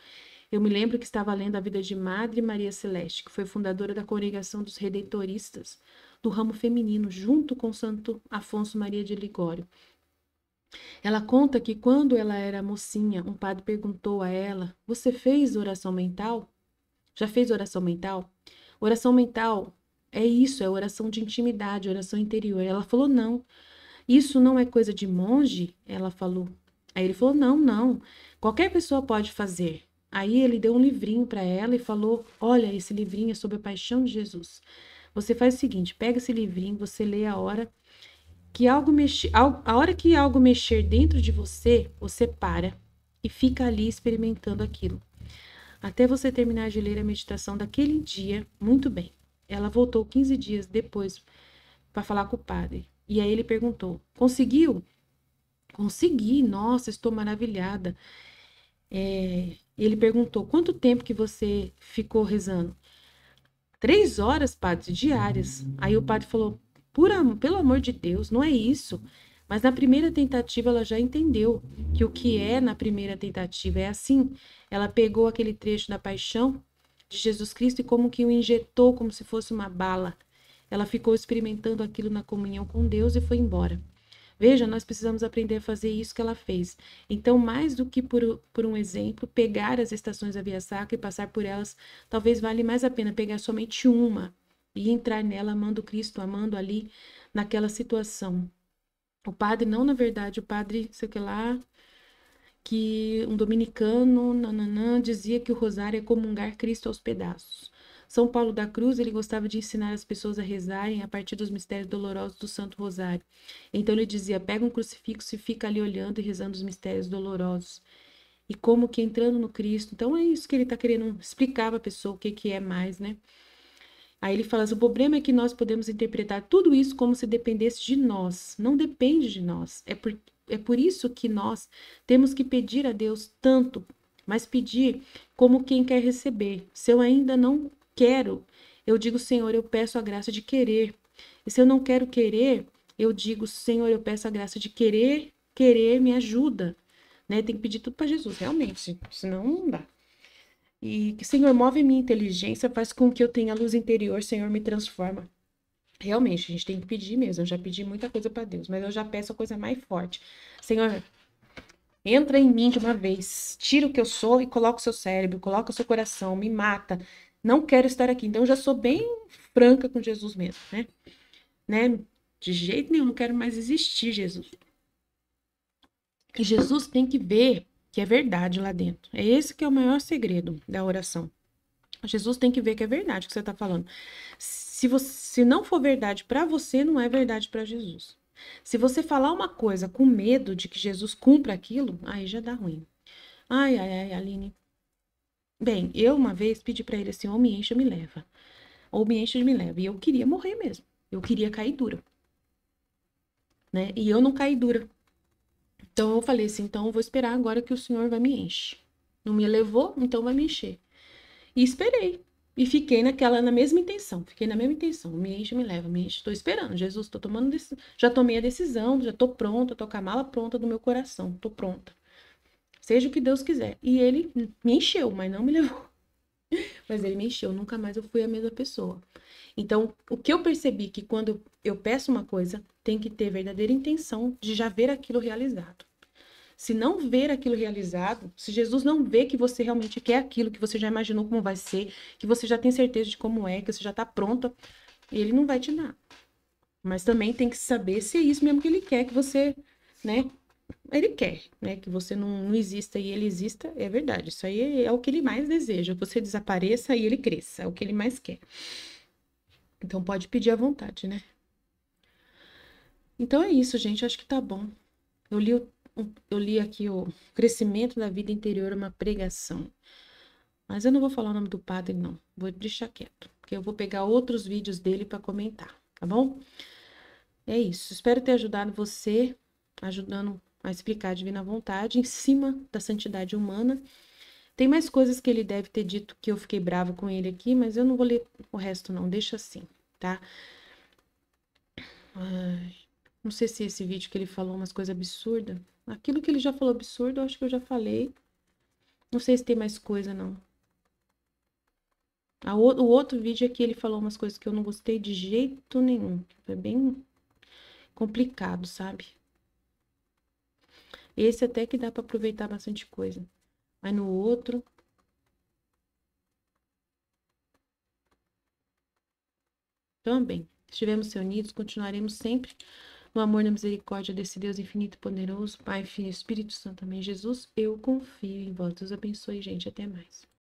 Eu me lembro que estava lendo a vida de Madre Maria Celeste, que foi fundadora da Congregação dos Redentoristas, do ramo feminino, junto com Santo Afonso Maria de Ligório. Ela conta que quando ela era mocinha, um padre perguntou a ela: "Você fez oração mental? Já fez oração mental?" Oração mental é isso, é oração de intimidade, oração interior. Ela falou: "Não, isso não é coisa de monge?" Ela falou. Aí ele falou: "Não, não, qualquer pessoa pode fazer." Aí ele deu um livrinho para ela e falou: "Olha, esse livrinho é sobre a paixão de Jesus. Você faz o seguinte, pega esse livrinho, você lê a hora que algo mexer, a hora que algo mexer dentro de você, você para e fica ali experimentando aquilo, até você terminar de ler a meditação daquele dia, muito bem." Ela voltou 15 dias depois para falar com o padre. E aí ele perguntou: "Conseguiu?" "Consegui, nossa, estou maravilhada." Ele perguntou: "Quanto tempo que você ficou rezando?" 3 horas, padre, diárias. Aí o padre falou: Pelo amor de Deus, não é isso." Mas na primeira tentativa ela já entendeu que o que é na primeira tentativa é assim. Ela pegou aquele trecho da paixão de Jesus Cristo e como que o injetou como se fosse uma bala. Ela ficou experimentando aquilo na comunhão com Deus e foi embora. Veja, nós precisamos aprender a fazer isso que ela fez. Então, mais do que por um exemplo, pegar as estações da Via Sacra e passar por elas, talvez vale mais a pena pegar somente uma e entrar nela amando Cristo, amando ali naquela situação. O padre, não, na verdade, o padre, sei que lá, que um dominicano, nananã, dizia que o rosário é comungar Cristo aos pedaços. São Paulo da Cruz, ele gostava de ensinar as pessoas a rezarem a partir dos mistérios dolorosos do Santo Rosário. Então ele dizia: pega um crucifixo e fica ali olhando e rezando os mistérios dolorosos. E como que entrando no Cristo. Então é isso que ele está querendo explicar para a pessoa o que que é mais, né? Aí ele fala assim: o problema é que nós podemos interpretar tudo isso como se dependesse de nós. Não depende de nós. É por isso que nós temos que pedir a Deus tanto, mas pedir como quem quer receber. Se eu ainda não quero, eu digo: Senhor, eu peço a graça de querer. E se eu não quero querer, eu digo: Senhor, eu peço a graça de querer, me ajuda. Né? Tem que pedir tudo para Jesus, realmente. Senão não dá. E que, Senhor, move minha inteligência, faz com que eu tenha luz interior, Senhor, me transforma. Realmente, a gente tem que pedir mesmo. Eu já pedi muita coisa para Deus, mas eu já peço a coisa mais forte. Senhor, entra em mim de uma vez, tira o que eu sou e coloca o seu cérebro, coloca o seu coração, me mata. Não quero estar aqui. Então, eu já sou bem franca com Jesus mesmo, né? De jeito nenhum, não quero mais existir, Jesus. E Jesus tem que ver que é verdade lá dentro. É esse que é o maior segredo da oração. Jesus tem que ver que é verdade o que você está falando. Se não for verdade para você, não é verdade para Jesus. Se você falar uma coisa com medo de que Jesus cumpra aquilo, aí já dá ruim. Ai, ai, ai, Aline. Bem, eu uma vez pedi pra ele assim, ou me enche ou me leva. Ou me enche ou me leva. E eu queria morrer mesmo. Eu queria cair dura, né? E eu não caí dura. Então eu falei assim, então eu vou esperar agora que o senhor vai me encher. Não me levou, então vai me encher. E esperei. E fiquei na mesma intenção. Fiquei na mesma intenção. Me enche, me leva, me enche. Estou esperando. Jesus, estou tomando já tomei a decisão, já estou pronta, estou com a mala pronta do meu coração. Estou pronta. Seja o que Deus quiser. E ele me encheu, mas não me levou. Mas ele me encheu. Nunca mais eu fui a mesma pessoa. Então, o que eu percebi que quando eu peço uma coisa, tem que ter verdadeira intenção de já ver aquilo realizado. Se não ver aquilo realizado, se Jesus não vê que você realmente quer aquilo, que você já imaginou como vai ser, que você já tem certeza de como é, que você já está pronta, ele não vai te dar. Mas também tem que saber se é isso mesmo que ele quer, que você, né? Ele quer, né? Que você não exista e ele exista, é verdade. Isso aí é o que ele mais deseja. Você desapareça e ele cresça, é o que ele mais quer. Então pode pedir à vontade, né? Então é isso, gente. Acho que tá bom. Eu li, eu li aqui o Crescimento da Vida Interior, uma pregação. Mas eu não vou falar o nome do padre, não. Vou deixar quieto, porque eu vou pegar outros vídeos dele para comentar, tá bom? É isso. Espero ter ajudado você, ajudando a explicar a divina vontade em cima da santidade humana. Tem mais coisas que ele deve ter dito que eu fiquei brava com ele aqui, mas eu não vou ler o resto, não. Deixa assim, tá? Ai, não sei se esse vídeo que ele falou umas coisas absurdas. Aquilo que ele já falou absurdo, eu acho que eu já falei. Não sei se tem mais coisa, não. O outro vídeo é que ele falou umas coisas que eu não gostei de jeito nenhum. Foi bem complicado, sabe? Esse até que dá para aproveitar bastante coisa. Mas no outro, também. Se estivermos reunidos, continuaremos sempre no amor e na misericórdia desse Deus infinito e poderoso, Pai, Filho e Espírito Santo. Amém. Jesus, eu confio em vós. Deus abençoe, gente. Até mais.